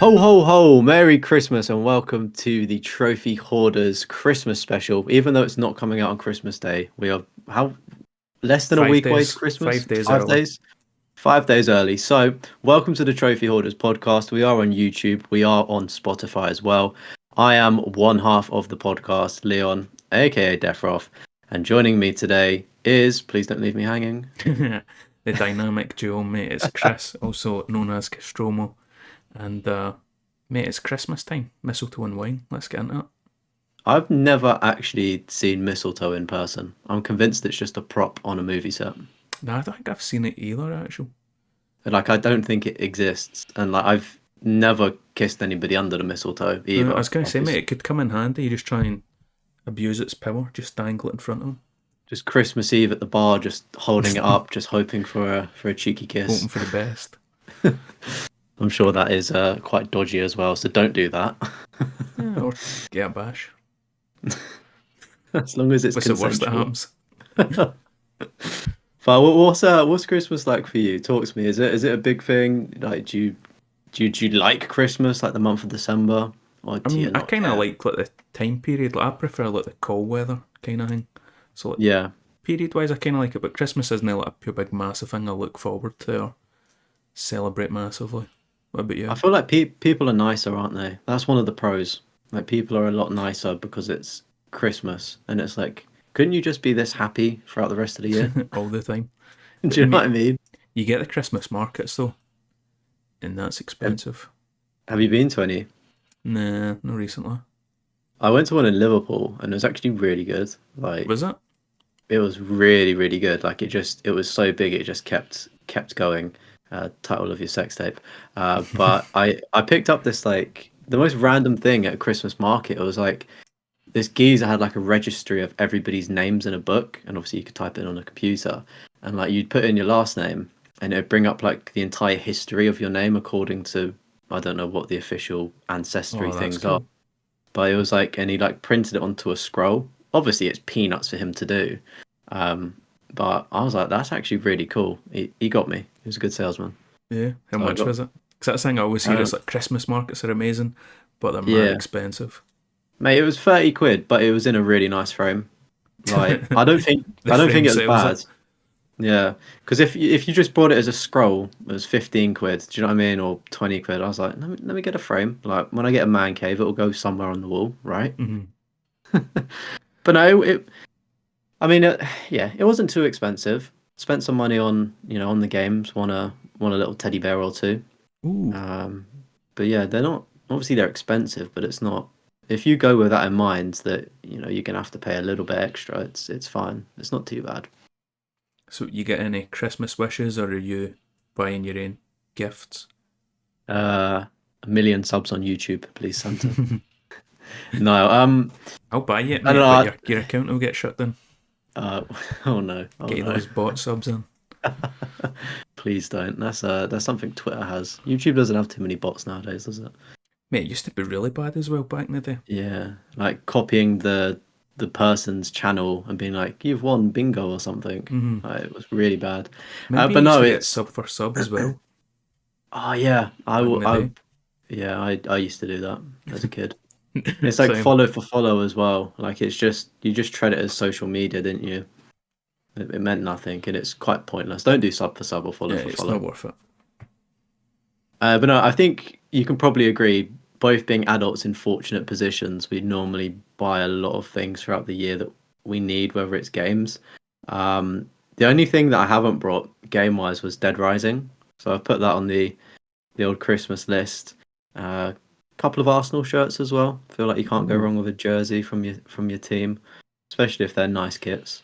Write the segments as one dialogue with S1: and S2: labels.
S1: Ho ho ho! Merry Christmas and welcome to the Trophy Hoarders Christmas special. Even though it's not coming out on Christmas Day, we are how less than a
S2: Five
S1: week away to
S2: days.
S1: Christmas?
S2: 5 days
S1: 5
S2: early.
S1: days? 5 days early. So, welcome to the Trophy Hoarders podcast. We are on YouTube. We are on Spotify as well. I am one half of the podcast, Leon, aka Deathroff, and joining me today is, please don't leave me hanging.
S2: The dynamic duo, mate. It's Chris, also known as Castromo. And, mate, it's Christmas time. Mistletoe and wine. Let's get into it.
S1: I've never actually seen mistletoe in person. I'm convinced it's just a prop on a movie set.
S2: No, I don't think I've seen it either, actually.
S1: Like, I don't think it exists, and like I've never kissed anybody under the mistletoe
S2: I
S1: either.
S2: was going to say, mate,
S1: Obviously,
S2: it could come in handy. You just try and abuse its power. Just dangle it in front of them.
S1: just Christmas Eve at the bar, just holding it up, just hoping for a cheeky kiss.
S2: Hoping for the best.
S1: I'm sure that is quite dodgy as well, so don't do that.
S2: Yeah, or get a bash.
S1: As long as it's
S2: What's the worst that
S1: consensual.
S2: happens?
S1: But what's Christmas like for you? Talk to me. Is it a big thing? Like, do you like Christmas, like the month of December, or
S2: I
S1: do you
S2: mean, I
S1: not
S2: kind of
S1: care?
S2: like the time period. Like, I prefer like the cold weather kind of thing. So like
S1: Yeah.
S2: period wise, I kind of like it, but Christmas isn't like a pure big massive thing I look forward to or celebrate massively. What about
S1: I
S2: you?
S1: feel like people are nicer, aren't they? That's one of the pros. Like people are a lot nicer because it's Christmas, and it's like, couldn't you just be this happy throughout the rest of the year?
S2: All the time.
S1: Do
S2: But
S1: you
S2: I
S1: know what I
S2: mean,
S1: mean?
S2: you get the Christmas markets though, and that's
S1: Have,
S2: expensive.
S1: have you been to any?
S2: Nah, not recently.
S1: I went to one in Liverpool, and it was actually really good. Like
S2: Was it?
S1: it was really, really good. Like it was so big, it just kept going. Title of your sex tape. But I picked up this like the most random thing at a Christmas market. It was like this geezer had like a registry of everybody's names in a book, and obviously you could type it in on a computer, and like you'd put in your last name, and it'd bring up like the entire history of your name according to I don't know what the official ancestry
S2: Oh, that's
S1: things are,
S2: cool.
S1: but it was like, and he like printed it onto a scroll. Obviously, it's peanuts for him to do, um, but I was like, that's actually really cool. He got me. He was a good salesman.
S2: Yeah. How
S1: So I
S2: much
S1: got
S2: was it? Because that's the thing I always hear is
S1: um,
S2: like Christmas markets are amazing, but they're mad
S1: yeah,
S2: expensive.
S1: mate, it was 30 quid, but it was in a really nice frame. Like
S2: The
S1: I don't think
S2: frame
S1: it was
S2: sells it.
S1: bad. Yeah, because if you just bought it as a scroll, it was 15 quid. Do you know what I mean? Or 20 quid. I was like, let me get a frame. Like when I get a man cave, it'll go somewhere on the wall, right?
S2: Hmm.
S1: But no, I mean, yeah, it wasn't too expensive. Spent some money on on the games. Won a little teddy bear or two.
S2: Ooh.
S1: Um, but yeah, they're not obviously they're expensive, but it's not. If you go with that in mind, that you're gonna have to pay a little bit extra, it's fine. It's not too bad.
S2: So you get any Christmas wishes, or are you buying your own gifts?
S1: A million subs on YouTube, please, Santa. No,
S2: I'll buy it,
S1: I don't
S2: mate, but
S1: know.
S2: your account will get shut down.
S1: Uh, oh no, oh
S2: Get you
S1: no.
S2: those bot subs in.
S1: Please don't. That's something Twitter has. YouTube doesn't have too many bots nowadays, does it?
S2: Mate, it used to be really bad as well back in the day.
S1: Yeah, like copying the person's channel and being like, "You've won bingo" or something.
S2: Hmm.
S1: It was really bad.
S2: Maybe I
S1: But
S2: used
S1: no,
S2: to get
S1: it's
S2: sub for sub as well
S1: oh yeah,
S2: back in the day.
S1: yeah, I used to do that as a kid. It's like
S2: Same.
S1: follow for follow as well. Like it's just you just tread it as social media, didn't you? It meant nothing, and it's quite pointless. Don't do sub for sub or follow
S2: Yeah,
S1: for
S2: it's not
S1: follow.
S2: worth it.
S1: But no, I think you can probably agree, both being adults in fortunate positions, we normally buy a lot of things throughout the year that we need, whether it's games. The only thing that I haven't brought game wise was Dead Rising. So I've put that on the old Christmas list. A couple of Arsenal shirts as well. Feel like you can't go
S2: Ooh.
S1: wrong with a jersey from your team, especially if they're nice kits.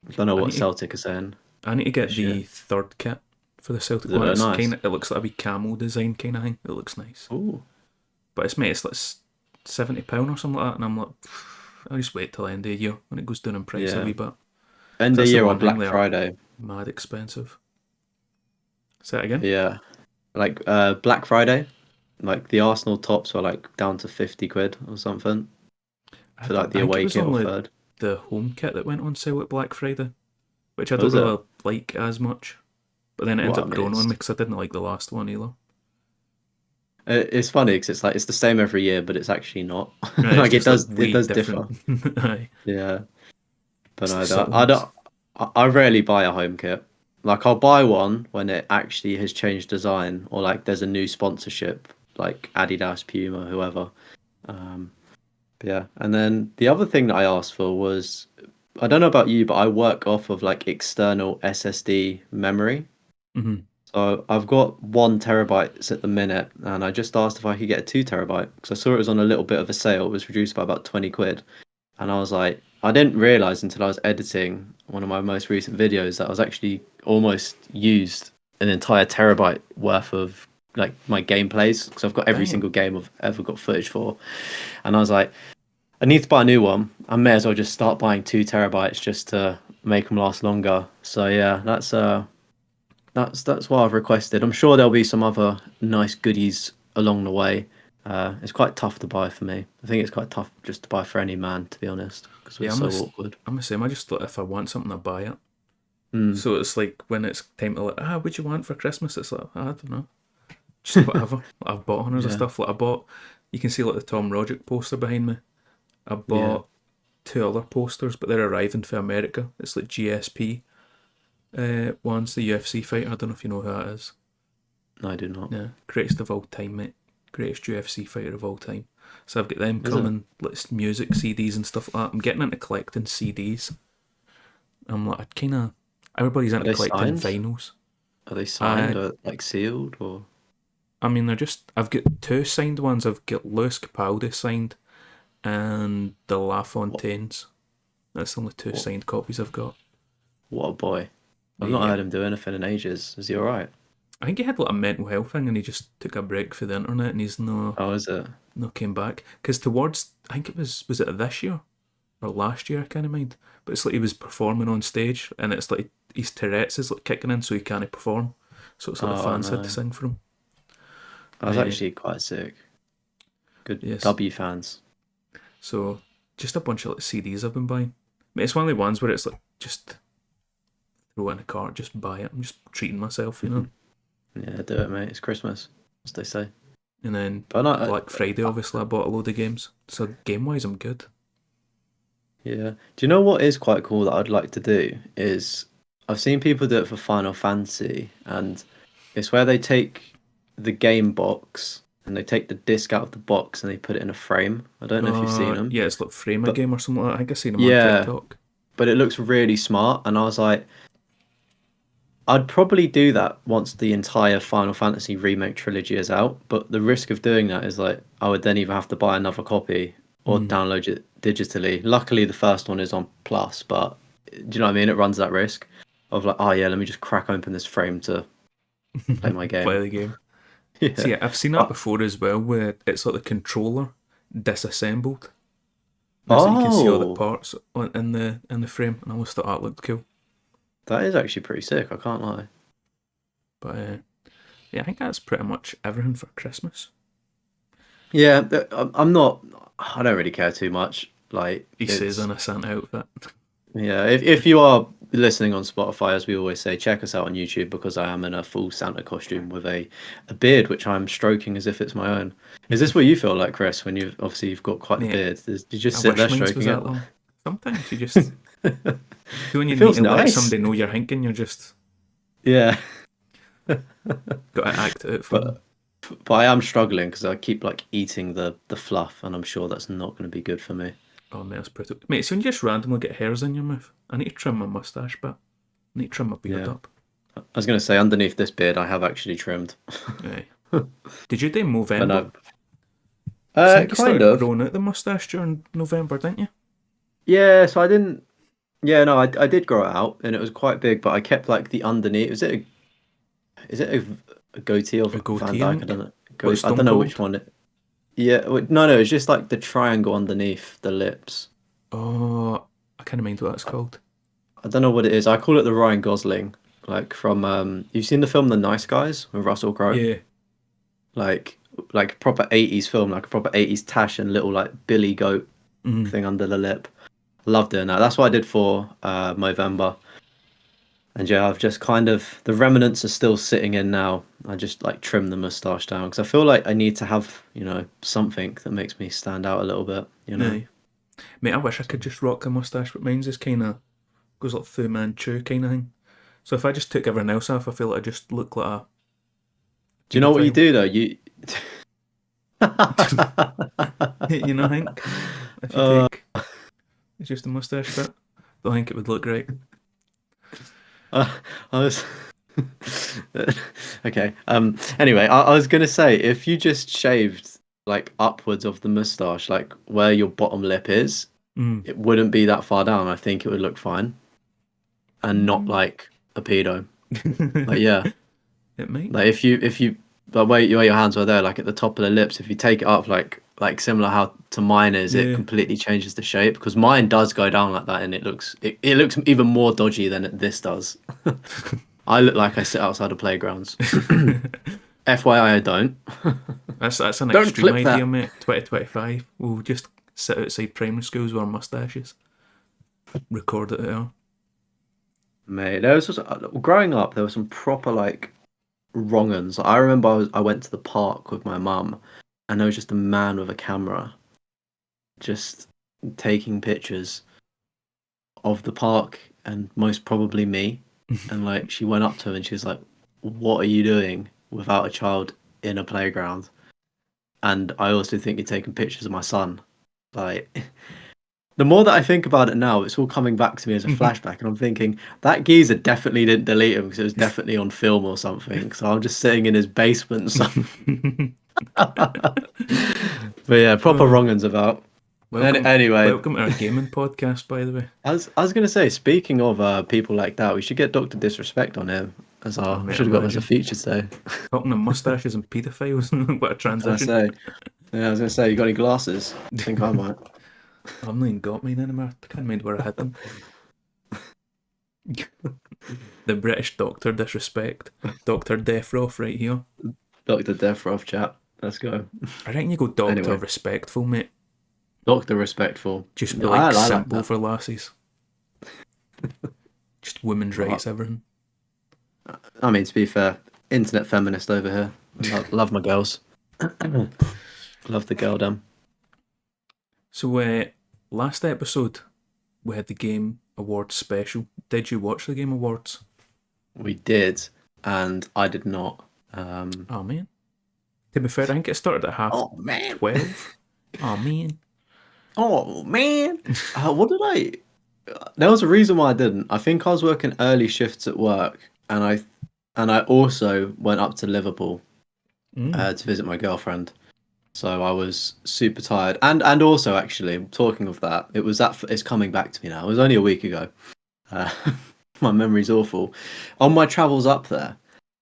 S1: I don't know
S2: I
S1: what
S2: need
S1: Celtic are saying
S2: I need to get
S1: this year.
S2: the third kit for the Celtic
S1: Is it
S2: one.
S1: very
S2: It's
S1: nice?
S2: kind of, it looks like a wee camel design kind of thing. It looks nice,
S1: Ooh.
S2: but it's, mate, it's like £70 or something like that, and I'm like, I'll just wait till the end of the year when it goes down in price a
S1: Yeah.
S2: wee bit.
S1: End of
S2: That's the
S1: year or
S2: one thing,
S1: Black
S2: they are
S1: Friday.
S2: mad expensive. Say that again.
S1: Yeah. Like Black Friday, like the Arsenal tops were like down to 50 quid or something
S2: I
S1: for
S2: don't.
S1: like
S2: I
S1: the
S2: think it
S1: away
S2: was
S1: kit or
S2: only
S1: third.
S2: the home kit that went on sale at Black Friday, which I
S1: What
S2: don't
S1: was it?
S2: really like as much. But then it ended
S1: What? I
S2: up
S1: mean,
S2: growing on
S1: it's
S2: me because I didn't like the last one either.
S1: It's funny because it's like it's the same every year, but it's actually not.
S2: Right, it's
S1: Like
S2: just like
S1: it
S2: way
S1: does
S2: different.
S1: differ.
S2: Aye,
S1: Yeah, but
S2: it's the
S1: no,
S2: subtle
S1: I
S2: ones.
S1: don't. I rarely buy a home kit. Like I'll buy one when it actually has changed design, or like there's a new sponsorship, like Adidas, Puma, whoever. Um, but yeah, and then the other thing that I asked for was, I don't know about you, but I work off of like external SSD memory.
S2: Hmm.
S1: So I've got 1 terabytes at the minute, and I just asked if I could get a 2 terabyte because I saw it was on a little bit of a sale. It was reduced by about 20 quid. And I was like, I didn't realize until I was editing one of my most recent videos that I was actually almost used an entire terabyte worth of like my gameplays because I've got every
S2: Damn.
S1: single game I've ever got footage for. And I was like, I need to buy a new one. I may as well just start buying 2 terabytes just to make them last longer. So yeah, that's what I've requested. I'm sure there'll be some other nice goodies along the way. It's quite tough to buy for me. I think it's quite tough just to buy for any man, to be honest, because we're
S2: Yeah,
S1: so awkward.
S2: I'm the same. I just thought if I want something, I buy it.
S1: Mm,
S2: So it's like when it's time to like, what do you want for Christmas? It's like, I don't know, just whatever. I've bought hundreds of
S1: yeah,
S2: stuff. Like I bought, you can see like the Tom Rogic poster behind me. I
S1: yeah.
S2: bought two other posters, but they're arriving for America. It's like GSP one's the UFC fighter. I don't know if you know who that is.
S1: No, I do not.
S2: Yeah, greatest of all time, mate. Greatest UFC fighter of all time. So I've got them
S1: Is it?
S2: coming, like music CDs and stuff like that. I'm getting into collecting CDs. I'm like, I kind of, everybody's
S1: Are
S2: into
S1: they
S2: collecting
S1: signed?
S2: vinyls.
S1: Are they signed
S2: I,
S1: or like sealed or?
S2: I mean, they're just, I've got two signed ones. I've got Lewis Capaldi signed and the La
S1: What?
S2: Fontaines. That's the only two
S1: What?
S2: signed copies I've got.
S1: What a boy! I've not
S2: Yeah.
S1: heard him do anything in ages. Is he all right?
S2: I think he had like a mental health thing and he just took a break for the internet and he's
S1: Oh, is it?
S2: no came back. Because towards, I think was it this year or last year, I can't mind. But it's like he was performing on stage and it's like his Tourette's is like kicking in so he can't perform. So it's like the
S1: Oh
S2: fans had to
S1: no,
S2: sing for him.
S1: I was
S2: Uh,
S1: actually quite sick. Good
S2: yes.
S1: W fans.
S2: So just a bunch of like CDs I've been buying. I mean, it's one of the ones where it's like just throw it in a cart, just buy it. I'm just treating myself, you know.
S1: Yeah, do it, mate. It's Christmas, as they say.
S2: And then
S1: But not.
S2: Black Friday, obviously, I bought a load of games. So game wise, I'm good.
S1: Yeah. Do you know what is quite cool that I'd like to do is I've seen people do it for Final Fantasy, and it's where they take the game box and they take the disc out of the box and they put it in a frame. I don't know if you've seen them,
S2: Yeah, it's like Frame a
S1: but
S2: game or something like that. I think I seen them on
S1: yeah,
S2: TikTok.
S1: but it looks really smart, and I was like, I'd probably do that once the entire Final Fantasy remake trilogy is out, but the risk of doing that is like I would then either have to buy another copy or
S2: Mm.
S1: download it digitally. Luckily, the first one is on Plus, but do you know what I mean? It runs that risk of like, oh yeah, let me just crack open this frame to play my
S2: Play
S1: game.
S2: the game.
S1: Yeah.
S2: See, I've seen that
S1: But,
S2: before as well, where it's like the controller disassembled. And it's like you can see all the
S1: oh,
S2: parts in the frame, and I always thought that looked cool.
S1: that is actually pretty sick. I can't lie.
S2: But yeah, I think that's pretty much everything for Christmas.
S1: Yeah, I'm not. I don't really care too much. Like
S2: He says
S1: it's
S2: in a Santa outfit.
S1: Yeah, if you are listening on Spotify, as we always say, check us out on YouTube because I am in a full Santa costume with a beard, which I'm stroking as if it's my own. Is this what you feel like, Chris, when you've got quite the
S2: Mate,
S1: beard? Did you just
S2: I
S1: sit
S2: wish
S1: there
S2: mine was
S1: stroking it?
S2: that long. Sometimes you just, when you
S1: It
S2: need
S1: feels
S2: to let
S1: nice.
S2: somebody know you're hinking, you're just
S1: Yeah,
S2: got to act it out for them.
S1: but but I am struggling because I keep like eating the fluff, and I'm sure that's not going to be good for me.
S2: Oh, mate, that's pretty. Mate, so when you just randomly get hairs in your mouth, I need to trim my mustache, but I need to trim my beard
S1: Yeah,
S2: up.
S1: I was going to say underneath this beard, I have actually trimmed.
S2: Aye. Did you do
S1: But
S2: Movember?
S1: no,
S2: 'Cause I think you
S1: kind
S2: started
S1: of.
S2: growing out the mustache during November, didn't you?
S1: Yeah, so I didn't. Yeah, no, I did grow it out, and it was quite big, but I kept like the underneath. Is it a goatee of
S2: A
S1: Van
S2: goatee, I
S1: Dyke? I
S2: think.
S1: don't know.
S2: Like
S1: I
S2: Stone
S1: don't know which
S2: Cold.
S1: one. Yeah, no, it's just like the triangle underneath the lips.
S2: Oh, I can't mind what that's
S1: I,
S2: called.
S1: I don't know what it is. I call it the Ryan Gosling, like from You've seen the film The Nice Guys with Russell Crowe,
S2: Yeah.
S1: like like proper 80s film, like a proper 80s tash and little like Billy Goat
S2: Mm.
S1: thing under the lip. Love doing that. That's what I did for Movember. And yeah, I've just kind of the remnants are still sitting in now. I just like trim the mustache down because I feel like I need to have, something that makes me stand out a little bit, you know.
S2: Aye. Mate, I wish I could just rock a mustache, but mine's just kind of goes like Fu Manchu kind of thing. So if I just took everything else off, I feel like I just look like a
S1: Do you know what you
S2: paedophile.
S1: do though? You
S2: You know, Hank? If you
S1: uh,
S2: take it's just a mustache bit, don't think it would look great.
S1: I was okay. Anyway, I was gonna say if you just shaved like upwards of the mustache, like where your bottom lip is,
S2: Mm.
S1: it wouldn't be that far down. I think it would look fine and not
S2: Mm.
S1: like a pedo. Like yeah,
S2: It might.
S1: like if you the way your hands were there, like at the top of the lips, if you take it up like similar how to mine is, it
S2: Yeah.
S1: completely changes the shape because mine does go down like that and it looks even more dodgy than this does. I look like I sit outside of playgrounds. FYI, I don't.
S2: That's an
S1: Don't
S2: extreme
S1: clip
S2: idea,
S1: that.
S2: mate. 2025. We'll just sit outside primary schools with our mustaches, record it there.
S1: Mate, there was just, growing up, there was some proper like wrong uns. I remember I went to the park with my mum, and there was just a man with a camera, just taking pictures of the park and most probably me. And like she went up to him and she was like, "What are you doing without a child in a playground?" And I also think you're taking pictures of my son. Like the more that I think about it now, it's all coming back to me as a flashback, and I'm thinking that geezer definitely didn't delete him because it was definitely on film or something. So I'm just sitting in his basement. So. But yeah, proper
S2: Oh,
S1: wrong uns about.
S2: welcome,
S1: Anyway,
S2: welcome to our gaming podcast, by the way.
S1: I was gonna say, speaking of people like that, we should get Doctor Disrespect on here as
S2: Oh,
S1: our. We
S2: mate,
S1: should have got him as a
S2: imagine
S1: feature today.
S2: talking to mustaches and paedophiles. What a
S1: I was
S2: transition!
S1: gonna say, yeah, I was gonna say, you got any glasses? I think I might.
S2: I've not even got mine anymore. I can't mind where I had them. The British Doctor Disrespect, Doctor Deathroff, right here.
S1: Doctor Deathroff chat. Let's go.
S2: I reckon you go Doctor
S1: Anyway,
S2: Respectful, mate.
S1: Doctor Respectful.
S2: Just be
S1: I
S2: like
S1: like
S2: simple
S1: that.
S2: for lassies. Just women's
S1: Well,
S2: rights, everything.
S1: I mean, to be fair, internet feminist over here. Love my girls. Love the girl them.
S2: So, last episode we had the Game Awards special. Did you watch the Game Awards?
S1: We did, and I did not.
S2: Oh man. To be fair, I think it started at half
S1: Oh man.
S2: 12. Oh man.
S1: Oh man. What did I? There was a reason why I didn't. I think I was working early shifts at work, and I also went up to Liverpool
S2: Mm.
S1: to visit my girlfriend. So I was super tired, and also actually talking of that, it was that it's coming back to me now. It was only a week ago. Uh, my memory's awful. On my travels up there,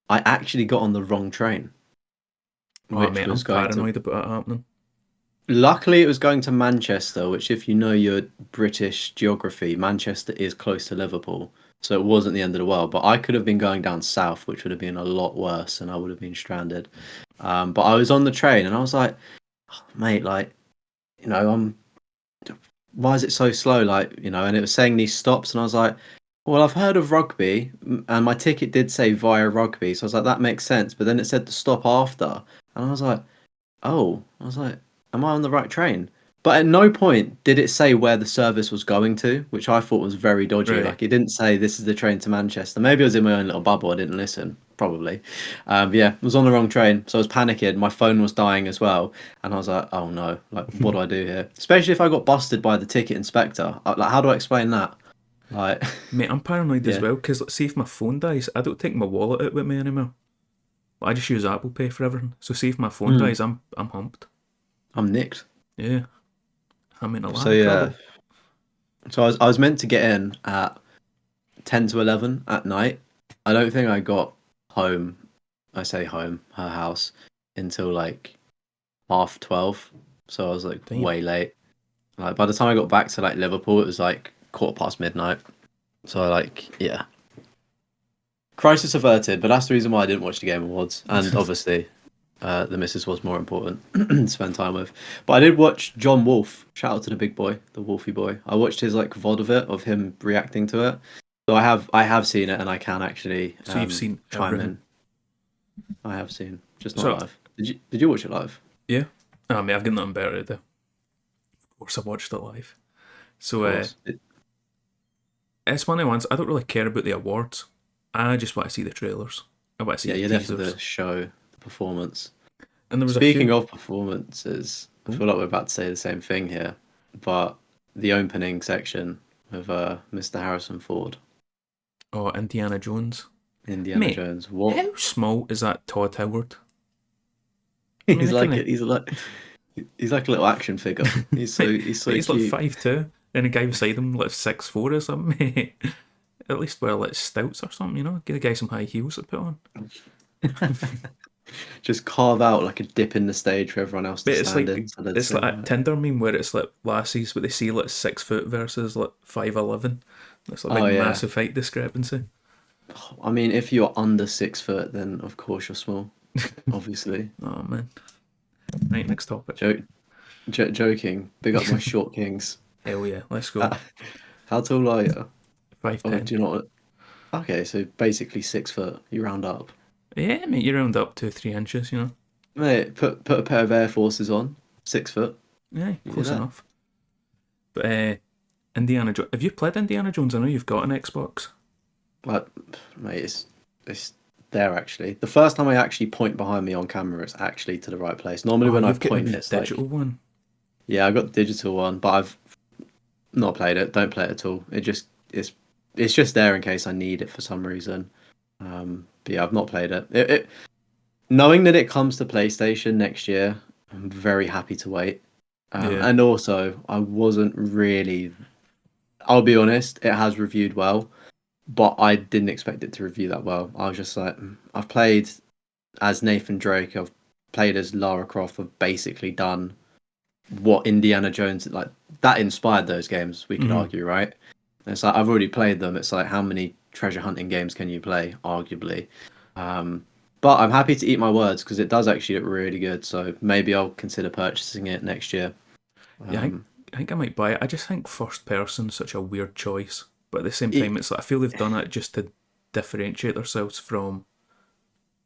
S1: I actually got on the wrong train,
S2: Oh
S1: which
S2: mate, I'm
S1: was going to.
S2: paranoid about it happening.
S1: Luckily, it was going to Manchester, which, if you know your British geography, Manchester is close to Liverpool. So it wasn't the end of the world. But I could have been going down south, which would have been a lot worse, and I would have been stranded. But I was on the train, and I was like, "Oh, mate, like, I'm. Why is it so slow? Like, and it was saying these stops, and I was like, well, I've heard of rugby, and my ticket did say via rugby. So I was like, that makes sense. But then it said to stop after. And I was like, oh, I was like, am I on the right train? But at no point did it say where the service was going to, which I thought was very dodgy.
S2: Right.
S1: Like it didn't say this is the train to Manchester. Maybe I was in my own little bubble. I didn't listen, probably. But yeah, I was on the wrong train, so I was panicking. My phone was dying as well, and I was like, oh no, like what do I do here? Especially if I got busted by the ticket inspector. Like, how do I explain that? Like,
S2: Mate, I'm paranoid as
S1: yeah,
S2: well because let's see if my phone dies, I don't take my wallet out with me anymore. I just use Apple Pay for everything. So see if my phone
S1: mm,
S2: dies, I'm humped.
S1: I'm nicked.
S2: Yeah, I'm in a lot
S1: So
S2: of
S1: yeah,
S2: trouble.
S1: so I was meant to get in at 10 to 11 at night. I don't think I got home. I say home, her house, until like half 12. So I was like
S2: Damn.
S1: way late. Like by the time I got back to like Liverpool, it was like quarter past midnight. So like yeah, crisis averted. But that's the reason why I didn't watch the Game Awards. And obviously, the missus was more important to spend time with. But I did watch John Wolfe. Shout out to the big boy, the Wolfie boy. I watched his like VOD of it, of him reacting to it. So I have seen it, and I can actually
S2: So you've seen
S1: chime
S2: everything.
S1: in. I have seen, just not
S2: So
S1: live. Did you watch it live?
S2: yeah, I mean I've got nothing better to do. Of course, I watched it live.
S1: Of
S2: So
S1: course.
S2: it's one of the ones I don't really care about the awards. I just want to see the trailers. I want to see
S1: Yeah,
S2: the
S1: you're there for
S2: teasers.
S1: the show, the performance.
S2: And there was a
S1: Speaking
S2: few.
S1: of performances, I
S2: Oh,
S1: feel like we're about to say the same thing here, but the opening section with Mr. Harrison Ford,
S2: oh, Indiana Jones.
S1: Indiana
S2: Mate,
S1: Jones. What?
S2: how small is that Todd Howard? I mean,
S1: He's
S2: I
S1: like
S2: kind
S1: a,
S2: of.
S1: he's like a little action figure. He's so
S2: Mate,
S1: he's so
S2: he's like
S1: cute.
S2: 5'2", and the guy beside him like 6'4" or something. Mate. At least wear like stouts or something, you know. Give the guy some high heels to put on.
S1: Just carve out like a dip in the stage for everyone else to
S2: But it's
S1: stand
S2: like
S1: in. So there's
S2: it's like
S1: so
S2: a Tinder meme where it's like lassies, but they see like 6 foot versus like 5'11". That's like a
S1: oh
S2: big
S1: yeah.
S2: massive height discrepancy.
S1: I mean, if you're under 6 foot, then of course you're small. Obviously.
S2: Oh man. Right, next topic.
S1: Joke, joking. Big up my short kings.
S2: Hell yeah, let's go.
S1: Uh, How tall are you?
S2: Five
S1: Oh,
S2: ten.
S1: do you not? Okay, so basically 6 foot. You round up.
S2: Yeah, mate, you round up 2 3 inches, you know.
S1: Mate, put a pair of Air Forces on. 6 foot.
S2: Yeah,
S1: You're
S2: close
S1: there.
S2: enough. But Indiana Jones. Have you played Indiana Jones? I know you've got an Xbox.
S1: Like, mate, it's there actually. The first time I actually point behind me on camera, it's actually to the right place. Normally
S2: Oh,
S1: when I
S2: you've got the
S1: point,
S2: wee
S1: it's like,
S2: digital one.
S1: yeah, I got the digital one, but I've not played it. Don't play it at all. It's just there in case I need it for some reason. But yeah, I've not played it. Knowing that it comes to PlayStation next year, I'm very happy to wait.
S2: Yeah,
S1: And also, I wasn't really. I'll be honest, it has reviewed well, but I didn't expect it to review that well. I was just like, I've played as Nathan Drake, I've played as Lara Croft, I've basically done what Indiana Jones like that inspired those games. We could
S2: mm-hmm.
S1: argue, right? And it's like I've already played them. It's like how many treasure hunting games can you play? Arguably, um, but I'm happy to eat my words because it does actually look really good. So maybe I'll consider purchasing it next year.
S2: Yeah.
S1: Um,
S2: I think I might buy it. I just think first person's such a weird choice, but at the same time,
S1: it,
S2: it's like I feel they've done it just to differentiate themselves from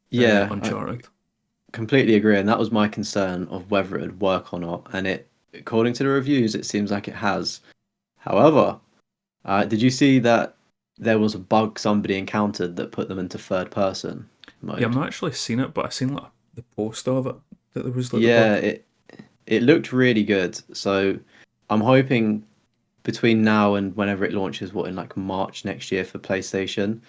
S1: yeah, I
S2: Uncharted.
S1: completely agree, and that was my concern of whether it would work or not. And according to the reviews, it seems like it has. However, did you see that there was a bug somebody encountered that put them into third person
S2: Yeah, I've
S1: mode?
S2: not actually seen it, but I seen like the post of it that there was like the
S1: Yeah,
S2: bug.
S1: it looked really good. So I'm hoping between now and whenever it launches, what in like March next year for PlayStation,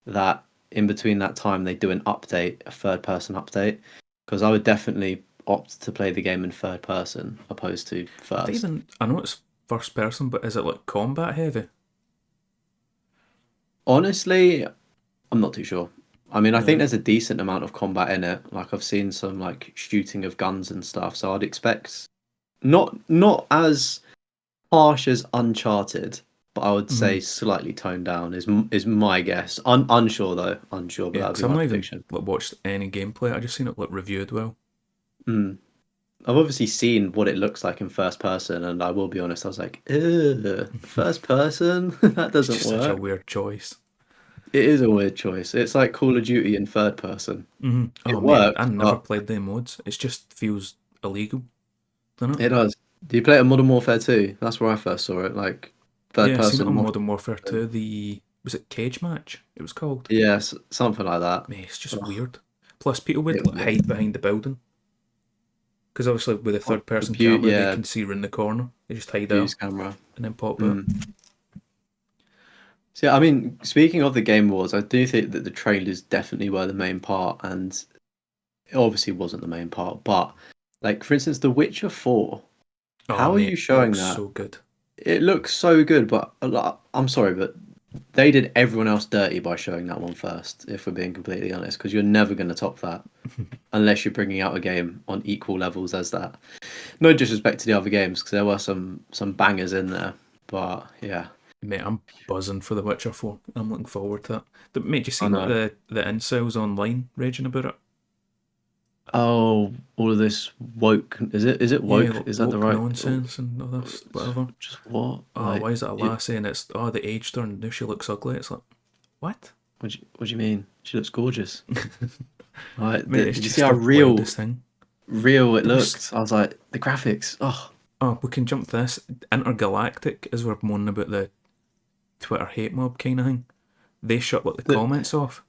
S1: that in between that time they do an update, a third person update, because I would definitely opt to play the game in third person opposed to
S2: I don't
S1: first.
S2: even. I know it's first person, but is it like combat heavy?
S1: Honestly, I'm not too sure. I mean, I think
S2: Right.
S1: there's a decent amount of combat in it. Like I've seen some like shooting of guns and stuff, so I'd expect not as harsh as Uncharted, but I would
S2: Mm-hmm.
S1: say slightly toned down is my guess. Unsure though, unsure, but
S2: Yeah,
S1: that'd
S2: because
S1: be
S2: I've
S1: my
S2: not even
S1: prediction.
S2: like watched any gameplay. I just seen it like reviewed well.
S1: Mm. I've obviously seen what it looks like in first person, and I will be honest, I was like, ugh, first person? That
S2: It's
S1: doesn't
S2: just such a
S1: work.
S2: weird choice.
S1: It is a weird choice. It's like Call of Duty in third person.
S2: Mm-hmm. Oh
S1: It
S2: mate, I
S1: works,
S2: never
S1: but
S2: played the modes. It just feels illegal, doesn't it?
S1: it does. Do you play it in Modern Warfare 2? That's where I first saw it, like third
S2: Yeah, I seen it
S1: person
S2: on
S1: mod.
S2: Modern Warfare 2. The was it Cage Match? It was called.
S1: Yes, something like that.
S2: Mate, it's just
S1: Ugh,
S2: weird. Plus, people would
S1: it was
S2: like
S1: weird.
S2: hide behind the building because obviously with a
S1: Oh,
S2: third person
S1: compute,
S2: camera, they
S1: yeah,
S2: can see around the corner. They just hide there
S1: views camera.
S2: and then pop out.
S1: Mm. So yeah, I mean, speaking of the Game Awards, I do think that the trailers definitely were the main part, and it obviously wasn't the main part, but like for instance, The Witcher 4,
S2: Oh
S1: how are you
S2: mate, it
S1: showing
S2: looks
S1: that?
S2: so good.
S1: It looks so good, but I'm sorry, but they did everyone else dirty by showing that one first, if we're being completely honest, because you're never going to top that unless you're bringing out a game on equal levels as that. No disrespect to the other games, because there were some bangers in there, but yeah,
S2: Mate, I'm buzzing for The Witcher 4. I'm looking forward to it. Mate, do you see
S1: I
S2: like
S1: know.
S2: the incels online raging about it?
S1: Oh, all of this woke. Is it
S2: Yeah,
S1: woke?
S2: like
S1: Is that the
S2: woke
S1: right?
S2: nonsense and all this, whatever.
S1: Just what?
S2: Oh, why is it a
S1: You,
S2: lassie and it's, oh, they aged her and now she looks ugly? It's like, what?
S1: what do you mean? She looks gorgeous. Like,
S2: Mate, it's
S1: did you see
S2: just
S1: how
S2: the wildest thing.
S1: real it
S2: There was,
S1: looked? I was like, the graphics. Oh,
S2: oh, we can jump this. Intergalactic, as we're moaning about the Twitter hate mob kind of thing. They shut like the
S1: the,
S2: comments off.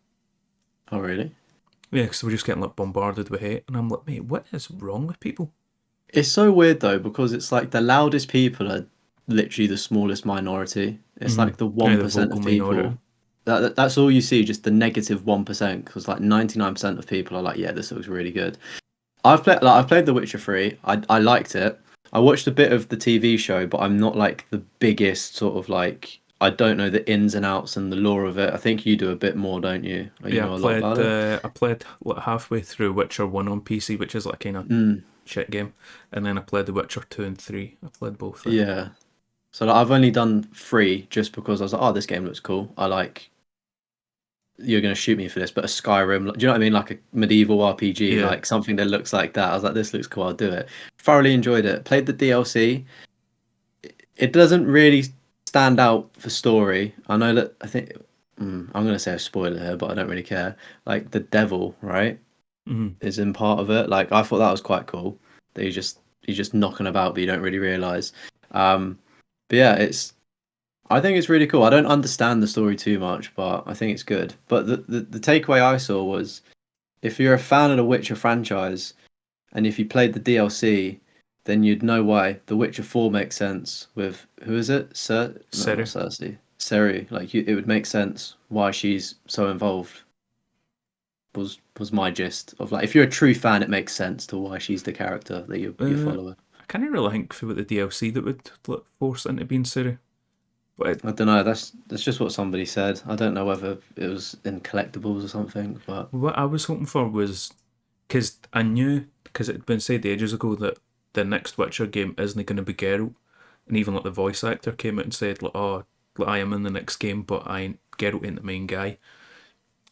S1: oh really?
S2: Yeah, because we're just getting like bombarded with hate. And I'm like, mate, what is wrong with people?
S1: It's so weird though because it's like the loudest people are literally the smallest minority. It's
S2: Mm-hmm.
S1: like the
S2: Yeah,
S1: one
S2: the
S1: percent
S2: vocal
S1: of
S2: minority.
S1: people. That's all you see, just the negative 1%. Because like 99% of people are like, yeah, this looks really good. I've played The Witcher 3. I liked it. I watched a bit of the TV show, but I'm not like the biggest sort of like I don't know the ins and outs and the lore of it. I think you do a bit more, don't you? Or you
S2: Yeah,
S1: know a lot about it.
S2: I played like halfway through Witcher 1 on PC, which is like kind of
S1: Mm,
S2: shit game. And then I played The Witcher 2 and 3. I played both then.
S1: yeah. So like, I've only done 3 just because I was like, oh, this game looks cool. I like you're gonna shoot me for this, but a Skyrim, do you know what I mean? Like a medieval RPG,
S2: Yeah.
S1: like something that looks like that. I was like, this looks cool. I'll do it. Thoroughly enjoyed it. Played the DLC. It doesn't really stand out for story. I know that I think I'm gonna say a spoiler here, but I don't really care. Like the devil, right,
S2: Mm-hmm.
S1: is in part of it. Like I thought that was quite cool. That he's just knocking about, but you don't really realize. Um, but yeah, I think it's really cool. I don't understand the story too much, but I think it's good. But the takeaway I saw was if you're a fan of the Witcher franchise and if you played the DLC, then you'd know why The Witcher 4 makes sense with who is it? No, not
S2: Seri.
S1: Cersei. Ciri. Like it would make sense why she's so involved. Was my gist of like if you're a true fan, it makes sense to why she's the character that you follow.
S2: I can't really think for the DLC that would like, force it into being Siri. But
S1: I don't know. That's just what somebody said. I don't know whether it was in collectibles or something, but
S2: what I was hoping for was because I knew because it had been said ages ago that the next Witcher game isn't going to be Geralt, and even like the voice actor came out and said like, "Oh, like, I am in the next game, but I ain't Geralt ain't the main guy."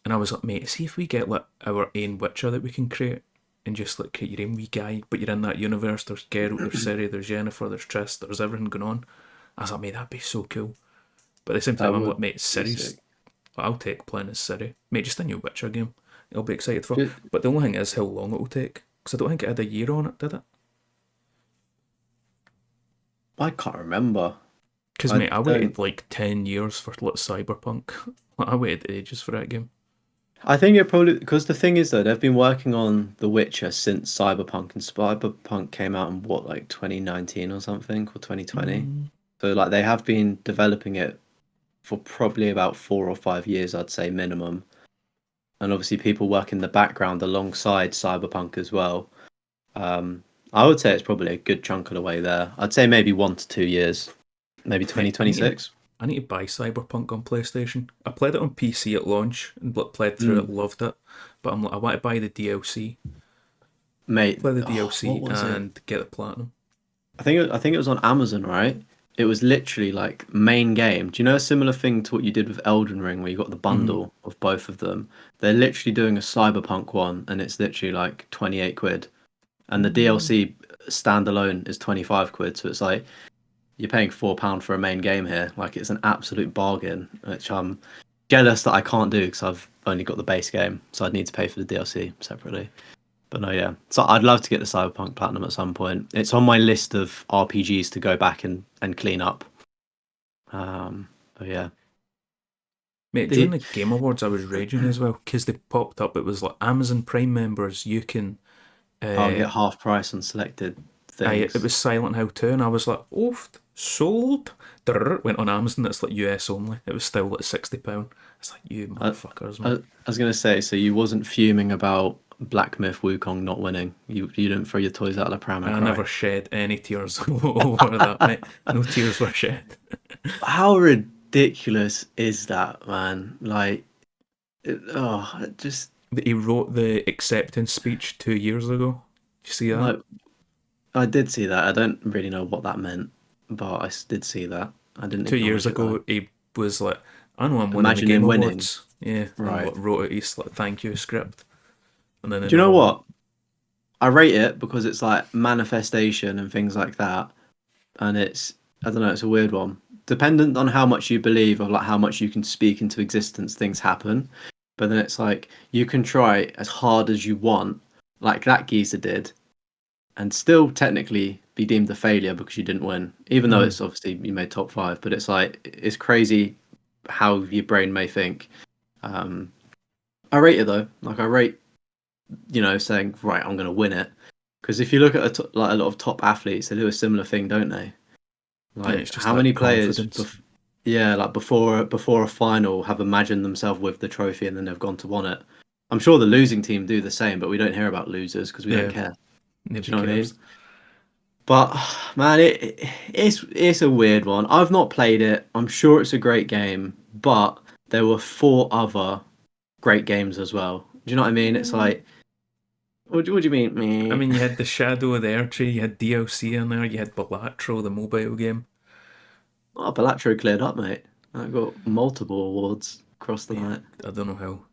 S2: And I was like, "Mate, see if we get like our own Witcher that we can create." And just like create your own wee guy, but you're in that universe. There's Geralt, there's Ciri, there's Yennefer, there's Triss, there's everything going on. I was like, mate, that'd be so cool. But at the same time,
S1: that
S2: I'm
S1: would
S2: like, mate,
S1: be
S2: Ciri's.
S1: sick.
S2: I'll take playing as Ciri. Mate, just a new Witcher game. I'll be excited for.
S1: Ju-
S2: But the only thing is how long it will take. Because I don't think it had a year on it, did it?
S1: I can't remember.
S2: Because,
S1: I
S2: mate, I
S1: don't.
S2: waited like 10 years for like Cyberpunk. Like, I waited ages for that game.
S1: I think it probably because the thing is though they've been working on The Witcher since Cyberpunk and Cyberpunk came out in what like 2019 or something or 2020.
S2: Mm,
S1: So like they have been developing it for probably about 4 or 5 years, I'd say minimum. And obviously people work in the background alongside Cyberpunk as well. Um, I would say it's probably a good chunk of the way there. I'd say maybe 1 to 2 years, maybe
S2: mate, I
S1: 2026.
S2: need to buy Cyberpunk on PlayStation. I played it on PC at launch and like, played through it,
S1: Mm,
S2: loved it. But I'm like, I want to buy the DLC,
S1: mate,
S2: play the
S1: oh, what
S2: DLC,
S1: was it?
S2: and get the platinum.
S1: I think it was on Amazon, right? It was literally like main game. Do you know a similar thing to what you did with Elden Ring, where you got the
S2: Mm,
S1: bundle of both of them? They're literally doing a Cyberpunk one, and it's literally like 28 quid, and the
S2: mm.
S1: DLC standalone is 25 quid. So it's like you're paying £4 for a main game here. Like it's an absolute bargain, which I'm jealous that I can't do because I've only got the base game, so I'd need to pay for the DLC separately. But no, yeah. So I'd love to get the Cyberpunk Platinum at some point. It's on my list of RPGs to go back and clean up. But yeah.
S2: Mate, during
S1: The,
S2: the Game Awards, I was raging as well because they popped up. It was like Amazon Prime members, you can.
S1: I'll
S2: Uh,
S1: get half price on selected
S2: it
S1: things.
S2: was Silent Hill 2, and I was like, oh, sold. Went on Amazon, it's like US only. It was still like £60. It's like, you
S1: I,
S2: motherfuckers,
S1: I,
S2: man.
S1: I was gonna say, so you wasn't fuming about Black Myth Wukong not winning. You didn't throw your toys out of the pram and
S2: I never
S1: cry.
S2: shed any tears over that, mate. No tears were shed.
S1: How ridiculous is that, man? Like, it just
S2: But he wrote the acceptance speech 2 years ago. Did you see that?
S1: like I did see that. I don't really know what that meant, but did see that. I didn't
S2: 2 years
S1: acknowledge it though.
S2: ago, he was like, I know I'm winning the
S1: Imagine
S2: Game
S1: him winning.
S2: Awards. Yeah, and
S1: Right.
S2: like, wrote a his like, thank you script. And then they
S1: Do you know
S2: never won.
S1: what? I rate it because it's like manifestation and things like that, and it's I don't know, it's a weird one. Dependent on how much you believe or like how much you can speak into existence, things happen. But then it's like you can try as hard as you want, like that geezer did, and still technically be deemed a failure because you didn't win, even though
S2: Mm-hmm.
S1: it's obviously you made top five. But it's like it's crazy how your brain may think. Um, I rate it though. Like I rate, saying right, I'm gonna win it. Because if you look at like a lot of top athletes, they do a similar thing, don't they?
S2: Yeah,
S1: Like
S2: it's just
S1: how many
S2: that
S1: players,
S2: confidence.
S1: yeah, like before a final, have imagined themselves with the trophy and then they've gone to won it. I'm sure the losing team do the same, but we don't hear about losers because we don't
S2: Yeah,
S1: care. Do
S2: nobody
S1: you know what I mean?
S2: cares.
S1: But man, it's a weird one. I've not played it. I'm sure it's a great game, but there were four other great games as well. Do you know what I mean? It's
S2: Yeah.
S1: like, what do you mean,
S2: I
S1: me?
S2: mean, you had the Shadow of the Erdtree, you had DLC in there, you had Balatro, the mobile game.
S1: Oh, Balatro cleared up, mate. I got multiple awards across the
S2: Mate,
S1: night.
S2: I don't know how.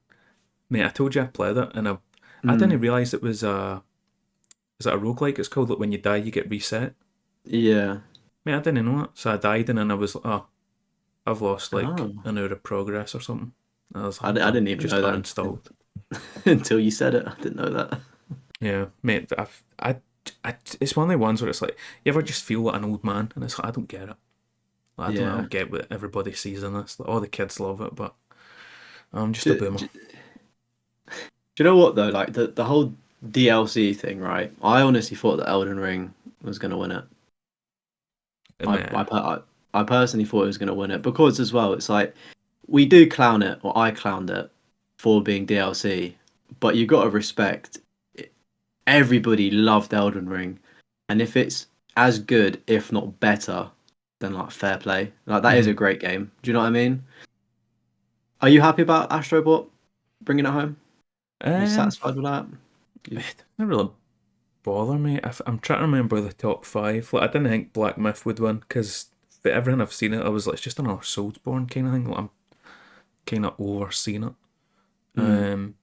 S2: Mate, I told you I played it, and I
S1: Mm,
S2: didn't realise it was is it a roguelike? It's called, like, when you die, you get reset.
S1: yeah.
S2: Mate, I didn't know it. So I died, and then I was like, oh, I've lost like
S1: Oh,
S2: an hour of progress or something. And I was like,
S1: I,
S2: I'm
S1: I
S2: done.
S1: didn't even
S2: Just
S1: know that
S2: uninstalled.
S1: until you said it. I didn't know that.
S2: Yeah, mate, it's one of the ones where it's like, you ever just feel like an old man, and it's like, I don't get it. Like, I
S1: Yeah.
S2: don't get what everybody sees in this. Like, all the kids love it, but I'm just a
S1: Do,
S2: boomer.
S1: do, do you know what though? Like the whole DLC thing, right? I honestly thought that Elden Ring was gonna win it.
S2: And
S1: I I per- I personally thought it was gonna win it because as well, it's like we do clown it, or I clowned it for being DLC, but you got to respect everybody loved Elden Ring, and if it's as good, if not better, then like fair play. Like that is
S2: mm-hmm.
S1: a great game. Do you know what I mean? Are you happy about Astrobot bringing it home? You
S2: um,
S1: satisfied with that? You,
S2: it didn't really bother me. I'm trying to remember the top five. Like, I didn't think Black Myth would win because for everything I've seen it, I was like, it's just another Soulsborne kind of thing. Like, I'm kind of overseeing it.
S1: mm.
S2: Um,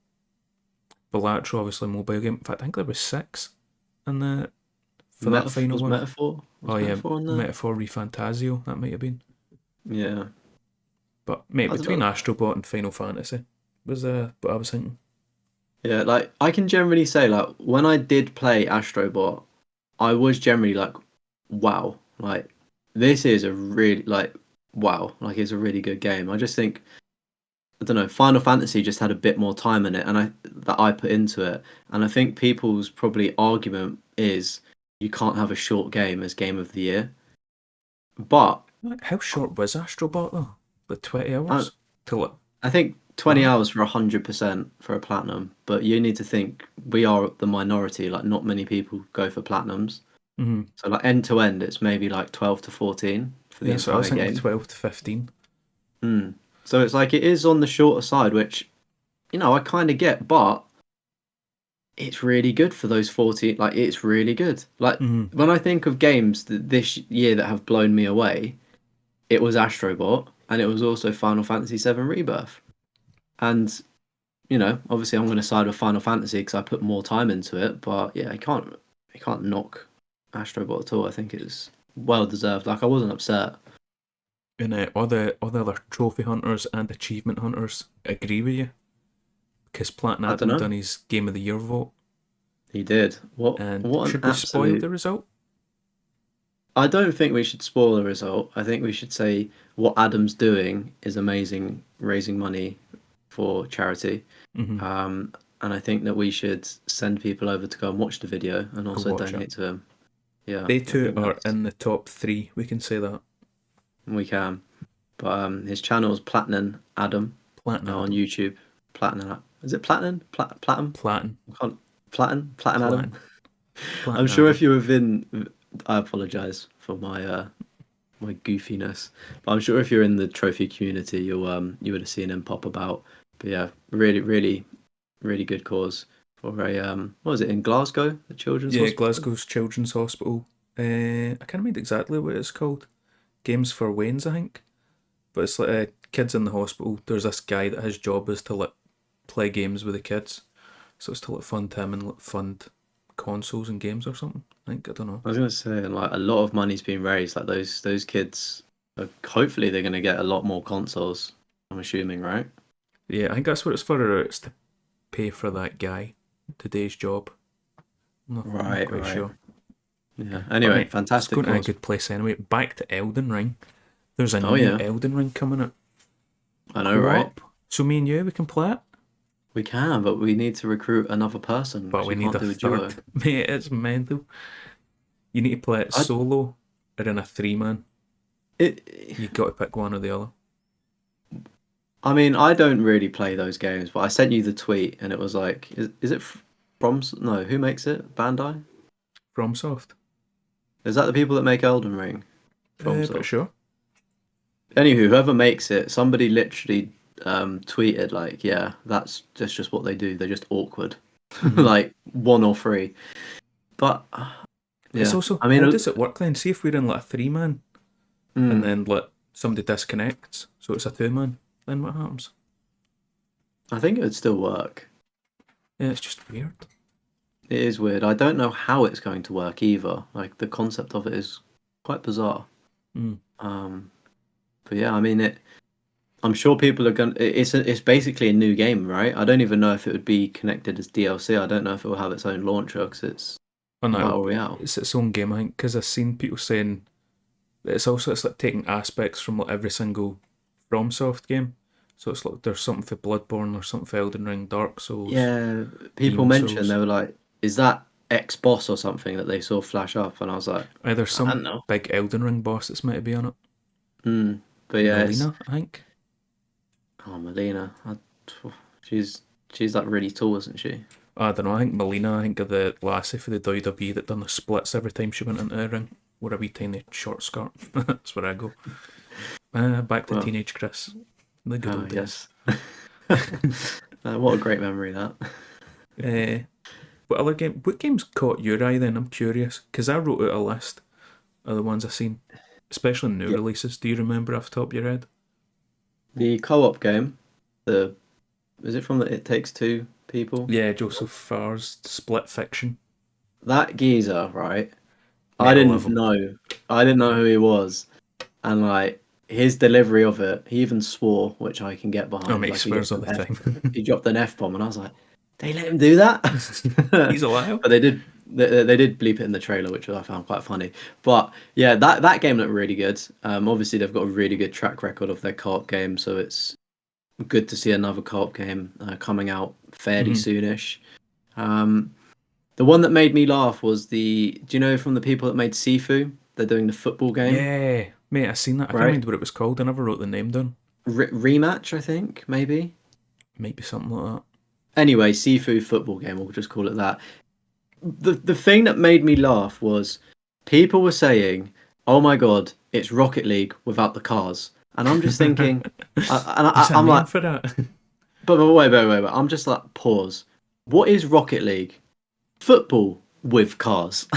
S2: Balatro, obviously mobile game. In fact, I think there was six in the for that final one.
S1: Metaphor
S2: Oh
S1: was
S2: yeah,
S1: Metaphor on there?
S2: Metaphor Refantasio, that might have been.
S1: Yeah,
S2: But mate,
S1: I don't
S2: between
S1: know.
S2: Astrobot and Final Fantasy was what I was thinking.
S1: Yeah, like I can generally say like when I did play Astrobot, I was generally like, wow, like this is a really like wow, like it's a really good game. I just think I don't know, Final Fantasy just had a bit more time in it, and I put into it, and I think people's probably argument is you can't have a short game as game of the year, but
S2: Like, how short was Astrobot though? Like 20
S1: I
S2: hours till it
S1: I think 20
S2: flat.
S1: hours for 100% for a platinum, but you need to think we are the minority, like not many people go for platinums.
S2: Mm-hmm.
S1: So like end to end, it's maybe like 12 to 14 for the
S2: Yeah, so I was
S1: entire
S2: thinking
S1: game.
S2: 12 to 15.
S1: Mm. So it's like it is on the shorter side, which I kind of get, but it's really good for those 40. Like it's really good. Like
S2: Mm-hmm.
S1: when I think of games this year that have blown me away, it was Astrobot and it was also Final Fantasy VII Rebirth. And obviously I'm going to side with Final Fantasy because I put more time into it. But yeah, I can't knock Astrobot at all. I think it's well deserved. Like I wasn't upset.
S2: And all the other trophy hunters and achievement hunters agree with you because Platin
S1: I don't
S2: Adam
S1: know.
S2: done his Game of the Year vote.
S1: He did.
S2: And
S1: What an
S2: should we spoil
S1: absolute.
S2: the result?
S1: I don't think we should spoil the result. I think we should say what Adam's doing is amazing, raising money for charity.
S2: Mm-hmm.
S1: Um, and I think that we should send people over to go and watch the video and
S2: Go
S1: also
S2: watch it.
S1: donate to him. Yeah,
S2: They
S1: I
S2: two
S1: think
S2: are
S1: that's
S2: in the top three. We can say that.
S1: we can. But his channel is Platinum Adam
S2: Platin
S1: on
S2: Adam,
S1: YouTube. Platinum. Is it Platinum? Platinum?
S2: Platin,
S1: I can't. Platinum Adam.
S2: Platin,
S1: I'm
S2: Platin
S1: sure if
S2: Adam.
S1: you have been, I apologize for my goofiness. But I'm sure if you're in the trophy community, you would have seen him pop about. But yeah, really, really, really good cause for a what was it in Glasgow, the Children's
S2: Yeah,
S1: Hospital?
S2: Glasgow's Children's Hospital. I can't remember exactly what it's called. Games for Wayne's, I think. But it's like kids in the hospital. There's this guy that his job is to like play games with the kids. So it's to like fund him and like fund consoles and games or something. I think, I don't know.
S1: I was gonna say, and like a lot of money's been raised. Like those kids, hopefully they're gonna get a lot more consoles. I'm assuming, right?
S2: Yeah, I think that's what it's for. Or it's to pay for that guy, today's job. Not
S1: Right,
S2: quite
S1: right.
S2: sure.
S1: Yeah.
S2: But
S1: Anyway,
S2: mate, it's
S1: fantastic
S2: going to a
S1: cause.
S2: good place anyway. Back to Elden Ring. There's a
S1: Oh
S2: new
S1: yeah,
S2: Elden Ring coming out.
S1: I know, right?
S2: Co-op. So me and you, we can play it.
S1: We can, but we need to recruit another person
S2: But
S1: because
S2: we
S1: we
S2: need
S1: can't
S2: a
S1: do a
S2: third.
S1: duo.
S2: Mate, it's mental. You need to play it
S1: I
S2: solo or in a three-man.
S1: it.
S2: You got to pick one or the other.
S1: I mean, I don't really play those games, but I sent you the tweet, and it was like, is it from? No, who makes it? Bandai?
S2: FromSoft.
S1: Is that the people that make Elden Ring?
S2: Pretty
S1: FromSoft.
S2: sure.
S1: Anywho, whoever makes it, somebody literally tweeted like, yeah, that's just what they do. They're just awkward,
S2: Mm-hmm.
S1: like one or three. But
S2: It's
S1: yeah,
S2: also,
S1: I mean,
S2: how does it work then? See if we're in like a three-man and
S1: mm,
S2: then like somebody disconnects, so it's a two-man. Then what happens?
S1: I think it would still work.
S2: Yeah, it's just weird.
S1: It is weird. I don't know how it's going to work either. Like the concept of it is quite bizarre.
S2: Mm.
S1: Um, but yeah, I mean it. I'm sure people are going. It's basically a new game, right? I don't even know if it would be connected as DLC. I don't know if it will have its own launcher because it's
S2: Oh
S1: a
S2: no,
S1: battle royale.
S2: it's its own game, I think, because I've seen people saying that it's like taking aspects from like every single FromSoft game. So it's like there's something for Bloodborne, or something for Elden Ring, Dark Souls,
S1: Yeah, people
S2: Demon
S1: mentioned they
S2: Souls.
S1: were like, "Is that X boss or something that they saw flash up?" And I was like,
S2: There's
S1: "I don't
S2: some
S1: know."
S2: big Elden Ring boss that's meant to be on it.
S1: Mm. But yeah, it's
S2: Melina, I think.
S1: Melina. She's she's like really tall, isn't she?
S2: I don't know. I think Melina. I think of the lassie for the WWE that done the splits every time she went into the ring. Wore a wee tiny short skirt. That's where I go. Back to
S1: Well,
S2: teenage Chris. The good old days.
S1: yes. What a great memory that.
S2: Uh, what other game? What games caught your eye then? I'm curious because I wrote out a list of the ones I've seen, especially new
S1: Yeah,
S2: releases. Do you remember off the top of your head?
S1: the co-op game. The is it from the It Takes Two people?
S2: Yeah, Joseph Farr's Split Fiction.
S1: That geezer, right?
S2: Mate,
S1: I
S2: I love
S1: didn't
S2: him.
S1: know. I didn't know who he was, and like his delivery of it, he even swore, which I can get
S2: Oh,
S1: behind.
S2: mate, he
S1: Like
S2: swears all the time.
S1: he dropped an F bomb, and I was like, they let him do that.
S2: He's alive.
S1: But they did bleep it in the trailer, which I found quite funny. But yeah, that game looked really good. Obviously they've got a really good track record of their co-op game, so it's good to see another co-op game coming out fairly
S2: Mm-hmm.
S1: soonish. Um, the one that made me laugh was do you know from the people that made Sifu? They're doing the football game,
S2: Yeah, mate, I seen that. I can't
S1: right?
S2: remember what it was called. I never wrote the name down.
S1: Rematch, I think, maybe.
S2: Might be something like that.
S1: Anyway, Sifu football game, we'll just call it that. The thing that made me laugh was people were saying, "Oh my god, it's Rocket League without the cars," and I'm just thinking,
S2: There's a
S1: I'm
S2: name
S1: like,
S2: for that.
S1: but wait. I'm just like, pause. What is Rocket League? Football with cars.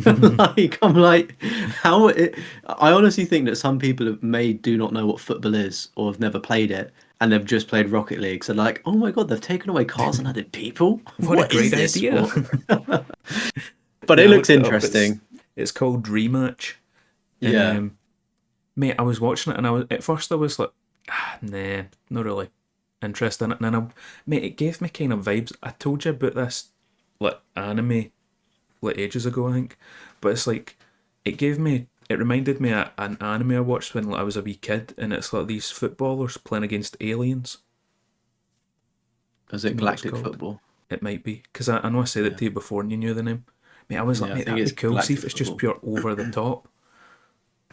S1: Like I'm like, how it, I honestly think that some people do not know what football is or have never played it and they've just played Rocket League. So like, oh my god, they've taken away cars and added people.
S2: What a
S1: What is
S2: great
S1: this
S2: idea.
S1: sport? But it
S2: Yeah, I
S1: looks
S2: looked it up.
S1: interesting.
S2: It's called Rematch. And
S1: Yeah.
S2: mate, I was watching it and at first I was like, nah, not really interested in it. And then mate, it gave me kind of vibes. I told you about this like anime like ages ago, I think. But it's like it reminded me of an anime I watched when like, I was a wee kid, and it's like these footballers playing against aliens.
S1: Is
S2: Do
S1: it
S2: you know what it's
S1: Galactic
S2: called?
S1: Football?
S2: It might be because I know I said it
S1: Yeah.
S2: to you before and you knew the name. Mate, I was like,
S1: Yeah, I
S2: mate,
S1: think
S2: that'd be
S1: it's
S2: cool. See
S1: Galactic
S2: if it's just
S1: Football.
S2: pure over the top,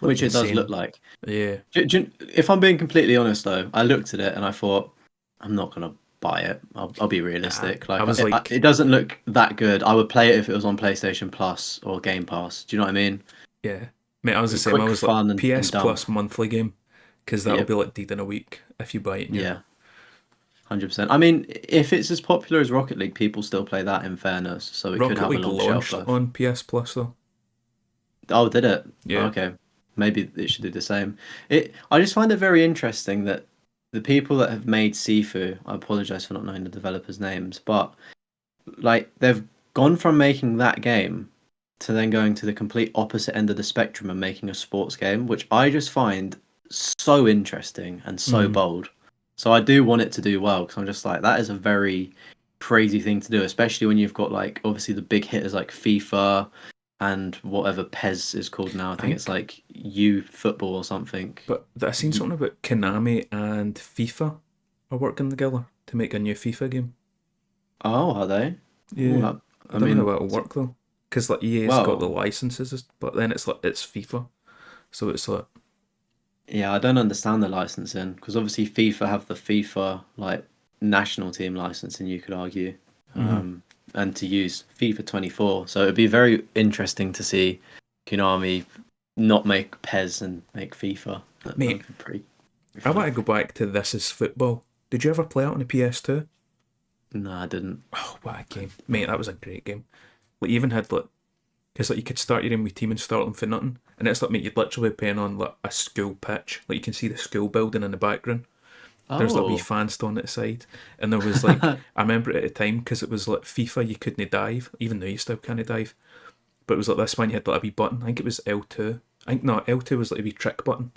S2: like
S1: Which it does look
S2: insane.
S1: like.
S2: Yeah,
S1: If I'm being completely honest though, I looked at it and I thought, I'm not gonna buy it. I'll be
S2: nah.
S1: realistic.
S2: I
S1: Like
S2: was like,
S1: it doesn't look that good. I would play it if it was on PlayStation Plus or Game Pass. Do you know what I mean?
S2: yeah, mate, I was the same. I
S1: Quick,
S2: was like
S1: fun,
S2: PS
S1: and dump.
S2: Plus monthly game because that'll be
S1: Yep.
S2: like dead in a week if you buy it new.
S1: Yeah. 100%. I mean, if it's as popular as Rocket League, people still play that in fairness, so it could
S2: Rocket
S1: have a
S2: League
S1: long shelf
S2: launched
S1: life.
S2: on PS Plus though.
S1: Oh, did it?
S2: Yeah.
S1: Okay. Maybe it should do the same. I just find it very interesting that the people that have made Sifu, I apologize for not knowing the developers' names, but like gone from making that game to then going to the complete opposite end of the spectrum and making a sports game, which I just find so interesting and so
S2: Mm.
S1: bold. So I do want it to do well because I'm just like, that is a very crazy thing to do, especially when you've got like obviously the big hitters like FIFA and whatever PES is called now. I
S2: I
S1: think it's
S2: think,
S1: like U football or something.
S2: but I seen something about Konami and FIFA are working together to make a new FIFA game.
S1: Oh, are they? Ooh,
S2: Yeah, I
S1: I
S2: don't know
S1: mean,
S2: how it'll work though, because like EA's got the
S1: well,
S2: licenses, but then it's like it's FIFA, so it's like
S1: yeah, I don't understand the licensing because obviously FIFA have the FIFA like national team licensing, you could argue,
S2: mhm.
S1: um, and to use FIFA 24. So it'd be very interesting to see Konami not make PES and make FIFA. That
S2: Mate,
S1: would be pretty
S2: I want
S1: fun.
S2: to go back to This Is Football. Did you ever play it on the PS2?
S1: No, I didn't.
S2: Oh, what a game, mate! That was a great game. Like, you even had like, because like you could start your own wee team and start them for nothing, and it's like, mate, you'd literally be playing on like a school pitch. Like, you can see the school building in the background. There's like wee
S1: Oh,
S2: fan stand at the side, and there was like, I remember it at the time because it was like FIFA, you couldn't dive, even though you still can't dive. But it was like this one, you had like a wee button. I think it was L2. I think no, L2 was like a wee trick button,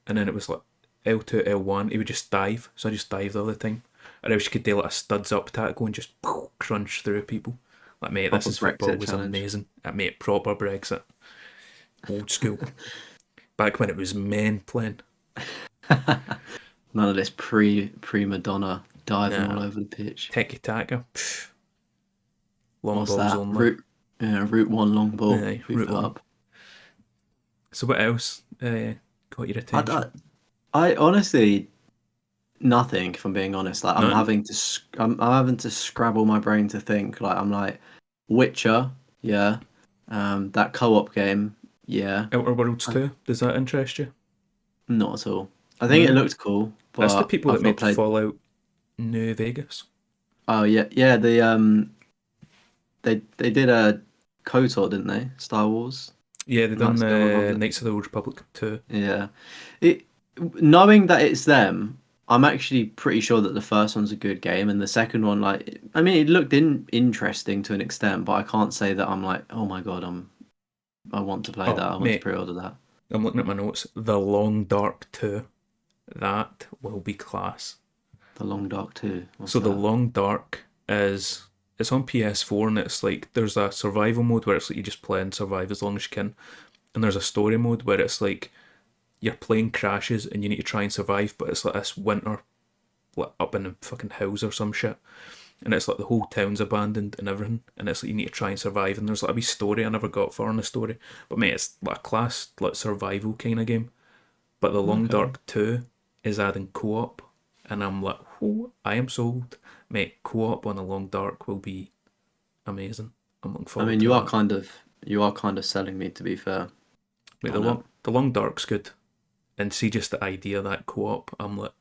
S2: and then it was like L2, L1. He would just dive, so I just dived all the time. Or else you could do like a studs up tackle and just crunch through people. Like, mate, This
S1: proper
S2: Is Football
S1: Brexit
S2: was
S1: challenge.
S2: amazing. Mate, proper Brexit, old school. Back when it was men playing.
S1: None of this prima donna diving all
S2: Nah,
S1: over the pitch.
S2: tiki taka, long
S1: What's
S2: balls
S1: that?
S2: only.
S1: Route one long ball.
S2: Aye,
S1: Move
S2: route
S1: it
S2: one.
S1: up.
S2: So what else got your
S1: I,
S2: attention?
S1: I, I honestly nothing. If I'm being honest, like
S2: Nothing.
S1: I'm having to scrabble my brain to think. Like I'm like Witcher, yeah. That co-op game, yeah.
S2: Outer Worlds
S1: I,
S2: 2, does that interest you?
S1: not at all. I think it
S2: No.
S1: looked cool,
S2: That's the
S1: but
S2: people that
S1: I've not
S2: made
S1: played.
S2: Fallout New Vegas.
S1: Oh yeah, yeah. They did a KOTOR, didn't they? Star Wars.
S2: Yeah, they
S1: And
S2: done
S1: that's the one
S2: the
S1: of
S2: Knights of the Old Republic 2.
S1: yeah. It knowing that it's them, I'm actually pretty sure that the first one's a good game, and the second one, like, I mean, it looked interesting to an extent, but I can't say that I'm like, oh my god, I want to play that.
S2: Oh,
S1: I want to
S2: mate,
S1: pre-order that.
S2: I'm looking at my notes. The Long Dark 2. That will be class.
S1: The Long Dark 2. What's
S2: So the
S1: that?
S2: Long Dark is it's on PS4 and it's like there's a survival mode where it's like you just play and survive as long as you can. And there's a story mode where it's like your plane crashes and you need to try and survive, but it's like this winter like up in the fucking hills or some shit. And it's like the whole town's abandoned and everything, and it's like you need to try and survive. And there's like a wee story I never got far in the story, but mate, it's like a class like survival kind of game. But the Long
S1: Okay.
S2: Dark 2 is adding co-op, and I'm like, oh, I am sold, mate. Co-op on the Long Dark will be amazing. I'm looking
S1: I
S2: forward
S1: mean,
S2: to that.
S1: you are kind of selling me, to be fair,
S2: Mate, the
S1: on it.
S2: Long Dark's good, and see just the idea of that co-op, I'm like,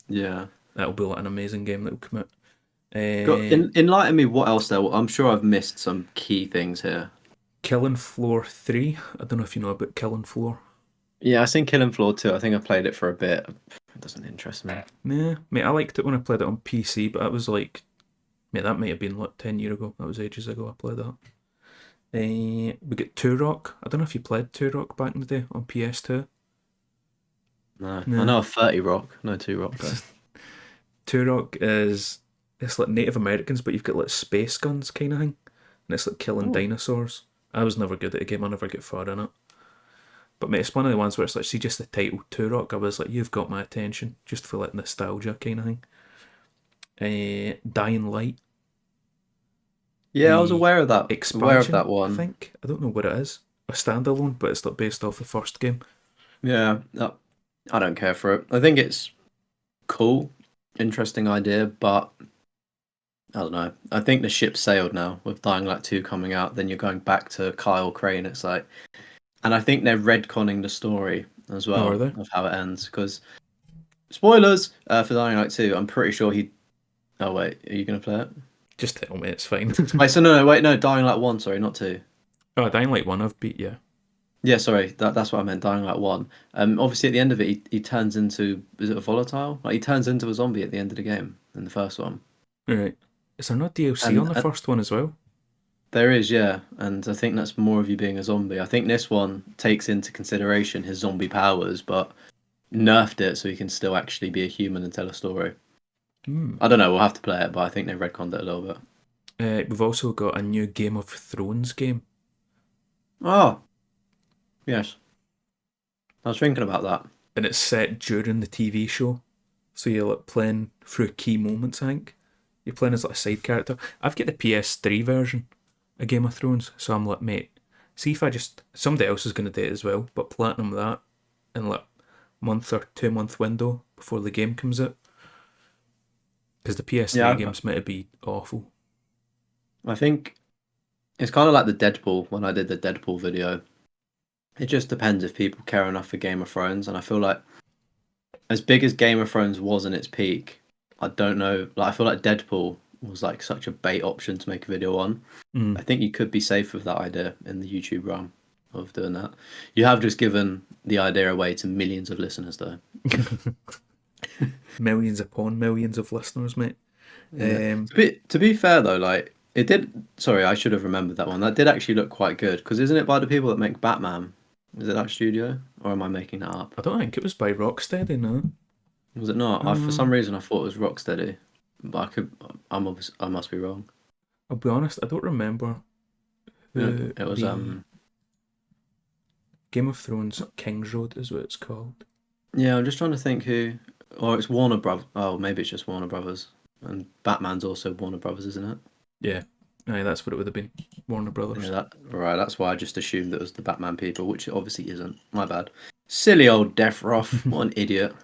S1: Yeah.
S2: that'll be like an amazing game that'll come out.
S1: Enlighten me. What else there? I'm sure I've missed some key things here.
S2: Killing Floor 3. I don't know if you know about Killing Floor.
S1: Yeah, I seen Killing Floor 2. I think I played it for a bit. It doesn't interest me.
S2: Nah, mate, I liked it when I played it on PC, but that was like, mate, that might have been like 10 years ago. That was ages ago I played that. We get Turok. I don't know if you played Turok back in the day on PS2.
S1: No, I
S2: Nah.
S1: know a 30 Rock. No 2 Rock though.
S2: Turok is, it's like Native Americans, but you've got like space guns kind of thing. And it's like killing
S1: Oh,
S2: dinosaurs. I was never good at the game, I never get far in it. But mate, it's one of the ones where it's like, see just the title Turok, I was like, you've got my attention, just for like nostalgia kind of thing. Dying Light,
S1: yeah, I was
S2: the
S1: aware of that. Aware of
S2: expansion,
S1: that
S2: I
S1: one.
S2: think. I don't know what it is. A standalone, but it's like based off the first game.
S1: Yeah, I don't care for it. I think it's cool, interesting idea, but I don't know. I think the ship sailed now with Dying Light 2 coming out. Then you're going back to Kyle Crane. It's like, and I think they're retconning the story as
S2: Oh, are
S1: well
S2: they?
S1: of how it ends. Because spoilers for Dying Light 2. I'm pretty sure he. Oh wait, are you gonna play it?
S2: Just tell me, it's fine.
S1: Wait, so no, wait, no, Dying Light 1. Sorry, not 2.
S2: Oh, Dying Light 1 I've beat, yeah.
S1: Yeah, sorry, that's what I meant. Dying Light 1. Obviously at the end of it, he turns into, is it a volatile? Like he turns into a zombie at the end of the game in the first one.
S2: Right. Is there no DLC on
S1: And
S2: the first one as well?
S1: There is, yeah, and I think that's more of you being a zombie. I think this one takes into consideration his zombie powers, but nerfed it so he can still actually be a human and tell a story.
S2: Hmm.
S1: I don't know. We'll have to play it, but I think they retconned it a little bit.
S2: We've also got a new Game of Thrones game,
S1: Oh, yes. I was thinking about that.
S2: and it's set during the TV show. So you're like playing through key moments, I think. You're playing as like a side character. I've got the PS3 version of Game of Thrones, so I'm like, mate, see if I just somebody else is gonna do it as well, but platinum that in like month or 2 month window before the game comes out. Because the PS3
S1: Yeah,
S2: games might be awful.
S1: I think it's kind of like the Deadpool when I did the Deadpool video. It just depends if people care enough for Game of Thrones, and I feel like as big as Game of Thrones was in its peak, I don't know. Like I feel like Deadpool was like such a bait option to make a video on.
S2: Mm.
S1: I think you could be safe with that idea in the YouTube realm of doing that. You have just given the idea away to millions of listeners, though.
S2: Millions upon millions of listeners, mate.
S1: Yeah. To be fair though, like it did. Sorry, I should have remembered that one. That did actually look quite good because isn't it by the people that make Batman? Is it that studio, or am I making that up?
S2: I don't think it was by Rocksteady, no.
S1: Was it not? For some
S2: Um,
S1: reason I thought it was Rocksteady, but I could. I must be wrong.
S2: I'll be honest, I don't remember who
S1: It was
S2: the Game of Thrones King's Road is what it's called.
S1: Yeah, I'm just trying to think who. Or it's Warner Brothers. Oh, maybe it's just Warner Brothers. And Batman's also Warner Brothers, isn't it?
S2: Yeah, aye, that's what it would have been. Warner
S1: Yeah,
S2: Brothers.
S1: right. That's why I just assumed it was the Batman people, which it obviously isn't. My bad. Silly old Deathroff. What an idiot.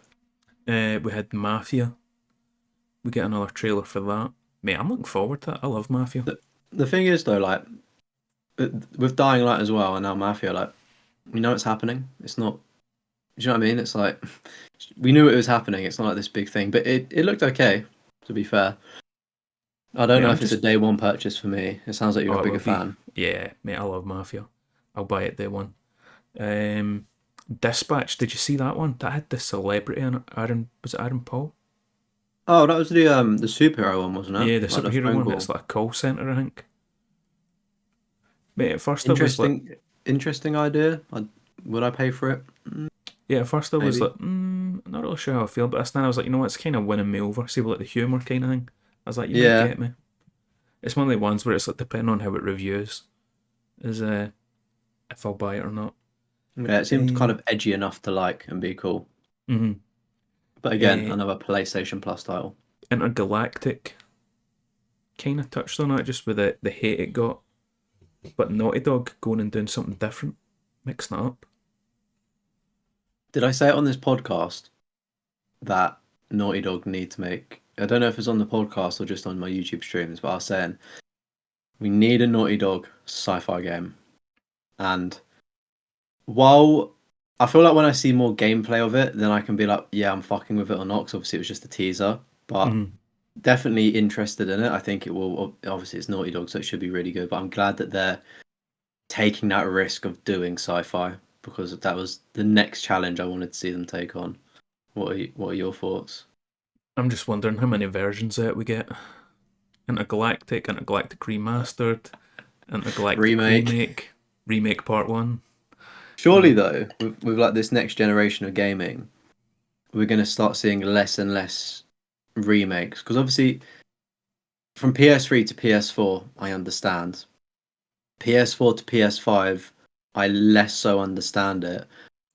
S2: We had Mafia. We get another trailer for that. Mate, I'm looking forward to that. I love Mafia.
S1: The thing is, though, like with Dying Light as well, and now Mafia, like we know it's happening. It's not. Do you know what I mean? It's like we knew it was happening. It's not like this big thing, but it looked okay. To be fair, I don't
S2: Mate,
S1: know
S2: I'm
S1: if it's a
S2: just.
S1: day one purchase for me. It sounds like you're
S2: Oh,
S1: a
S2: it will
S1: bigger
S2: be.
S1: fan.
S2: Yeah, mate, I love Mafia. I'll buy it day one. Um, Dispatch, did you see that one? That had the celebrity in it. Was it Aaron Paul?
S1: Oh, that was the superhero one, wasn't it?
S2: Yeah, the
S1: Like the
S2: superhero
S1: phone
S2: one. It's
S1: call.
S2: like a call centre, I think. Mate, at first I was like,
S1: Interesting idea. Would I pay for it?
S2: yeah, at first I was
S1: Maybe.
S2: like, I'm not really sure how I feel, but then I was like, you know what, it's kind of winning me over. See, like the humour kind of thing. I was like, you might
S1: Yeah.
S2: get me. It's one of the ones where it's like, depending on how it reviews, is if I'll buy it or not.
S1: Yeah, it seemed kind of edgy enough to like and be cool.
S2: Mm-hmm.
S1: But again,
S2: Uh,
S1: another PlayStation Plus title.
S2: Intergalactic kind of touched on it just with the hate it got. But Naughty Dog going and doing something different, mixing it up.
S1: Did I say it on this podcast that Naughty Dog need to make? I don't know if it's on the podcast or just on my YouTube streams, but I was saying we need a Naughty Dog sci-fi game. And while I feel like when I see more gameplay of it, then I can be like, yeah, I'm fucking with it or not. Because obviously it was just a teaser, but
S2: Mm-hmm.
S1: definitely interested in it. I think it will. Obviously, it's Naughty Dog, so it should be really good. But I'm glad that they're taking that risk of doing sci-fi because that was the next challenge I wanted to see them take on. What are your thoughts?
S2: I'm just wondering how many versions of it we get. Intergalactic Remastered, Intergalactic
S1: Remake.
S2: Remake Part 1.
S1: Surely though, with like this next generation of gaming, we're going to start seeing less and less remakes because obviously from PS3 to PS4, I understand. PS4 to PS5, I less so understand it.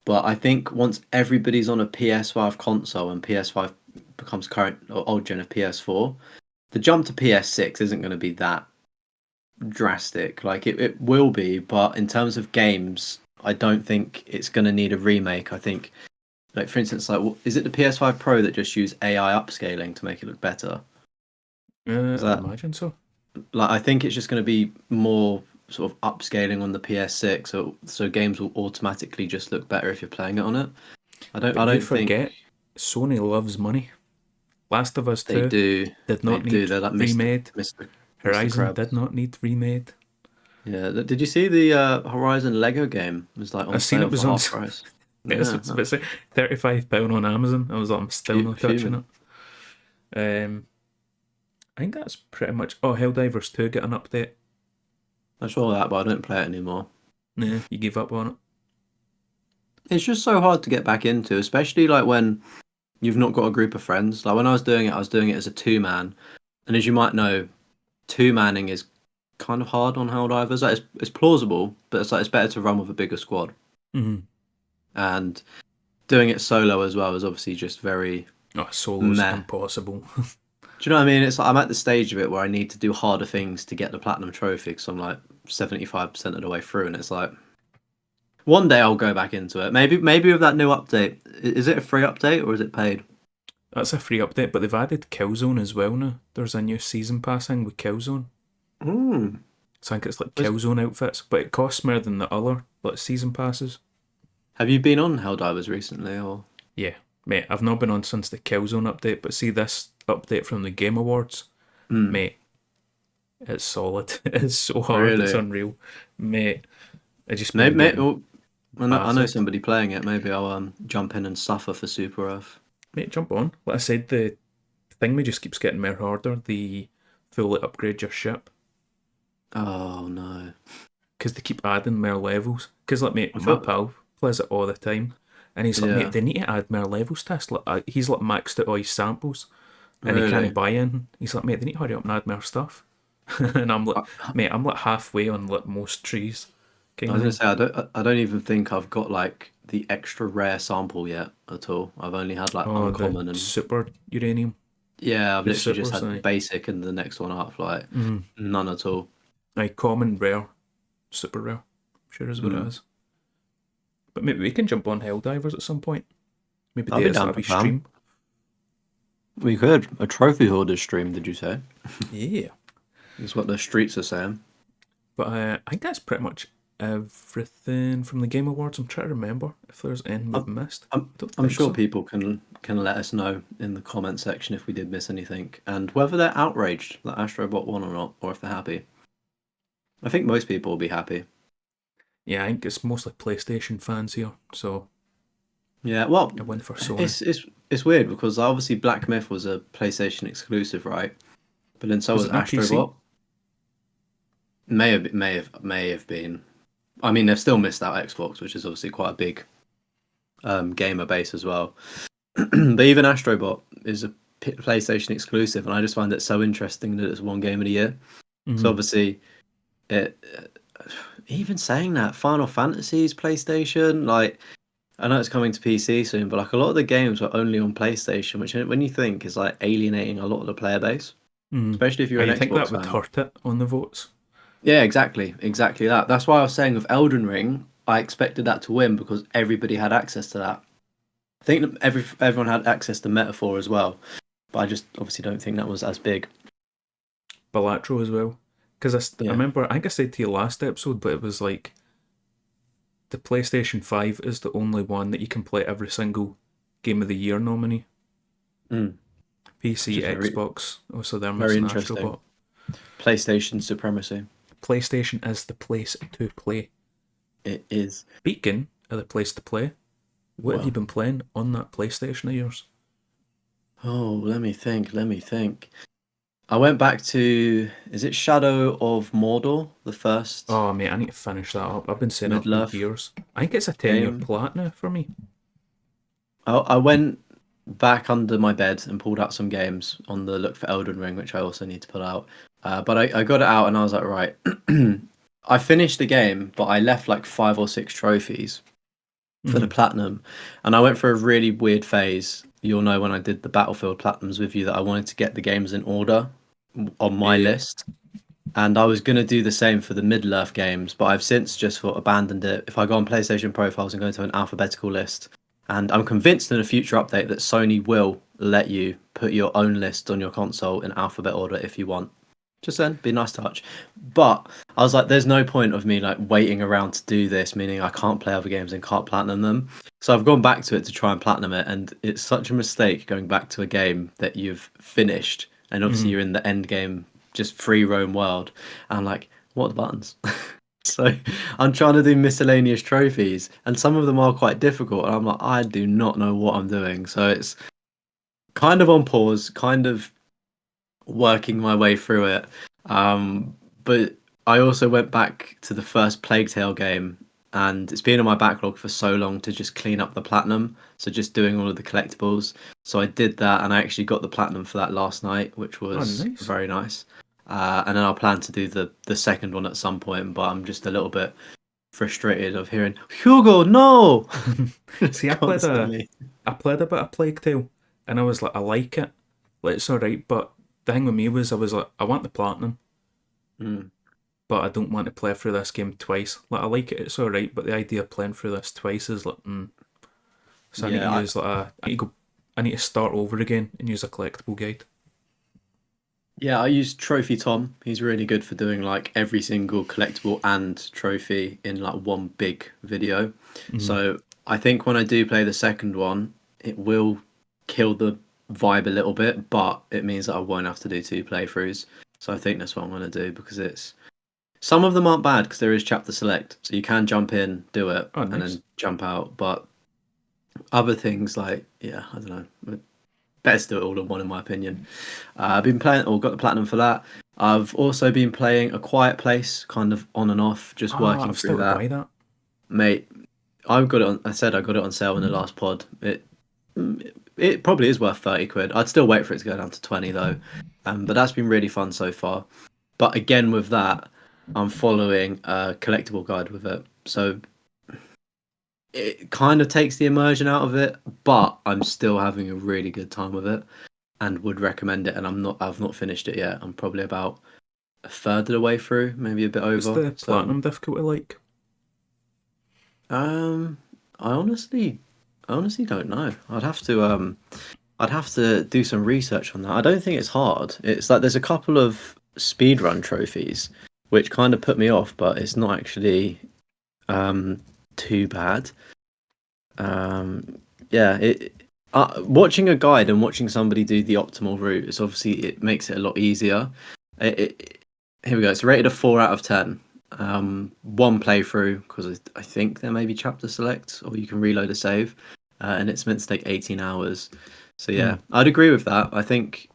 S1: But I think once everybody's on a PS5 console and PS5 becomes current or old gen of PS4, the jump to PS6 isn't going to be that drastic. Like it will be, but in terms of games, I don't think it's going to need a remake. I think, like for instance, like is it the PS5 Pro that just used AI upscaling to make it look better? Is
S2: I'd
S1: that
S2: imagine so.
S1: like I think it's just going to be more sort of upscaling on the PS6, so games will automatically just look better if you're playing it on it.
S2: But
S1: I
S2: you
S1: don't think
S2: forget, Sony loves money. Last of Us
S1: they
S2: 2
S1: do.
S2: did
S1: They
S2: not
S1: do.
S2: need
S1: They're like
S2: remade.
S1: Mr.
S2: Horizon did
S1: Krabs.
S2: not need remade.
S1: Yeah. Did you see the Horizon Lego game? It was like
S2: I
S1: on
S2: seen it
S1: sale
S2: was
S1: for
S2: on.
S1: half price.
S2: It's
S1: Yeah,
S2: about £35 on Amazon. I was like, I'm still not touching
S1: fuming.
S2: it. I think that's pretty much. Oh, Helldivers 2 get an update.
S1: I saw that, but I don't play it anymore.
S2: Nah, you gave up on it.
S1: It's just so hard to get back into, especially like when you've not got a group of friends. Like when I was doing it as a two man, and as you might know, two manning is kind of hard on Helldivers. Like it's plausible, but it's like it's better to run with a bigger squad.
S2: Mm-hmm.
S1: And doing it solo as well is obviously just very
S2: Oh, solo's
S1: meh.
S2: impossible.
S1: Do you know what I mean? It's like I'm at the stage of it where I need to do harder things to get the platinum trophy because I'm like 75% of the way through, and it's like one day I'll go back into it. Maybe with that new update. Is it a free update or is it paid?
S2: That's a free update, but they've added Killzone as well now. There's a new season passing with Killzone.
S1: Hmm.
S2: So I think it's like Killzone outfits, but it costs more than the other like season passes.
S1: Have you been on Helldivers recently or?
S2: Yeah, mate, I've not been on since the Killzone update, but see this update from the Game Awards,
S1: Hmm.
S2: mate, it's solid. It's so hard, it's
S1: Really?
S2: unreal. Mate, I just been
S1: Maybe,
S2: getting
S1: well, I know
S2: battered.
S1: somebody playing it. Maybe I'll jump in and suffer for Super Earth.
S2: Mate, jump on. Like I said, the thing me just keeps getting more harder, the fully upgrade your ship.
S1: Oh no!
S2: Because they keep adding more levels. Because, like, mate,
S1: I
S2: my
S1: thought,
S2: pal plays it all the time. And he's like, mate,
S1: yeah,
S2: they need to add more levels to this. Like, he's like maxed out all his samples and he can't
S1: really.
S2: buy in. He's like, mate, they need to hurry up and add more stuff. And I'm like, mate, I'm like halfway on like most trees,
S1: I
S2: kind
S1: was
S2: of
S1: gonna
S2: thing.
S1: say I don't even think I've got like the extra rare sample yet at all. I've only had like
S2: Oh, the
S1: uncommon and
S2: super uranium,
S1: yeah, I've
S2: the
S1: literally
S2: super
S1: just had
S2: side.
S1: basic and the next one up, like
S2: Mm.
S1: none at all.
S2: Like common, rare, super rare. Sure is what it
S1: Mm.
S2: is. But maybe we can jump on Helldivers at some point. Maybe
S1: I'll
S2: do it
S1: be
S2: as
S1: down
S2: like a
S1: for
S2: wee
S1: fun.
S2: stream.
S1: We could a trophy hoarder stream. Did you say?
S2: Yeah.
S1: That's what the streets are saying.
S2: But I think that's pretty much everything from the Game Awards. I'm trying to remember if there's anything we've
S1: I'm,
S2: missed. I don't
S1: I'm
S2: think
S1: sure
S2: so.
S1: people can let us know in the comment section if we did miss anything and whether they're outraged that Astrobot won or not, or if they're happy. I think most people will be happy.
S2: Yeah, I think it's mostly PlayStation fans here, so
S1: Yeah, well,
S2: a win for Sony.
S1: it's weird because obviously Black Myth was a PlayStation exclusive, right? But then so
S2: Was
S1: was
S2: it not PC?
S1: Astrobot. May have been. I mean, they've still missed out Xbox, which is obviously quite a big gamer base as well. But even Astrobot is a PlayStation exclusive, and I just find it so interesting that it's one game of the year. So
S2: Mm-hmm.
S1: obviously, it even saying that Final Fantasy's PlayStation, like I know it's coming to PC soon, but like a lot of the games were only on PlayStation, which when you think is like alienating a lot of the player base,
S2: Mm-hmm.
S1: especially if you're an
S2: I think
S1: Xbox
S2: that would
S1: fan.
S2: hurt it on the votes.
S1: Yeah, exactly that. That's why I was saying with Elden Ring, I expected that to win because everybody had access to that. I think that everyone had access to Metaphor as well, but I just obviously don't think that was as big.
S2: Balatro as well. Because I
S1: Yeah.
S2: remember, I think I said to you last episode, but it was like the PlayStation 5 is the only one that you can play every single Game of the Year nominee.
S1: Mm. Which
S2: PC,
S1: is
S2: Xbox, also they're
S1: very
S2: missing
S1: interesting.
S2: Astrobot.
S1: PlayStation supremacy.
S2: PlayStation is the place to play.
S1: It is.
S2: Speaking of the place to play, what have you
S1: Well,
S2: been playing on that PlayStation of yours?
S1: oh, let me think. Let me think. I went back to, is it Shadow of Mordor, the first
S2: Oh mate, I need to finish that up. I've been setting up for
S1: Middle-earth
S2: years. I think it's a 10-year
S1: game?
S2: plat now for me.
S1: I went back under my bed and pulled out some games on the look for Elden Ring, which I also need to pull out. But I got it out and I was like, right. I finished the game, but I left like 5 or 6 trophies for the
S2: Mm-hmm.
S1: platinum. And I went through a really weird phase. You'll know when I did the Battlefield platinums with you that I wanted to get the games in order on my
S2: Yeah.
S1: list. And I was going to do the same for the Middle Earth games, but I've since just abandoned it. If I go on PlayStation profiles and go to an alphabetical list, and I'm convinced in a future update that Sony will let you put your own list on your console in alphabet order if you want. Just then, be a nice touch. But I was like, there's no point of me like waiting around to do this, meaning I can't play other games and can't platinum them. So I've gone back to it to try and platinum it, and it's such a mistake going back to a game that you've finished, and obviously
S2: Mm-hmm.
S1: you're in the end game, just free roam world. And I'm like, what are the buttons? So I'm trying to do miscellaneous trophies, and some of them are quite difficult. And I'm like, I do not know what I'm doing. So it's kind of on pause, kind of working my way through it. But I also went back to the first Plague Tale game, and it's been on my backlog for so long to just clean up the platinum. So just doing all of the collectibles. So I did that, and I actually got the platinum for that last night, which
S2: Oh,
S1: was
S2: nice.
S1: very nice. And then I'll plan to do the second one at some point, but I'm just a little bit frustrated of hearing Hugo, no,
S2: See,
S1: constantly.
S2: I played a bit of Plague Tale, and I was like, I like it, like it's alright. But the thing with me was, I was like, I want the platinum,
S1: Mm.
S2: but I don't want to play through this game twice. Like I like it, it's alright, but the idea of playing through this twice is like, so I need to
S1: Yeah,
S2: use like I need to go, I need to start over again and use a collectible guide.
S1: yeah, I use Trophy Tom. He's really good for doing like every single collectible and trophy in like one big video.
S2: Mm.
S1: So I think when I do play the second one, it will kill the vibe a little bit, but it means that I won't have to do two playthroughs. So I think that's what I'm going to do because it's some of them aren't bad because there is chapter select, so you can jump in, do it,
S2: Oh,
S1: and
S2: nice.
S1: then jump out. But other things like yeah, I don't know. Better to do it all in one, in my opinion. I've been playing, or got the platinum for that. I've also been playing A Quiet Place, kind of on and off, just
S2: Ah,
S1: working
S2: I've
S1: through
S2: still to
S1: that.
S2: buy that.
S1: Mate, I've got it on. I said I got it on sale in the last pod. It probably is worth 30 quid. I'd still wait for it to go down to 20 though. But that's been really fun so far. But again, with that, I'm following a collectible guide with it. So it kind of takes the immersion out of it, but I'm still having a really good time with it and would recommend it. And I've not finished it yet. I'm probably about a third of the way through, maybe a bit
S2: What's
S1: over.
S2: the
S1: So,
S2: platinum difficulty like?
S1: um, I honestly don't know. I'd have to do some research on that. I don't think it's hard. It's like there's a couple of speedrun trophies which kind of put me off, but it's not actually um too bad. Um, yeah, watching a guide and watching somebody do the optimal route is obviously it makes it a lot easier. Here we go. It's rated a 4 out of 10. One playthrough because I think there may be chapter select or you can reload a save, and it's meant to take 18 hours. So
S2: Hmm.
S1: yeah, I'd agree with that. I think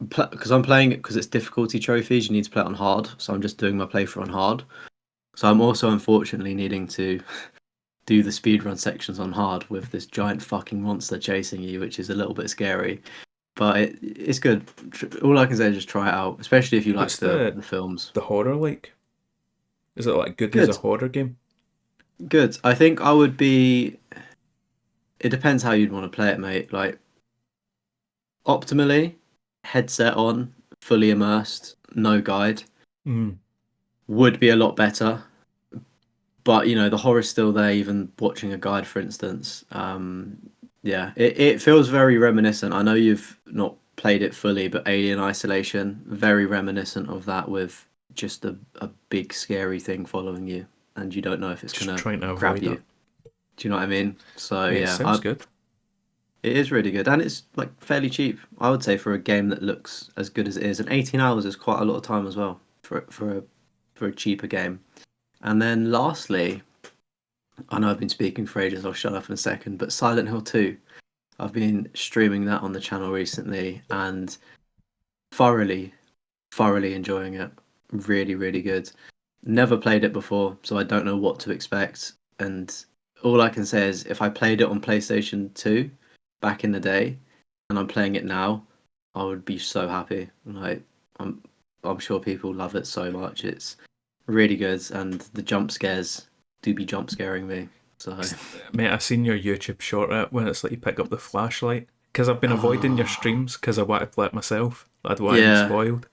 S1: because I'm playing it because it's difficulty trophies, you need to play it on hard. So I'm just doing my playthrough on hard. So I'm also unfortunately needing to do the speedrun sections on hard with this giant fucking monster chasing you, which is a little bit scary. But it's good. All I can say is just try it out, especially if you like
S2: What's
S1: the films.
S2: the horror like? Is it like good as a
S1: Good,
S2: horror game?
S1: good. I think I would be. It depends how you'd want to play it, mate. Like optimally, headset on, fully immersed, no guide
S2: Mm.
S1: would be a lot better. But you know the horror's still there, even watching a guide, for instance. Yeah, it feels very reminiscent. I know you've not played it fully, but Alien Isolation, very reminiscent of that, with just a big scary thing following you, and you don't know if it's
S2: Just
S1: gonna
S2: trying to
S1: grab
S2: avoid it.
S1: you. Do you know what I mean? So
S2: Mate, it
S1: yeah,
S2: sounds good.
S1: it is really good, and it's like fairly cheap. I would say for a game that looks as good as it is, and 18 hours is quite a lot of time as well for a cheaper game. And then lastly, I know I've been speaking for ages. I'll shut up in a second. But Silent Hill 2, I've been streaming that on the channel recently and thoroughly, thoroughly enjoying it. Really, really good. Never played it before, so I don't know what to expect. And all I can say is if I played it on PlayStation 2 back in the day and I'm playing it now, I would be so happy. Like I'm I'm sure people love it so much. It's really good and the jump scares do be jump scaring me. So
S2: Mate, I seen your YouTube short when it's like you pick up the flashlight. Because I've been avoiding your
S1: oh,
S2: streams because I want to play it myself. I don't want to be
S1: yeah,
S2: spoiled.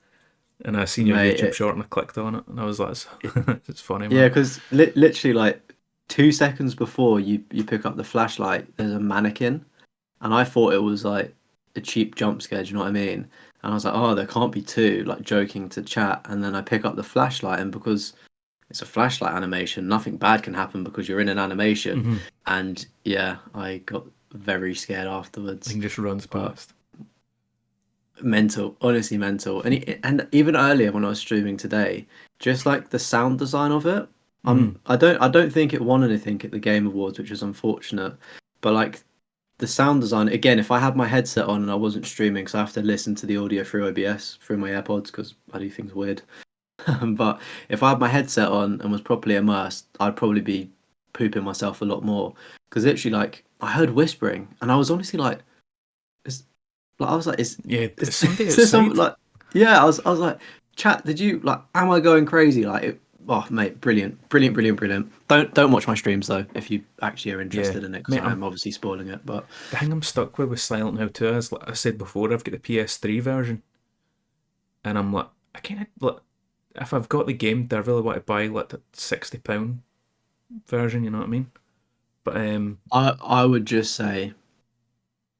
S2: And I seen your
S1: mate.
S2: YouTube short and I clicked on it and I was like,
S1: It,
S2: it's funny,
S1: yeah,
S2: man.
S1: because literally like 2 seconds before you pick up the flashlight, there's a mannequin, and I thought it was like a cheap jump scare. Do you know what I mean? And I was like, oh, there can't be two, like joking to chat. And then I pick up the flashlight, and because it's a flashlight animation, nothing bad can happen because you're in an animation.
S2: Mm-hmm.
S1: And yeah, I got very scared
S2: He
S1: afterwards.
S2: just runs
S1: But
S2: past.
S1: mental, honestly mental. And even earlier when I was streaming today, just like the sound design of it,
S2: Mm-hmm.
S1: I don't think it won anything at the Game Awards, which is unfortunate. But like the sound design, again, if I had my headset on and I wasn't streaming, because I have to listen to the audio through OBS through my AirPods because I do things weird. But if I had my headset on and was properly immersed, I'd probably be pooping myself a lot more. Because literally, like, I heard whispering, and I was honestly like, is, like, I was like,
S2: Yeah,
S1: is,
S2: it's somebody
S1: is there some
S2: outside.
S1: like, yeah, I was like, chat, did you like, am I going crazy? Like, oh, mate, brilliant, brilliant, brilliant, brilliant. Don't watch my streams though if you actually are
S2: Yeah,
S1: interested in it, because
S2: mate,
S1: I am obviously spoiling it. But
S2: the thing I'm stuck with Silent Hill 2 is, like I said before, I've got the PS3 version, and I'm like, I kind of like, if I've got the game, do I really want to buy like the £60 version? You know what I mean? But
S1: I would just say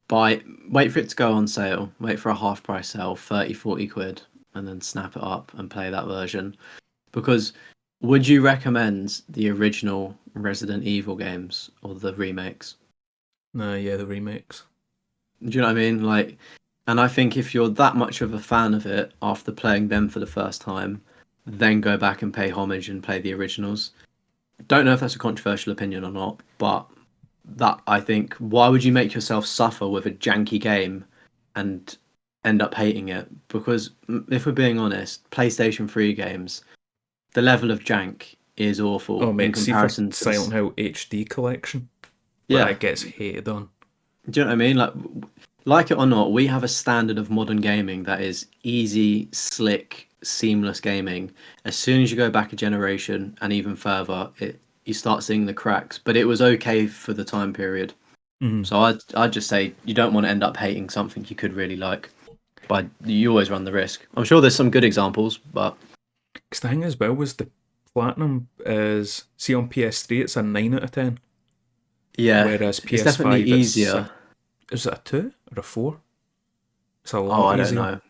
S1: buy, wait for it to go on sale, wait for a half price sale, 30, 40 quid, and then snap it up and play that version. Because would you recommend the original Resident Evil games or the remakes?
S2: nah, yeah, the remakes.
S1: Do you know what I mean? Like, and I think if you're that much of a fan of it after playing them for the first time, then go back and pay homage and play the originals. Don't know if that's a controversial opinion or not, but that I think, why would you make yourself suffer with a janky game and end up hating it? Because if we're being honest, PlayStation 3 games, the level of jank is
S2: Oh
S1: awful in
S2: mate, see for
S1: comparison to
S2: Silent
S1: this.
S2: Hill HD collection, like
S1: Yeah,
S2: that gets hated on.
S1: do you know what I mean? Like it or not, we have a standard of modern gaming that is easy, slick, seamless gaming. As soon as you go back a generation and even further, you start seeing the cracks. But it was okay for the time period.
S2: Mm-hmm.
S1: So I'd just say you don't want to end up hating something you could really like. But you always run the risk. I'm sure there's some good examples, but
S2: Because the thing as well was the platinum is, see on PS3 it's a 9 out of 10,
S1: yeah,
S2: whereas
S1: it's definitely
S2: PS5 it's
S1: easier.
S2: a, is it a 2 or a 4? It's a
S1: Oh,
S2: lot
S1: I don't
S2: easier.
S1: know.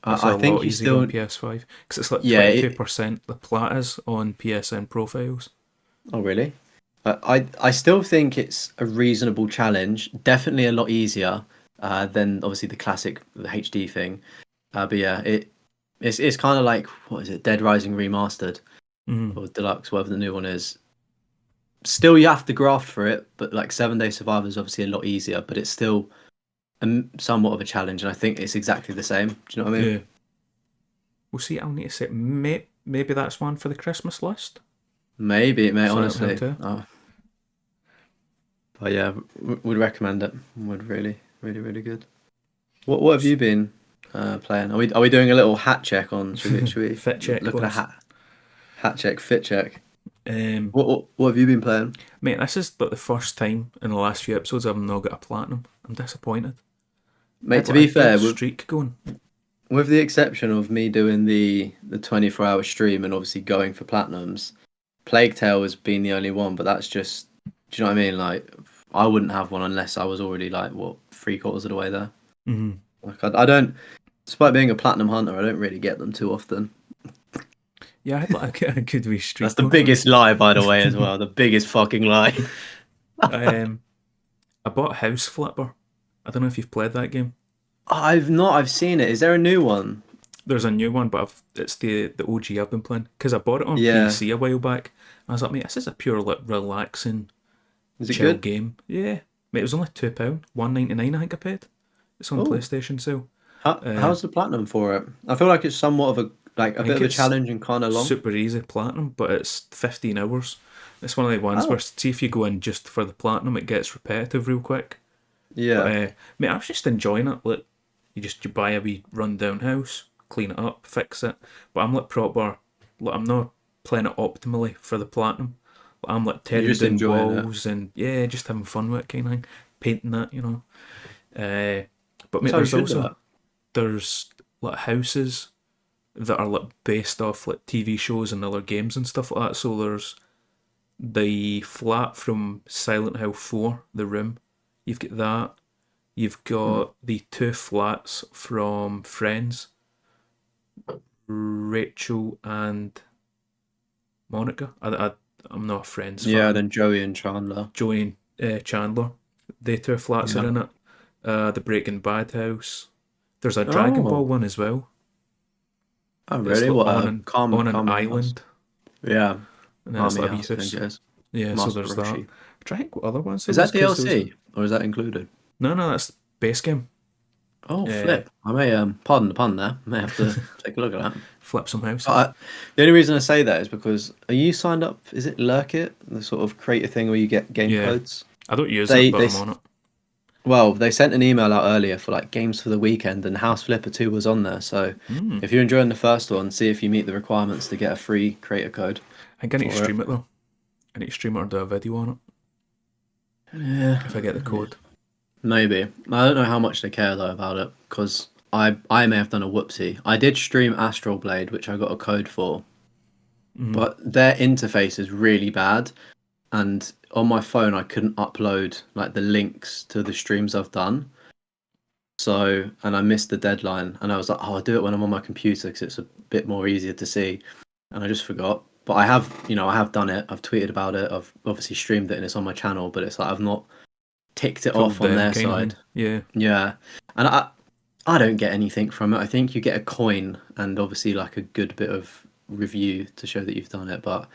S2: It's
S1: I
S2: a
S1: think
S2: lot
S1: you
S2: easier on
S1: still,
S2: PS5 because it's like
S1: yeah.
S2: 22% the platas on PSN profiles.
S1: Oh, really? I still think it's a reasonable challenge. Definitely a lot easier than obviously the classic the HD thing. But yeah, it's kind of like, what is it, Dead Rising remastered
S2: Mm.
S1: or deluxe, whatever the new one is. Still, you have to graft for it, but like 7 Day Survivor is obviously a lot easier, but it's still somewhat of a challenge, and I think it's exactly the same. Do you know what I mean?
S2: Yeah. We'll see. I'll need to say maybe that's one for the Christmas list.
S1: Maybe, mate.
S2: Silent Hill
S1: Honestly,
S2: 2.
S1: but yeah, would recommend it. Would really, really, really good. What have you been playing? Are we doing a little hat check on? Should we
S2: Fit
S1: look at a
S2: checklist.
S1: hat check, fit check?
S2: Um,
S1: What have you been playing?
S2: Mate, this is like the first time in the last few episodes I've not got a platinum. I'm disappointed. I
S1: Mate,
S2: had
S1: to
S2: like
S1: be
S2: a good
S1: fair,
S2: streak going.
S1: with the exception of me doing the 24-hour stream and obviously going for platinums, Plague Tale has been the only one. But that's just, do you know what I mean? Like, I wouldn't have one unless I was already like what, three-quarters of the way there.
S2: Mm-hmm.
S1: Like I don't, despite being a platinum hunter, I don't really get them too often.
S2: Yeah, I had like a good wee
S1: That's
S2: streak
S1: the
S2: going
S1: biggest lie, by the way, as well. The biggest fucking lie.
S2: there. I bought House Flipper. I don't know if you've played that game.
S1: I've not. I've seen it. Is there a new one?
S2: There's a new one, but it's the OG I've been playing because I bought it on
S1: Yeah.
S2: PC a while back. I was like, mate, this is a pure like relaxing,
S1: Is it
S2: chill
S1: good?
S2: game. Yeah, mate, it was only £2, 1.99 I think I paid. It's on
S1: Oh,
S2: PlayStation sale. Uh,
S1: how's the platinum for it? I feel like it's somewhat of a like a
S2: I
S1: bit
S2: think
S1: of a
S2: it's
S1: challenge and kind of long.
S2: super easy platinum, but it's 15 hours. It's one of the ones where,
S1: Oh,
S2: see, if you go in just for the platinum, it gets repetitive real quick. But
S1: yeah.
S2: mate, I was just enjoying it. Like, you buy a wee rundown house, clean it up, fix it. But I'm like proper. Like, I'm not playing it optimally for the platinum. Like, I'm like
S1: You're
S2: tearing
S1: just
S2: down
S1: enjoying it.
S2: walls and yeah, just having fun with it kind of thing, painting that, you know. Uh, but
S1: That's
S2: mate,
S1: how you should do it.
S2: there's like houses that are like based off like TV shows and other games and stuff like that. So there's the flat from Silent Hill 4, The Room. You've got that. You've
S1: Hmm.
S2: got the two flats from Friends, Rachel and Monica. I'm not a Friends
S1: Yeah.
S2: fan.
S1: Then Joey and Chandler.
S2: Joey and Chandler. They two flats are
S1: Yeah.
S2: in it. The Breaking Bad house. There's a Dragon Ball
S1: Oh.
S2: one as well.
S1: Oh,
S2: It's
S1: really?
S2: like
S1: What
S2: on
S1: a
S2: an on an
S1: Kami house.
S2: island,
S1: Yeah.
S2: and then it's
S1: Kami
S2: like a wee
S1: house. I think
S2: house.
S1: it is.
S2: Yeah, so
S1: Master
S2: there's that.
S1: Roshi.
S2: I'm trying to think what other ones there
S1: Is
S2: was
S1: that
S2: because there was
S1: DLC or is that included?
S2: no, that's base game.
S1: Oh,
S2: Uh,
S1: flip. I may pardon the pun there. I may have to take a look at that.
S2: flip some houses.
S1: The only reason I say that is because are you signed up? Is it Lurkit, the sort of creator thing where you get game
S2: Yeah,
S1: codes?
S2: I don't use it,
S1: They
S2: but
S1: they
S2: I'm on it.
S1: well, they sent an email out earlier for like games for the weekend, and House Flipper 2 was on there. So
S2: Mm.
S1: if you're enjoying the first one, see if you meet the requirements to get a free creator code
S2: I think I need to
S1: for it.
S2: stream it though. I need to stream it or do a video on it
S1: Yeah,
S2: if I get the code.
S1: maybe. I don't know how much they care though about it because I may have done a whoopsie. I did stream Astral Blade, which I got a code for,
S2: Mm.
S1: but their interface is really bad, and on my phone I couldn't upload like the links to the streams I've done. So, and I missed the deadline, and I was like, "Oh, I'll do it when I'm on my computer because it's a bit more easier to see." And I just forgot. But I have, I have done it. I've tweeted about it. I've obviously streamed it, and it's on my channel. But it's like I've not ticked it
S2: Told
S1: off on
S2: them
S1: their
S2: kind of
S1: side.
S2: thing. Yeah.
S1: Yeah, and I don't get anything from it. I think you get a coin and obviously like a good bit of review to show that you've done it, but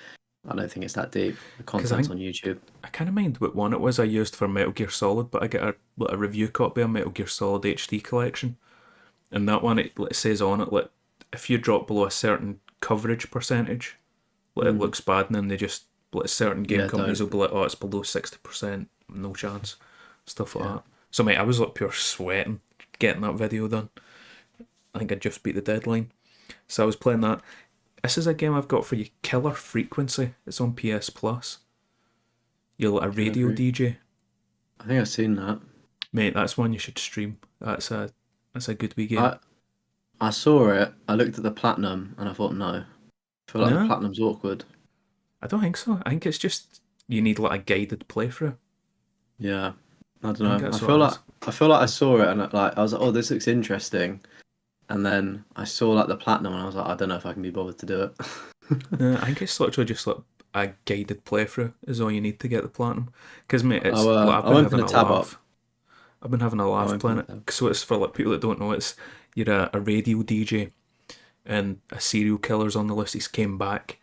S1: I don't think it's that deep. The
S2: Because I
S1: content's
S2: think
S1: on YouTube.
S2: I kind of mind what one it was I used for Metal Gear Solid, but I get a review copy of Metal Gear Solid HD collection, and that one it says on it like if you drop below a certain coverage percentage, like it
S1: Mm.
S2: looks bad, and then they just like certain game
S1: Yeah,
S2: companies will
S1: don't.
S2: be like, oh, it's below 60%, no chance, stuff like
S1: Yeah.
S2: that. So mate, I was like pure sweating getting that video done. I think I just beat the deadline, so I was playing that. This is a game I've got for you, Killer Frequency. It's on PS Plus. You're like a radio
S1: Delivery.
S2: DJ.
S1: I think I've seen that.
S2: Mate, that's one you should stream. That's a good wee game.
S1: I I saw it. I looked at the platinum and I thought, no. I feel like the
S2: No,
S1: platinum's awkward.
S2: I don't think so. I think it's just you need like a guided playthrough.
S1: Yeah. I don't
S2: I think
S1: know.
S2: that's what it is.
S1: I feel like I saw it and like I was like, oh, this looks interesting. And then I saw like the platinum and I was like, I don't know if I can be bothered to do it.
S2: No, I think it's literally just like a guided playthrough is all you need to get the platinum. Because mate, it's like I've
S1: I'll
S2: been
S1: open
S2: having
S1: the
S2: a
S1: tab up.
S2: laugh. I've been having a
S1: I'll
S2: laugh
S1: open
S2: playing
S1: the
S2: it.
S1: tab.
S2: So it's for like people that don't know, it's you're a radio DJ and a serial killer's on the list. He's came back,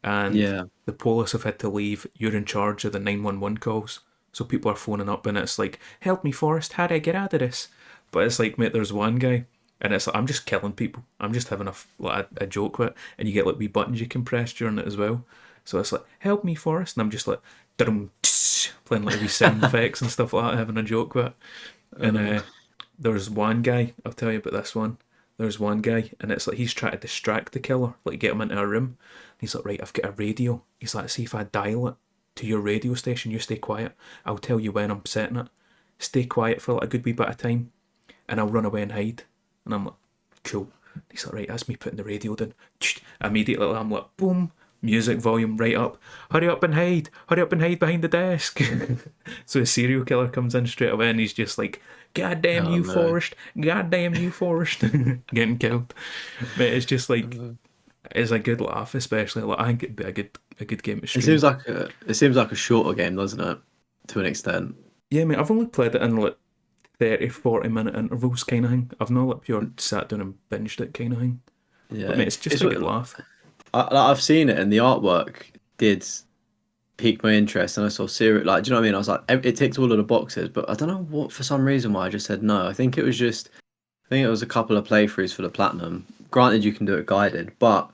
S2: and
S1: Yeah.
S2: the police have had to leave. You're in charge of the 911 calls, so people are phoning up, and it's like, "Help me, Forrest! How do I get out of this?" But it's like, mate, there's one guy, and it's like I'm just killing people. I'm just having a joke with it, and you get like wee buttons you can press during it as well. So it's like, "Help me, Forrest!" and I'm just like, dum playing like wee sound effects and stuff like that, having a joke with it. And
S1: Uh,
S2: there's one guy, I'll tell you about this one. There's one guy, and it's like he's trying to distract the killer, like get him into a room. He's like, right, I've got a radio. He's like, see if I dial it to your radio station, you stay quiet. I'll tell you when I'm setting it. Stay quiet for like a good wee bit of time, and I'll run away and hide. And I'm like, cool. He's like, right, that's me putting the radio down. Immediately, I'm like, boom, music volume right up. Hurry up and hide. Hurry up and hide behind the desk. So the serial killer comes in straight away, and he's just like, God damn
S1: oh
S2: you,
S1: no.
S2: Forrest. God damn you, Forrest. Getting killed. But it's just like, it's a good laugh, especially. Like, I think it'd be a good game to stream.
S1: It seems like a shorter game, doesn't it? To an extent.
S2: Yeah, mate, I've only played it in like 30, 40 minute intervals kind of thing. I've not like pure sat down and binged it kind of thing. But
S1: Yeah.
S2: mate, it's just a good laugh.
S1: I've seen it and the artwork did piqued my interest, and I saw serial like, do you know what I mean? I was like, it ticks all of the boxes, but I don't know what for some reason why I just said no. I think it was a couple of playthroughs for the platinum. Granted, you can do it guided, but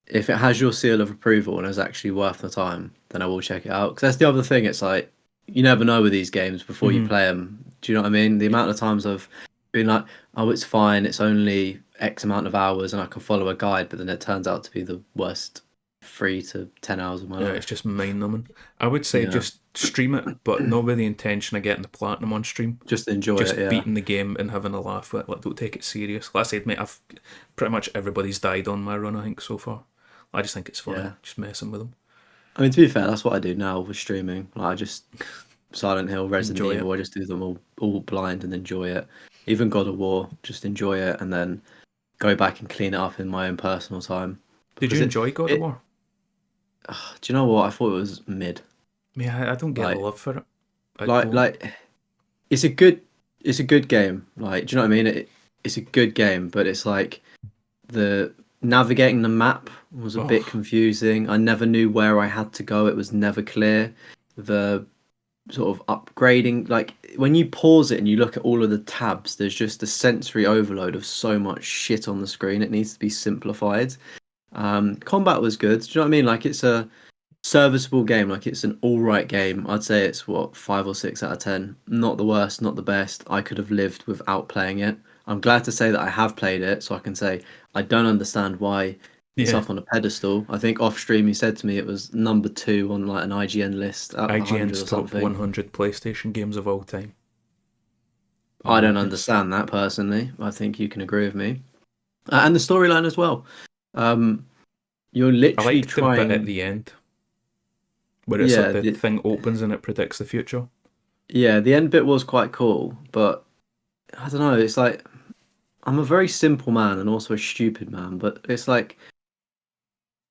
S1: if it has your seal of approval and is actually worth the time, then I will check it out. Because that's the other thing. It's like you never know with these games before you
S2: Mm-hmm.
S1: play them. Do you know what I mean? The amount of times I've been like, oh, it's fine. It's only X amount of hours, and I can follow a guide, but then it turns out to be the worst 3 to 10 hours of my
S2: Yeah, it's
S1: life.
S2: just mind numbing. I would say
S1: Yeah,
S2: just stream it, but not with the intention of getting the platinum on stream.
S1: just enjoy it.
S2: Just
S1: Yeah,
S2: beating the game and having a laugh with it. Like, don't take it serious. Like I said, mate, I've pretty much everybody's died on my run, I think, so far. I just think it's funny,
S1: yeah.
S2: just messing with them.
S1: I mean, to be fair, that's what I do now with streaming. Like, I just Silent Hill, Resident
S2: Enjoy it.
S1: Evil. I just do them all blind and enjoy it. Even God of War, just enjoy it, and then go back and clean it up in my own personal time.
S2: Did you
S1: Because
S2: enjoy God of
S1: it
S2: War?
S1: do you know what? I thought it was mid.
S2: Me, I don't get the
S1: Like,
S2: love for it. I
S1: like,
S2: don't.
S1: like, it's a good game. Like, do you know what I mean? It's a good game, but it's like the navigating the map was a bit
S2: Oh,
S1: confusing. I never knew where I had to go. It was never clear. The sort of upgrading. Like when you pause it and you look at all of the tabs, there's just a sensory overload of so much shit on the screen. It needs to be simplified. Combat was good. Do you know what I mean? Like it's a serviceable game. Like it's an all right game. I'd say it's what 5 or 6 out of 10. Not the worst, not the best. I could have lived without playing it. I'm glad to say that I have played it, so I can say I don't understand why it's
S2: Yeah,
S1: up on a pedestal. I think off stream he said to me it was number two on like an IGN list out of 100
S2: IGN's
S1: or
S2: top
S1: something.
S2: 100 PlayStation games of all time.
S1: I don't
S2: It's
S1: understand that personally. I think you can agree with me. And the storyline as well. Um, you're
S2: I
S1: literally
S2: liked the bit at
S1: trying.
S2: the end where it's like
S1: Yeah,
S2: the thing opens and it predicts the future.
S1: the end bit was quite cool, but I don't know. It's like I'm a very simple man and also a stupid man, but it's like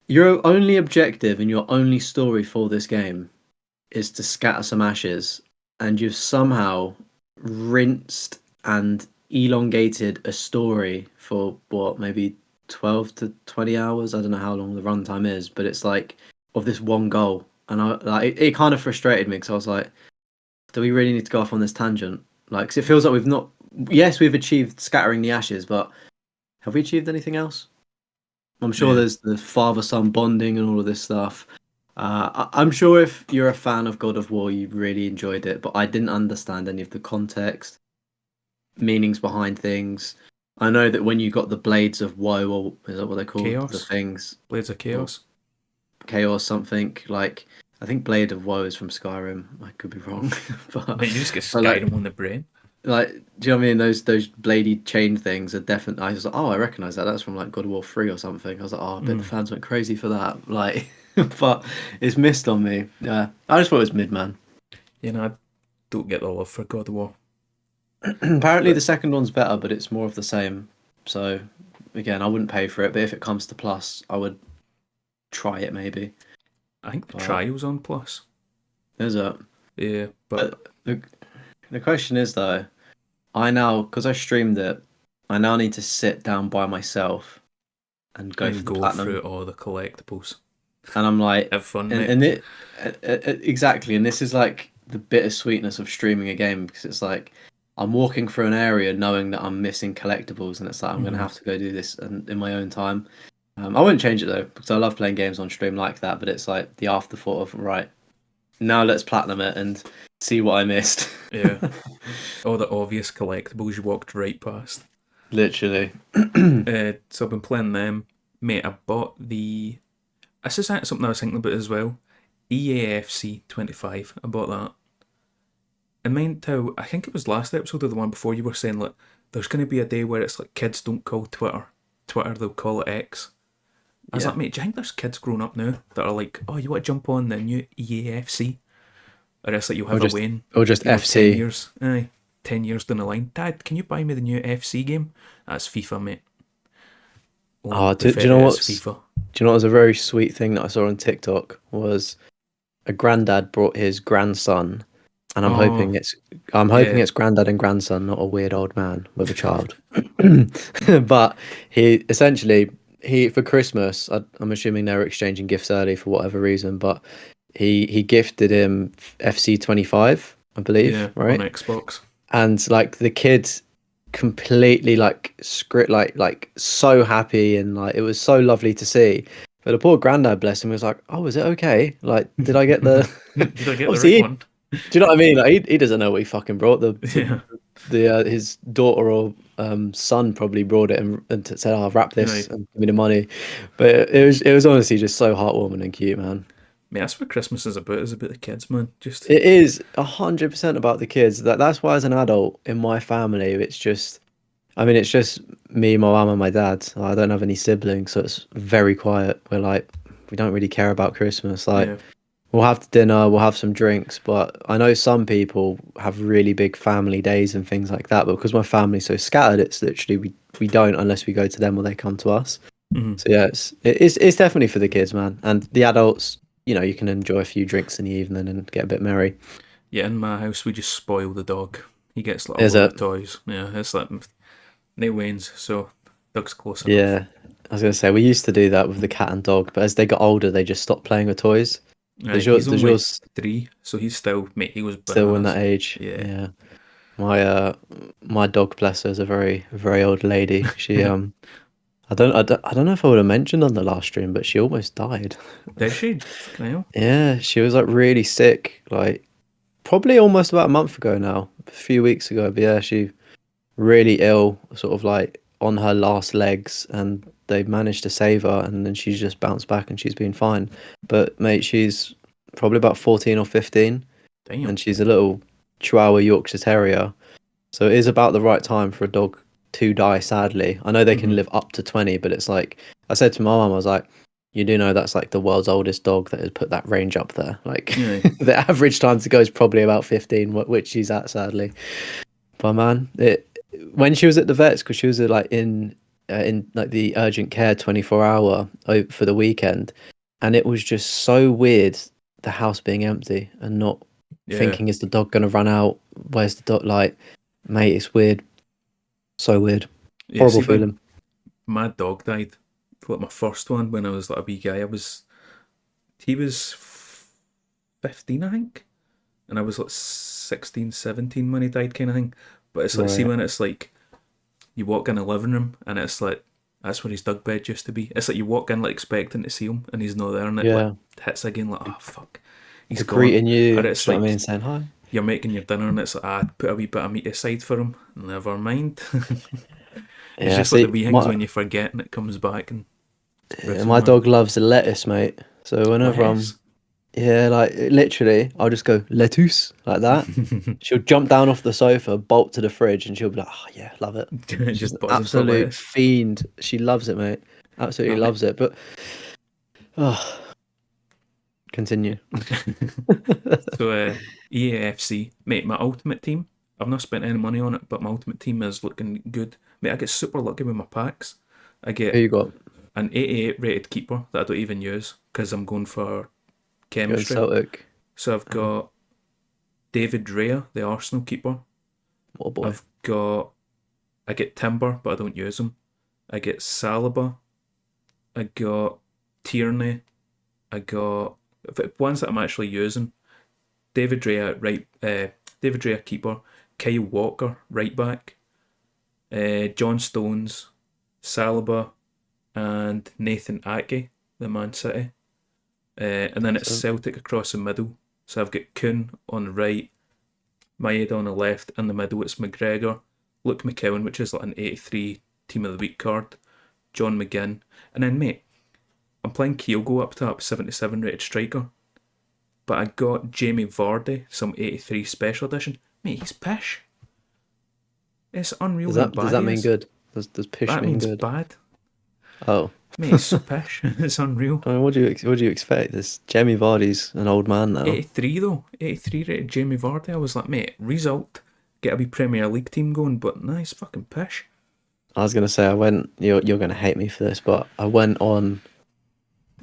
S1: your only objective and your only story for this game is to scatter some ashes, and you've somehow rinsed and elongated a story for what, maybe 12 to 20 hours. I don't know how long the runtime is, but it's like of this one goal. And I like it kind of frustrated me because I was like, do we really need to go off on this tangent? Like, 'cause it feels like we've not, yes, we've achieved scattering the ashes, but have we achieved anything else? I'm sure
S2: Yeah.
S1: there's the father son bonding and all of this stuff. I'm sure if you're a fan of God of War, you really enjoyed it, but I didn't understand any of the context, meanings behind things. I know that when you got the blades of woe, or is that what they're called? The
S2: Chaos.
S1: things,
S2: Blades of
S1: or
S2: Chaos.
S1: chaos, something like. I think Blade of Woe is from Skyrim. I could be wrong,
S2: Mate, you just get
S1: but
S2: Skyrim on the brain.
S1: like, do you know what I mean? Those bladey chain things are definitely. I was like, oh, I recognize that. That's from like God of War 3 or something. I was like, oh, I bet the
S2: Mm.
S1: fans went crazy for that. Like, but it's missed on me. Yeah, I just thought it was mid, man.
S2: You know, I don't get the love for God of War.
S1: Apparently, the
S2: But
S1: second one's better, but it's more of the same. So, again, I wouldn't pay for it. But if it comes to Plus, I would try it maybe.
S2: I think the
S1: But
S2: trial's on Plus.
S1: there's a.
S2: Yeah, but
S1: But the question is though, I now, because I streamed it, I now need to sit down by myself and go
S2: and
S1: for the
S2: go through
S1: platinum.
S2: all the collectibles.
S1: And I'm like,
S2: Have fun,
S1: and
S2: mate.
S1: and it exactly, and this is like the bittersweetness of streaming a game because it's like I'm walking through an area knowing that I'm missing collectibles, and it's like I'm gonna
S2: Mm-hmm.
S1: have to go do this in my own time. I wouldn't change it though because I love playing games on stream like that. But it's like the afterthought of right now, let's platinum it and see what I missed.
S2: Yeah, all the obvious collectibles you walked right past.
S1: Literally.
S2: So I've been playing them. Mate, I bought the. This is something I was thinking about as well. EAFC 25. I bought that. And mind how, I think it was last episode or the one before, you were saying, like, there's going to be a day where it's like kids don't call Twitter Twitter, they'll call it X. I was
S1: Yeah.
S2: like, mate, do you think there's kids growing up now that are like, oh, you want to jump on the new EAFC? Or else like you'll
S1: Or
S2: have a
S1: just
S2: Wayne,
S1: or just
S2: 10
S1: FC.
S2: years. Aye, 10 years down the line. Dad, can you buy me the new FC game? That's FIFA, mate. Only
S1: Oh,
S2: the
S1: do you know
S2: it's
S1: what's
S2: FIFA.
S1: do you know what was a very sweet thing that I saw on TikTok was a granddad brought his grandson, and
S2: Oh,
S1: I'm hoping
S2: yeah,
S1: it's granddad and grandson, not a weird old man with a child. But he essentially he for Christmas, I'm assuming they were exchanging gifts early for whatever reason, but he gifted him FC 25, I believe,
S2: yeah, on
S1: right?
S2: Xbox.
S1: And like the kid completely like script like so happy, and like it was so lovely to see. But the poor granddad, bless him, was like, oh, is it okay? Like, did I get the
S2: Did I get the right
S1: obviously
S2: one?
S1: do you know what I mean? Like, he doesn't know what he fucking brought.
S2: Yeah,
S1: His daughter or son probably brought it and said, "Oh, wrap this
S2: right.
S1: and give me the money." But it was honestly just so heartwarming and cute, man.
S2: Mate, that's what Christmas is about the kids, man. Just,
S1: It is 100% about the kids. That's why, as an adult in my family, it's just. I mean, it's just me, my mum, and my dad. I don't have any siblings, so it's very quiet. We're like, we don't really care about Christmas. Like,
S2: yeah.
S1: we'll have dinner, we'll have some drinks, but I know some people have really big family days and things like that. But because my family's so scattered, it's literally we don't unless we go to them or they come to us.
S2: Mm-hmm.
S1: So yeah, it's definitely for the kids, man, and the adults. You can enjoy a few drinks in the evening and get a bit merry.
S2: Yeah, in my house, we just spoil the dog. He gets like a
S1: Is
S2: load
S1: it?
S2: of toys. Yeah, it's like no wins, so dog's close enough.
S1: Yeah. I was gonna say we used to do that with the cat and dog, but as they got older, they just stopped playing with toys.
S2: He's
S1: Does
S2: only
S1: yours
S2: 3, so he's still, mate, he was
S1: still in that
S2: bananas.
S1: age?
S2: Yeah.
S1: Yeah. My my dog, bless her, is a very old lady. She I don't know if I would have mentioned on the last stream, but she almost died.
S2: Did she? Fucking hell.
S1: Yeah, she was like really sick, like probably almost about a month ago now, a few weeks ago. But yeah, she really ill, sort of like on her last legs, and they managed to save her, and then she's just bounced back and she's been fine. But mate, she's probably about 14 or 15,
S2: Damn.
S1: and she's a little Chihuahua Yorkshire Terrier. So it is about the right time for a dog to die, sadly. I know they can
S2: Hmm.
S1: live up to 20, but it's like, I said to my mum, I was like, you do know that's like the world's oldest dog that has put that range up there. Like
S2: Yeah.
S1: the average time to go is probably about 15, which she's at, sadly. But man, it when she was at the vets, because she was like in like the urgent care 24 hour for the weekend, and it was just so weird, the house being empty and not
S2: Yeah.
S1: thinking, is the dog gonna run out? Where's the dog? Like, mate, it's weird, so weird,
S2: Yeah,
S1: horrible
S2: see, when
S1: feeling.
S2: my dog died, like my first one, when I was like a wee guy, he was 15, I think, and I was like 16, 17 when he died, kind of thing. But it's like, see,
S1: Right.
S2: when it's like, you walk in the living room and it's like, that's where his dog bed used to be. It's like you walk in like expecting to see him and he's not there, and it like
S1: Yeah,
S2: hits again like, oh fuck, he's
S1: they're
S2: gone.
S1: greeting you.
S2: Or
S1: Do
S2: it's
S1: you know what I
S2: like
S1: mean? Saying hi.
S2: you're making your dinner and it's like, ah, put a wee bit of meat aside for him. Never mind. It's
S1: Yeah,
S2: just like the
S1: see,
S2: wee things when you forget and it comes back and rips him
S1: my
S2: back.
S1: dog loves lettuce, mate. So whenever
S2: Lettuce.
S1: yeah, like literally, I'll just go lettuce like that. She'll jump down off the sofa, bolt to the fridge, and she'll be like, "Oh yeah, love it." She's
S2: Just
S1: an
S2: buzzing for
S1: absolute
S2: lettuce.
S1: fiend. She loves it, mate. Absolutely
S2: No, mate.
S1: loves it. But oh, continue.
S2: So, EAFC, mate, my ultimate team, I've not spent any money on it, but my ultimate team is looking good. Mate, I get super lucky with my packs. I
S1: Who
S2: get
S1: you got?
S2: an 88 rated keeper that I don't even use because I'm going for
S1: Going
S2: chemistry.
S1: Celtic.
S2: So I've
S1: Oh,
S2: got David Raya, the Arsenal keeper.
S1: what a boy.
S2: I've got, I get Timber, but I don't use him. I get Saliba. I got Tierney. I got ones that I'm actually using. David Raya, David Raya keeper. Kyle Walker, right back. John Stones, Saliba, and Nathan Ake, the Man City. And then it's
S1: So
S2: Celtic across the middle. So I've got Kuhn on the right, Maeda on the left, in the middle it's McGregor, Luke McKeown, which is like an 83 Team of the Week card, John McGinn, and then mate, I'm playing Kyogo up top, 77 rated striker, but I got Jamie Vardy, some 83 special edition. Mate, he's pish. It's unreal how
S1: does
S2: bad
S1: that
S2: he
S1: mean
S2: is.
S1: good? Does pish
S2: That
S1: mean
S2: means
S1: good?
S2: bad.
S1: Oh,
S2: Mate, he's so pish. It's unreal.
S1: I mean, what do you expect? This Jamie Vardy's an old man now.
S2: 83 though, 83 rated Jamie Vardy. I was like, mate, result. Get a wee Premier League team going, but nice fucking pish.
S1: I was gonna say I went. You're gonna hate me for this, but I went on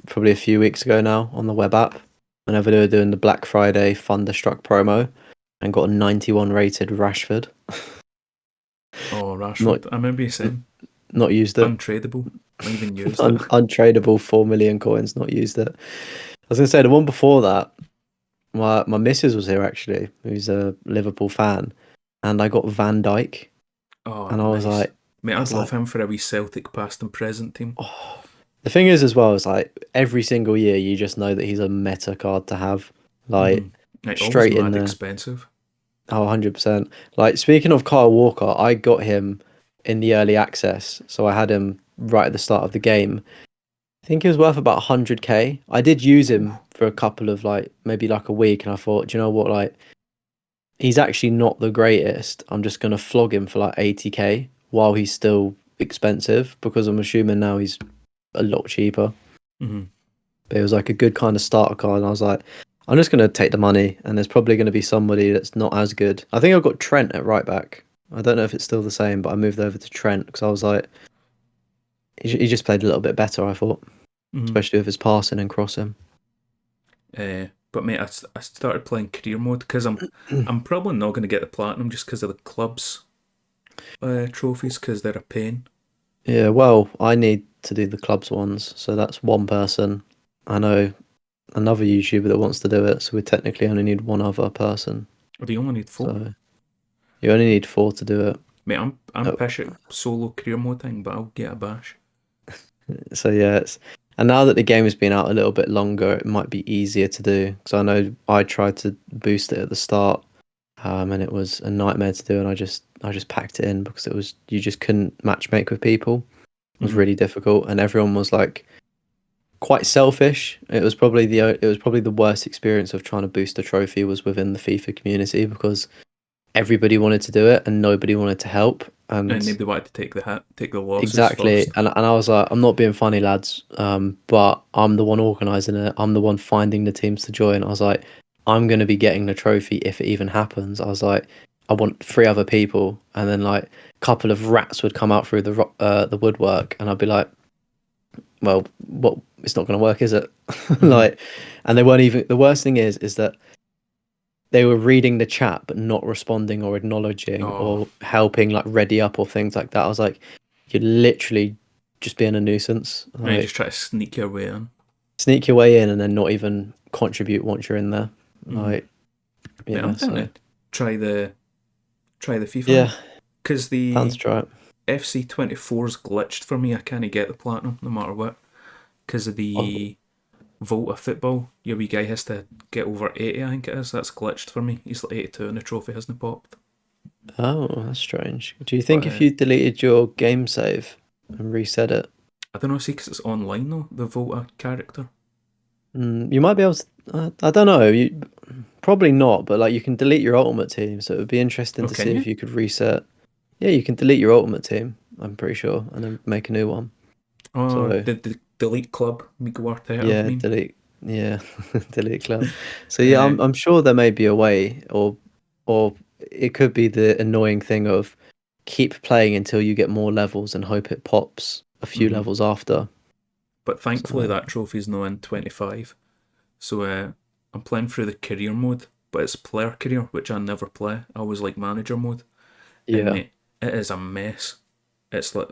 S1: probably a few weeks ago now on the web app whenever they were doing the Black Friday Thunderstruck promo and got a 91 rated Rashford.
S2: Oh,
S1: Not
S2: Rashford. I remember you saying
S1: not used it.
S2: untradable. Not even used it.
S1: Untradeable 4 million coins. Not used it. I was gonna say the one before that. My missus was here actually, who's a Liverpool fan, and I got Van Dijk,
S2: Oh,
S1: and
S2: nice. Mate,
S1: I
S2: I'd
S1: was
S2: love
S1: like,
S2: him for a wee Celtic past and present team.
S1: oh. The thing is as well is like every single year you just know that he's a meta card to have, like
S2: Like, always
S1: straight in
S2: mad
S1: there.
S2: expensive.
S1: Oh, 100%. Like, speaking of Kyle Walker, I got him in the early access. So I had him right at the start of the game. I think he was worth about 100k. I did use
S2: Ooh.
S1: him for a couple of, like, maybe like a week. And I thought, do you know what? Like, he's actually not the greatest. I'm just going to flog him for like 80k while he's still expensive because I'm assuming now he's a lot cheaper.
S2: Mm-hmm.
S1: But it was like a good kind of starter card. And I was like, I'm just going to take the money, and there's probably going to be somebody that's not as good. I think I've got Trent at right back. I don't know if it's still the same, but I moved over to Trent because I was like, he just played a little bit better, I thought,
S2: Mm-hmm.
S1: especially with his passing and crossing.
S2: But mate, I started playing career mode because I'm probably not going to get the platinum just because of the clubs trophies because they're a pain.
S1: Yeah, well, I need to do the clubs ones, so that's one person. I know another YouTuber that wants to do it, so we technically only need one other person.
S2: Or do you only need four?
S1: So you only need four to do it.
S2: Mate, I'm
S1: Oh,
S2: pish at solo career mode thing, but I'll get a bash.
S1: so yeah, and now that the game has been out a little bit longer, it might be easier to do. Because I know I tried to boost it at the start, and it was a nightmare to do, and I just packed it in because it was you just couldn't matchmake with people. It was
S2: Mhm.
S1: really difficult, and everyone was like quite selfish. It was probably the worst experience of trying to boost a trophy was within the FIFA community because everybody wanted to do it and nobody wanted to help.
S2: And
S1: And
S2: nobody wanted to take the hit, take the losses
S1: exactly,
S2: first.
S1: and I was like, I'm not being funny, lads, but I'm the one organising it. I'm the one finding the teams to join. I was like, I'm going to be getting the trophy if it even happens. I was like, I want three other people, and then like a couple of rats would come out through the woodwork, and I'd be like, well, what? It's not going to work, is it?
S2: Hmm.
S1: Like, and they weren't even. The worst thing is that they were reading the chat but not responding or acknowledging
S2: Oh,
S1: or helping like ready up or things like that. I was like, you're literally just being a nuisance.
S2: and you just
S1: Like
S2: try to sneak your way in.
S1: sneak your way in and then not even contribute once you're in there.
S2: Hmm.
S1: Like
S2: Mate, I'm
S1: yeah,
S2: down
S1: so
S2: to try the try the FIFA
S1: yeah,
S2: one because
S1: down to
S2: the
S1: try it.
S2: FC 24's glitched for me. I can't get the platinum no matter what because of
S1: Oh,
S2: the Volta football. Your wee guy has to get over 80, I think it is. That's glitched for me. He's like 82 and the trophy hasn't popped.
S1: oh, that's strange. Do you
S2: But
S1: think if you deleted your game save and reset it,
S2: I don't know, see, because it's online though, the Volta character.
S1: you might be able to? I don't know. You probably not, but like you can delete your ultimate team, so it would be interesting
S2: Oh,
S1: to
S2: can
S1: see if
S2: you?
S1: you could reset. Yeah, you can delete your ultimate team, I'm pretty sure, and then make a new one.
S2: Oh,
S1: So
S2: the Delete Club, Miko Arteta
S1: yeah,
S2: meme.
S1: delete. Yeah, delete club. So yeah,
S2: Uh,
S1: I'm sure there may be a way, or it could be the annoying thing of keep playing until you get more levels and hope it pops a few
S2: mhm.
S1: levels after.
S2: But thankfully,
S1: So
S2: that trophy's now in 25. So I'm playing through the career mode, but it's player career, which I never play. I always like manager mode. And
S1: yeah,
S2: mate, it is a mess. It's like,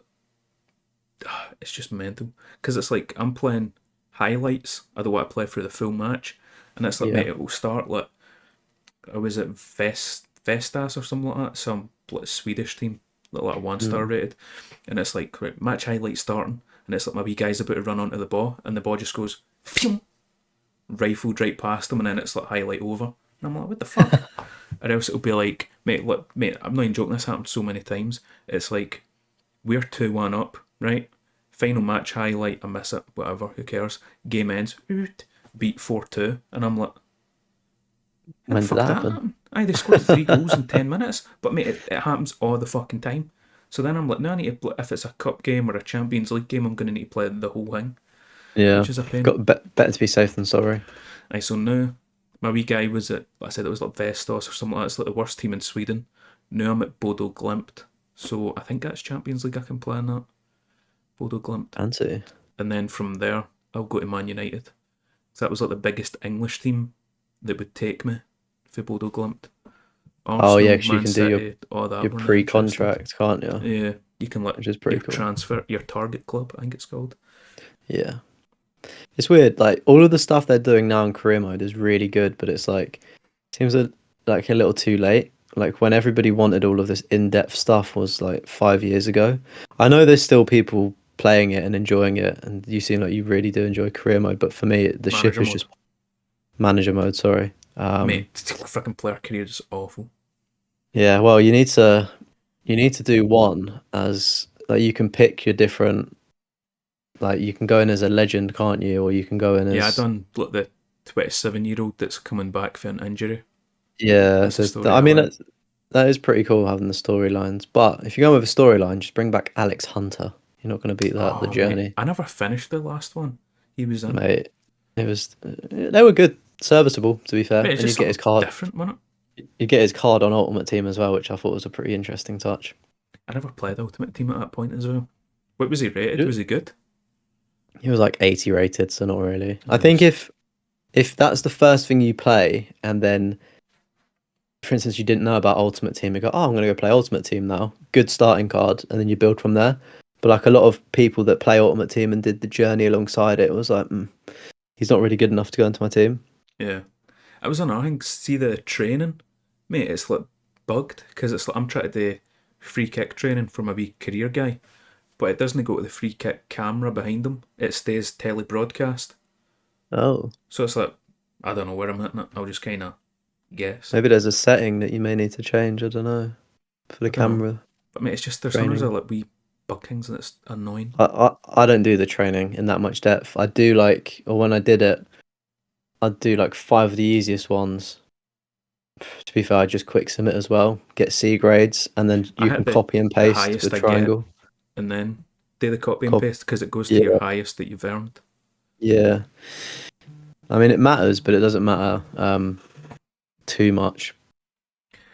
S2: it's just mental. Because it's like, I'm playing highlights. I don't want to play through the full match. And it's like,
S1: yeah,
S2: mate, it will start like, I was at Vestas or something like that, some like Swedish team, like a 1 star
S1: mm,
S2: rated. And it's like, right, match highlights starting. And it's like my wee guy's about to run onto the ball, and the ball just goes, phew, rifled right past him, and then it's like highlight over. And I'm like, what the fuck? Or else it'll be like, mate, look, mate, I'm not even joking, this happened so many times. It's like, we're 2-1 up, right? Final match highlight, I miss it, whatever, who cares? Game ends, beat 4-2, and I'm like, how the
S1: when did
S2: fuck
S1: that
S2: did that
S1: happen?
S2: happen? Aye, they scored 3 goals in 10 minutes, but mate, it happens all the fucking time. So then I'm like, no, I need to, if it's a cup game or a Champions League game, I'm going to need to play the whole thing,
S1: Yeah,
S2: which is a pain.
S1: got better to be safe than sorry.
S2: Aye, so now my wee guy was at, I said it was like Vestos or something like that. It's like the worst team in Sweden. Now I'm at Bodo Glimt. So I think that's Champions League I can play in that. Bodo Glimt.
S1: Fancy.
S2: And then from there, I'll go to Man United. So that was like the biggest English team that would take me for Bodo Glimt.
S1: Oh yeah,
S2: Arsenal,
S1: 'cause you
S2: Man
S1: can do
S2: City, all that
S1: your
S2: were not interested.
S1: pre-contract, can't you?
S2: Yeah, you can let
S1: Which is
S2: your
S1: pretty cool.
S2: transfer, your target club, I think it's called.
S1: Yeah. It's weird, like all of the stuff they're doing now in career mode is really good, but it's like seems like a little too late. Like when everybody wanted all of this in-depth stuff was like 5 years ago. I know there's still people playing it and enjoying it, and you seem like you really do enjoy career mode, but for me, the ship
S2: Manager
S1: is
S2: mode.
S1: just manager mode. Sorry.
S2: Mate, fucking player career is awful.
S1: Yeah. Well, you need to do one as like you can pick your different like you can go in as a legend, can't you? Or you can go in
S2: Yeah, I
S1: as
S2: done like the 27-year-old that's coming back for an injury.
S1: yeah.
S2: That's the
S1: So
S2: story
S1: I
S2: I
S1: mean
S2: like.
S1: that is pretty cool having the storylines. But if you go with a storyline, just bring back Alex Hunter. You're not going to beat that. The
S2: Oh mate,
S1: journey,
S2: I never finished the last one. He was in.
S1: mate. It was they were good, serviceable to be fair.
S2: Mate, it's
S1: And
S2: just something different, wasn't it?
S1: you get his card on Ultimate Team as well, which I thought was a pretty interesting touch.
S2: I never played Ultimate Team at that point as well. What was he rated?
S1: He
S2: Was he good?
S1: was like 80 rated, so not really. I think
S2: Nice.
S1: if that's the first thing you play, and then for instance you didn't know about Ultimate Team, you go, oh, I'm gonna go play Ultimate Team now. Good starting card, and then you build from there. But like a lot of people that play Ultimate Team and did the journey alongside it was like, he's not really good enough to go into my team.
S2: Yeah. I was another thing. See the training, mate. It's like bugged because it's like I'm trying to do free kick training from a wee career guy, but it doesn't go to the free kick camera behind him. It stays telebroadcast.
S1: Oh,
S2: So it's like I don't know where I'm hitting it. I'll just kind of guess.
S1: maybe there's a setting that you may need to change. I don't know for the
S2: I don't know.
S1: camera
S2: But mate, it's just there's sometimes
S1: training.
S2: like wee bug things and it's annoying.
S1: I don't do the training in that much depth. I do like, or when I did it, I'd do like five of the easiest ones. To be fair, I just quick submit as well, get C grades, and then
S2: I
S1: you can
S2: hit
S1: copy and
S2: the
S1: paste
S2: highest
S1: with
S2: I get
S1: triangle.
S2: and then do the copy and
S1: Cop
S2: paste because it goes to your
S1: Yeah,
S2: highest that you've earned.
S1: yeah. I mean, it matters, but it doesn't matter too much.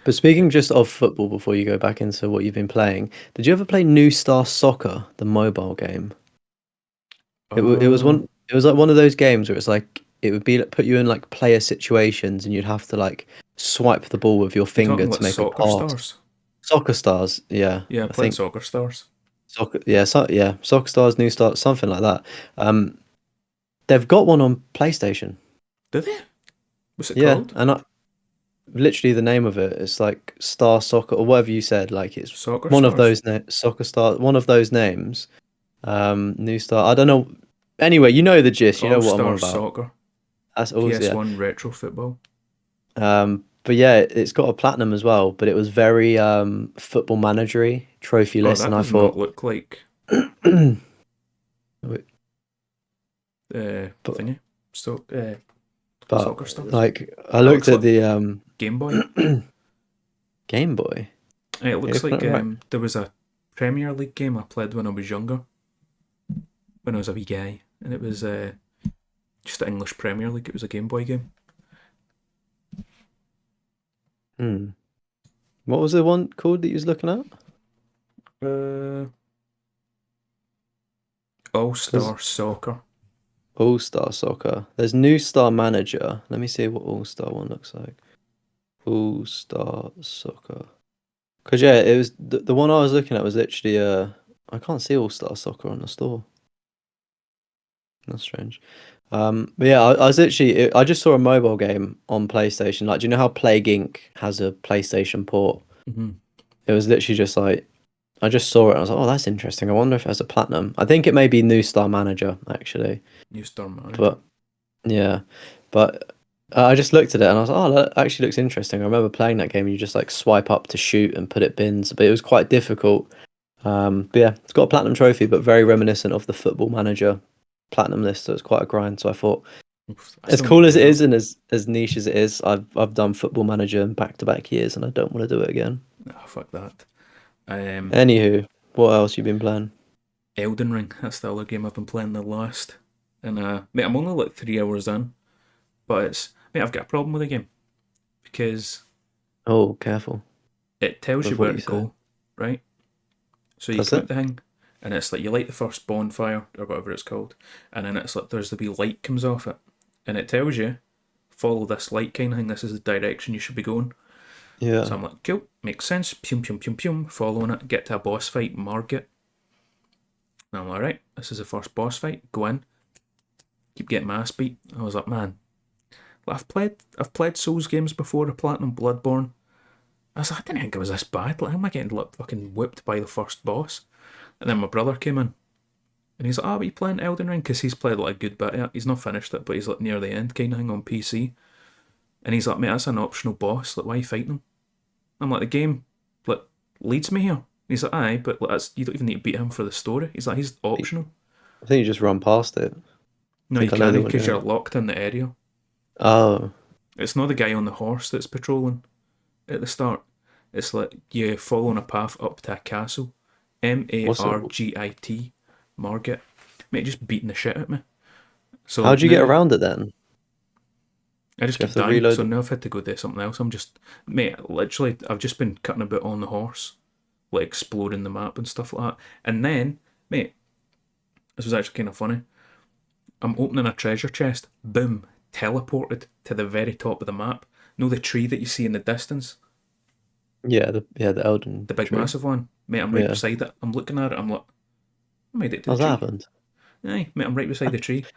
S1: But speaking just of football, before you go back into what you've been playing, did you ever play New Star Soccer, the mobile game? It was
S2: Uh,
S1: one. It was like one of those games where it's like it would be like, put you in like player situations, and you'd have to like swipe the ball with your
S2: you
S1: finger
S2: talking
S1: to
S2: like
S1: make a
S2: soccer
S1: pass.
S2: stars?
S1: Soccer Stars, yeah,
S2: Yeah, I
S1: I
S2: played
S1: think
S2: soccer stars.
S1: soccer, yeah, yeah, Soccer Stars, New Stars, something like that. Um, they've got one on PlayStation.
S2: Did they? What's it
S1: Yeah,
S2: called?
S1: and literally the name of it is like Star Soccer or whatever you said. Like it's
S2: Soccer
S1: one of
S2: stars.
S1: those Soccer Star, one of those names. New Star. I don't know. Anyway, you know the gist. You
S2: All
S1: know what I'm on
S2: Stars
S1: about.
S2: Soccer.
S1: That's always yeah.
S2: PS1 retro football.
S1: But yeah, it's got a platinum as well. But it was very football managery, trophy
S2: Oh,
S1: list,
S2: that
S1: and I
S2: does not
S1: thought,
S2: look like
S1: but
S2: thingy. So soccer
S1: but
S2: stars.
S1: like I
S2: That
S1: looked
S2: looks
S1: at
S2: like
S1: the
S2: Game Boy.
S1: Game Boy.
S2: It
S1: You're
S2: looks
S1: looking at
S2: like
S1: it right.
S2: there was a Premier League game I played when I was younger, when I was a wee guy, and it was just the English Premier League. It was a Game Boy game.
S1: Hmm. What was the one called that you was looking at?
S2: Uh, All
S1: Because
S2: Star Soccer.
S1: All Star Soccer. There's New Star Manager. Let me see what All Star one looks like. All Star Soccer. Because yeah, it was the one I was looking at was literally I can't see All Star Soccer on the store. That's strange. But yeah, I was literally I just saw a mobile game on PlayStation. Like, do you know how Plague Inc. has a PlayStation port?
S2: Mm-hmm.
S1: It was literally just like I just saw it and I was like, oh, that's interesting. I wonder if it has a platinum. I think it may be New Star Manager actually,
S2: New Star Manager.
S1: but yeah, but I just looked at it and I was like, oh, that actually looks interesting. I remember playing that game. You just like swipe up to shoot and put it bins, but it was quite difficult. But yeah, it's got a platinum trophy, but very reminiscent of the Football Manager platinum list. So it's quite a grind. So I thought,
S2: Oof, I
S1: as
S2: still need
S1: cool
S2: to
S1: as
S2: do
S1: it
S2: that.
S1: is and as niche as it is, I've done Football Manager in back-to-back years, and I don't want to do it again.
S2: Ah, fuck that. Um,
S1: Anywho, what else you been playing?
S2: Elden Ring. That's the other game I've been playing the last. And mate, I'm only like 3 hours in, but it's mate, I've got a problem with the game because
S1: Oh, careful
S2: it tells you
S1: with what
S2: where
S1: you
S2: to
S1: say.
S2: go, right? So you
S1: Does
S2: come
S1: it?
S2: out the thing, and it's like you light the first bonfire or whatever it's called, and then it's like there's the wee light comes off it, and it tells you follow this light kind of thing. This is the direction you should be going. So
S1: Yeah.
S2: I'm like, cool, makes sense. Pum pum pum pum, following it, get to a boss fight, mark it. And I'm like, right, this is the first boss fight. Go in, keep getting my ass beat. I was like, man, I've played Souls games before, the Platinum Bloodborne. I was like, I didn't think it was this bad. Like, how am I getting like fucking whipped by the first boss? And then my brother came in and he's like, oh, are you playing Elden Ring? Because he's played like a good bit of it. He's not finished it, but he's like near the end kind of thing on PC. And he's like, mate, that's an optional boss. Like, why are you fighting him? I'm like, the game like leads me here. And he's like, aye, but like, you don't even need to beat him for the story. He's like, he's optional.
S1: I think you just run past it. I
S2: No, you
S1: think I know
S2: can't
S1: the one
S2: because
S1: you're
S2: you're
S1: at.
S2: locked in the area.
S1: Oh,
S2: It's not the guy on the horse that's patrolling at the start. It's like you're following a path up to a castle.
S1: what's it?
S2: Margit. Margit. Mate, just beating the shit at me. So
S1: How'd you get
S2: now
S1: around it then?
S2: I just
S1: Do you have
S2: keep
S1: to
S2: dying.
S1: reload
S2: So
S1: it?
S2: now I've had to go do something else. I'm just, mate, literally, I've just been cutting about on the horse, like exploring the map and stuff like that. And then, mate, this was actually kind of funny. I'm opening a treasure chest. Boom, teleported to the very top of the map. Know the tree that you see in the distance?
S1: The Elden
S2: The big
S1: tree.
S2: massive one. Mate, I'm right
S1: Yeah.
S2: beside it. I'm looking at it. I'm like, I made it to the
S1: How's that
S2: tree.
S1: happened?
S2: Aye, mate, I'm right beside the tree.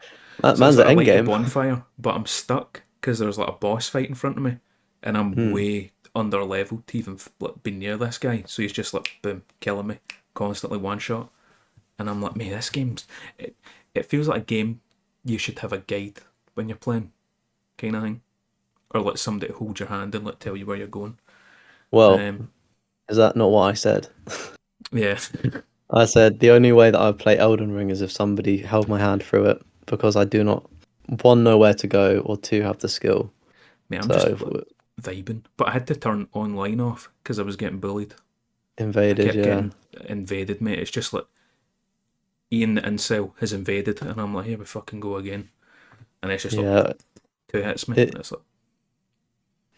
S1: That
S2: So it's
S1: man's
S2: like
S1: at
S2: I light the
S1: endgame.
S2: bonfire, but I'm stuck because there's like a boss fight in front of me, and I'm
S1: Hmm.
S2: way under level to even like, be near this guy. So he's just like boom, killing me constantly, one shot. And I'm like, man, this game's it. It feels like a game you should have a guide when you're playing, kind of thing, or like somebody to hold your hand and like tell you where you're going.
S1: Well,
S2: Um,
S1: is that not what I said?
S2: yeah,
S1: I said the only way that I play Elden Ring is if somebody held my hand through it because I do not, one, know where to go, or two, have the skill.
S2: mate, I'm just
S1: So
S2: like, vibing, but I had to turn online off because I was getting bullied. I
S1: invaded,
S2: kept
S1: yeah.
S2: getting invaded, mate. It's just like Ian the incel has invaded, and I'm like, here we fucking go again. And it's just like
S1: Yeah,
S2: two hits me.
S1: it
S2: It's like,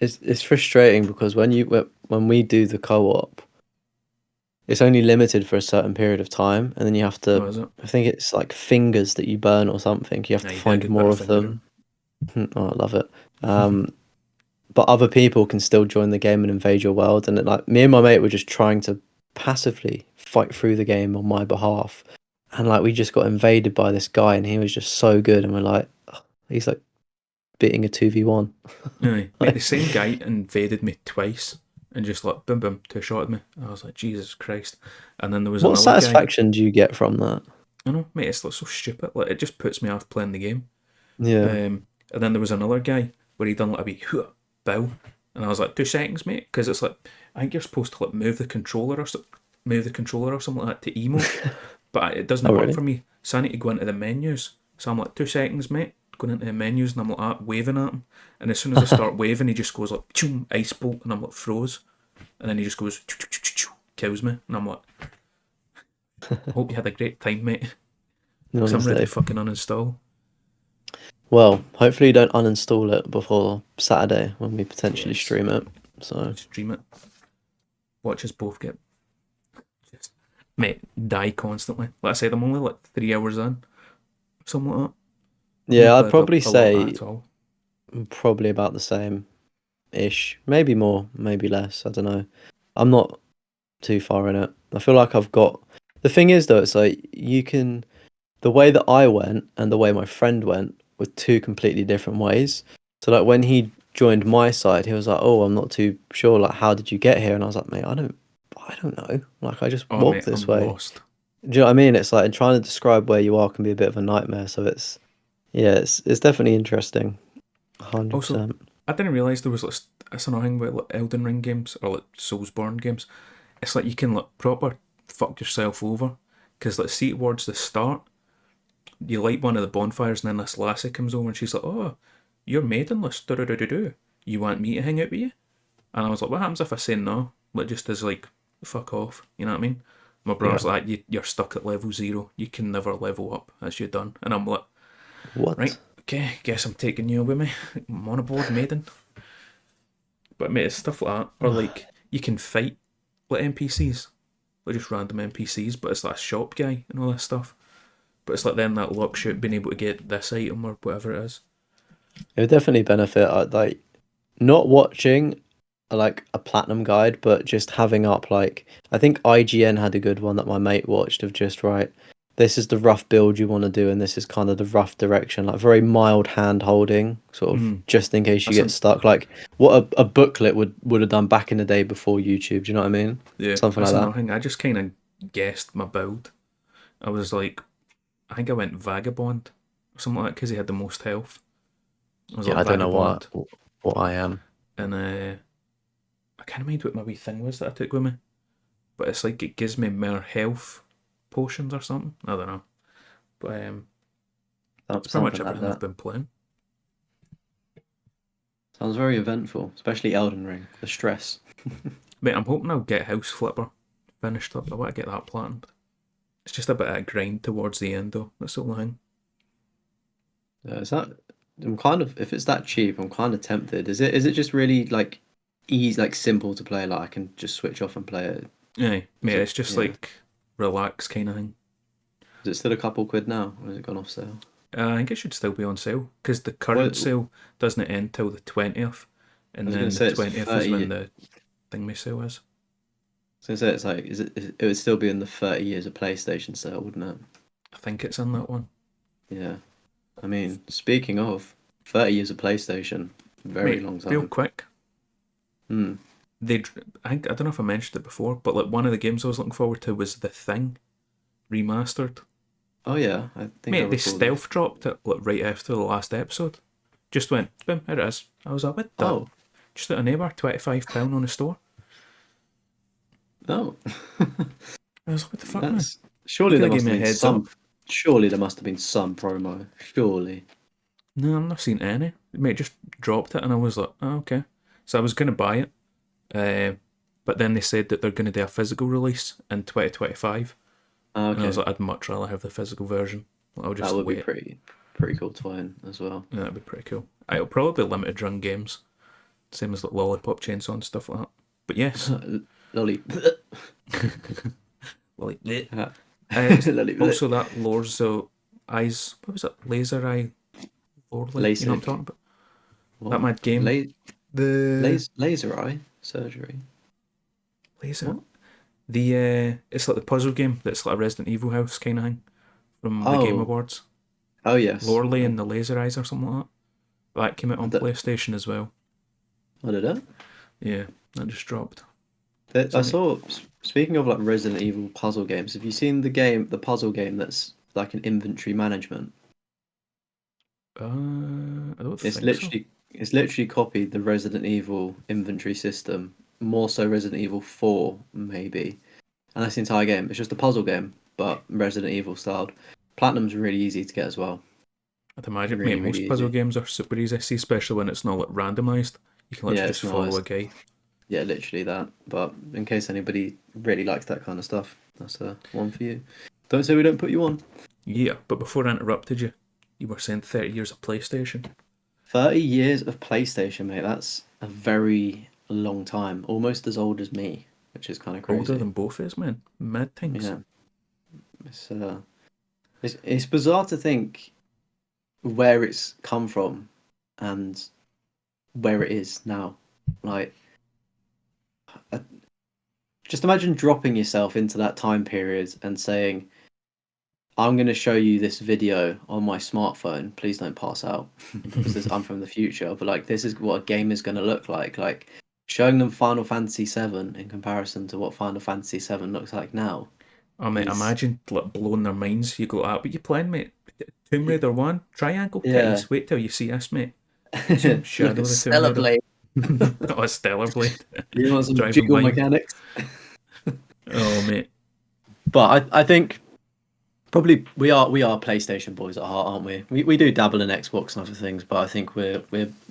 S1: it's frustrating because when we do the co-op, it's only limited for a certain period of time, and then you have to.
S2: oh, is it?
S1: I think it's like fingers that you burn or something. You have
S2: Nah,
S1: to
S2: you did a
S1: find
S2: good bit
S1: more
S2: of
S1: of
S2: fingering.
S1: them. Oh, I love it. Um, but other people can still join the game and invade your world, and like me and my mate were just trying to passively fight through the game on my behalf, and like we just got invaded by this guy, and he was just so good, and we're like, "Ugh, he's like beating a 2v1."
S2: Aye, mate, the
S1: Like,
S2: same guy invaded me twice and just like boom, boom, two shot at me. I was like, Jesus Christ. And then there was
S1: what
S2: another guy.
S1: satisfaction do you get from that?
S2: I know, mate, it's like so stupid. Like it just puts me off playing the game.
S1: Yeah.
S2: And then there was another guy where he done like a wee bow, and I was like 2 seconds, mate, because it's like I think you're supposed to like move the controller or something like that to emote, but it
S1: Oh,
S2: doesn't work
S1: really?
S2: for me. So I need to go into the menus. So I'm like 2 seconds, mate, going into the menus, and I'm like waving at him, and as soon as I start waving, he just goes like choom, ice bolt, and I'm like froze, and then he just goes choo, choo, choo, choo, choo, kills me, and I'm like, hope you had a great time, mate, because I'm ready to
S1: Honestly.
S2: fucking uninstall.
S1: Well, hopefully you don't uninstall it before Saturday when we potentially
S2: Yes,
S1: stream it. So
S2: stream it. Watch us both get just mate die constantly. Like I said, I'm only like 3 hours in, something like that. I've not
S1: yeah, I'd
S2: played
S1: probably
S2: a lot
S1: say
S2: at all.
S1: probably about the same ish. Maybe more, maybe less. I don't know. I'm not too far in it. I feel like I've got. The thing is, though, it's like you can. The way that I went and the way my friend went were two completely different ways. So, like, when he joined my side, he was like, "Oh, I'm not too sure. Like, how did you get here?" And I was like, "Mate, I don't know. Like, I just
S2: Oh
S1: walked
S2: mate,
S1: this
S2: I'm
S1: way."
S2: lost.
S1: Do you know what I mean? It's like and trying to describe where you are can be a bit of a nightmare. So yeah, it's definitely interesting.
S2: Also,
S1: 100%.
S2: I didn't realise there was like it's another thing with like Elden Ring games or like Soulsborne games. It's like you can like proper fuck yourself over because like see towards the start, you light one of the bonfires and then this lassie comes over and she's like, "Oh, you're maidenless. Do do do do do. You want me to hang out with you?" And I was like, what happens if I say no? Like, just as like, fuck off. You know what I mean? My brother's
S1: Yeah.
S2: like, you're stuck at level 0. You can never level up. That's you done. And I'm like, right,
S1: What?
S2: okay, guess I'm taking you with me. I'm on a board, maiden. But mate, it's stuff like that. Or like, you can fight like NPCs. Like just random NPCs, but it's like a shop guy and all this stuff. But it's like then that luck shoot being able to get this item or whatever it is.
S1: It would definitely benefit. Like not watching like a platinum guide, but just having up like I think IGN had a good one that my mate watched of just right. This is the rough build you want to do, and this is kind of the rough direction, like very mild hand holding, sort of
S2: Mm.
S1: just in case you
S2: That's
S1: get
S2: an,
S1: stuck. Like what a booklet would have done back in the day before YouTube. Do you know what I mean?
S2: yeah,
S1: Something
S2: that's
S1: like that.
S2: another thing. I just kind of guessed my build. I was like, I think I went Vagabond or something like that because he had the most health. I was
S1: Yeah,
S2: like
S1: I don't know
S2: Vagabond,
S1: what I am.
S2: and I can't remember what my wee thing was that I took with me, but it's like it gives me more health potions or something. I don't know, but it's pretty much
S1: Something like
S2: everything I've
S1: that.
S2: been playing.
S1: Sounds very eventful, especially Elden Ring. The stress.
S2: Mate, I'm hoping I'll get House Flipper finished up. I want to get that planned. It's just a bit of a grind towards the end though. That's the only thing.
S1: Is that? I'm kind of if it's that cheap, I'm kind of tempted. Is it just really like easy, like simple to play? Like I can just switch off and play it.
S2: Yeah,
S1: Is
S2: mate,
S1: it?
S2: it's just
S1: Yeah.
S2: like relax kind of thing.
S1: Is it still a couple quid now, or has it gone off sale?
S2: I think it should still be on sale because the
S1: What
S2: current sale doesn't end till the 20th,
S1: I
S2: and
S1: was gonna
S2: then the
S1: say it's
S2: 20th is
S1: 30.
S2: when the thing may sale is.
S1: I was gonna say it's like it would still be in the 30 years of PlayStation sale, wouldn't it?
S2: I think it's in that one.
S1: Yeah. I mean, speaking of 30 years of PlayStation, very
S2: Mate,
S1: long
S2: real
S1: time.
S2: quick,
S1: Hmm.
S2: I don't know if I mentioned it before, but like one of the games I was looking forward to was The Thing remastered.
S1: Oh yeah, I think I
S2: Mate, they
S1: recall this.
S2: stealth dropped it like right after the last episode. Just went, boom, here it is. I was like, what the?
S1: Oh,
S2: Just at a neighbour, £25 on the store.
S1: no.
S2: I was like, what the fuck, man?
S1: That's
S2: You
S1: surely
S2: could
S1: there
S2: have given
S1: must
S2: me
S1: have
S2: a
S1: been
S2: heads up.
S1: some. Surely there must have been some promo. Surely.
S2: No, I'm not seen any. Mate, just dropped it, and I was like, oh, okay. So I was going to buy it, but then they said that they're going to do a physical release in 2025, and I was
S1: Okay,
S2: like, I'd much rather have the physical version. I'll
S1: that
S2: just
S1: would be
S2: wait.
S1: pretty cool to own as well.
S2: Yeah, that'd be pretty cool. It'll probably be limited run games, same as like Lollipop Chainsaw and stuff like that. But yes,
S1: Lolly.
S2: like
S1: Lolly.
S2: also that Lords of Eyes. What was it? Laser Eye Lorley. You know what I'm talking
S1: LASIK.
S2: about? That
S1: What?
S2: mad game.
S1: La-
S2: The
S1: laser eye surgery.
S2: laser.
S1: What?
S2: It's like the puzzle game that's like a Resident Evil house kind of thing from the Game
S1: Oh,
S2: Awards.
S1: oh yes.
S2: Lorley and the Laser Eyes or something like that. That came out
S1: I
S2: on
S1: don't,
S2: PlayStation as well.
S1: what did it?
S2: Yeah, that just dropped.
S1: I
S2: So mate,
S1: saw. Speaking of like Resident Evil puzzle games, have you seen the game, the puzzle game that's like an inventory management?
S2: I don't
S1: It's
S2: think so.
S1: literally it's literally copied the Resident Evil inventory system, more so Resident Evil 4 maybe. And that's the entire game. It's just a puzzle game, but Resident Evil styled. Platinum's really easy to get as well.
S2: I'd imagine, mate,
S1: Really, really
S2: most puzzle
S1: easy.
S2: games are super easy, see, especially when it's not like randomized. You can
S1: Yeah,
S2: literally just
S1: it's not
S2: follow
S1: as
S2: a guide.
S1: yeah, literally that. But in case anybody really likes that kind of stuff, that's one for you. Don't say we don't put you on.
S2: Yeah, but before I interrupted you, you were saying 30 years of PlayStation.
S1: 30 years of PlayStation, mate. That's a very long time. Almost as old as me, which is kind of
S2: Older
S1: crazy.
S2: than both of us, man. Mad things.
S1: Yeah. It's it's bizarre to think where it's come from and where it is now. Like, uh, just imagine dropping yourself into that time period and saying, "I'm going to show you this video on my smartphone. Please don't pass out because I'm from the future." But like, this is what a game is going to look like. Like, showing them Final Fantasy VII in comparison to what Final Fantasy VII looks like now
S2: I mean,
S1: is,
S2: imagine like blowing their minds. You go, what you playing, mate? Tomb Raider 1? Triangle
S1: yeah.
S2: titties. Wait till you see this, mate. Some
S1: Look
S2: Shadow
S1: at
S2: of the Tomb
S1: Stellar
S2: Raider.
S1: Blade.
S2: Oh, a Stellar Blade.
S1: You want some
S2: Driving
S1: jiggle
S2: blind.
S1: mechanics?
S2: Oh, mate.
S1: But I think probably we are PlayStation boys at heart, aren't we? We do dabble in Xbox and other things, but I think we're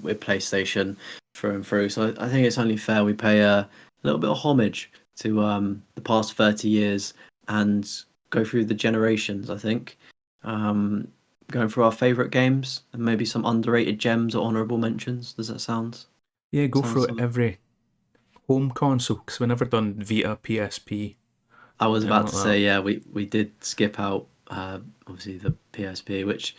S1: PlayStation through and through. So I think it's only fair we pay a little bit of homage to the past 30 years and go through the generations. I think going through our favorite games and maybe some underrated gems or honorable mentions. Does that
S2: Yeah, go
S1: sound
S2: through it
S1: something?
S2: every home console because we never done Vita, PSP,
S1: I was
S2: anything
S1: about
S2: like
S1: to
S2: that.
S1: say, yeah, we did skip out obviously the PSP, which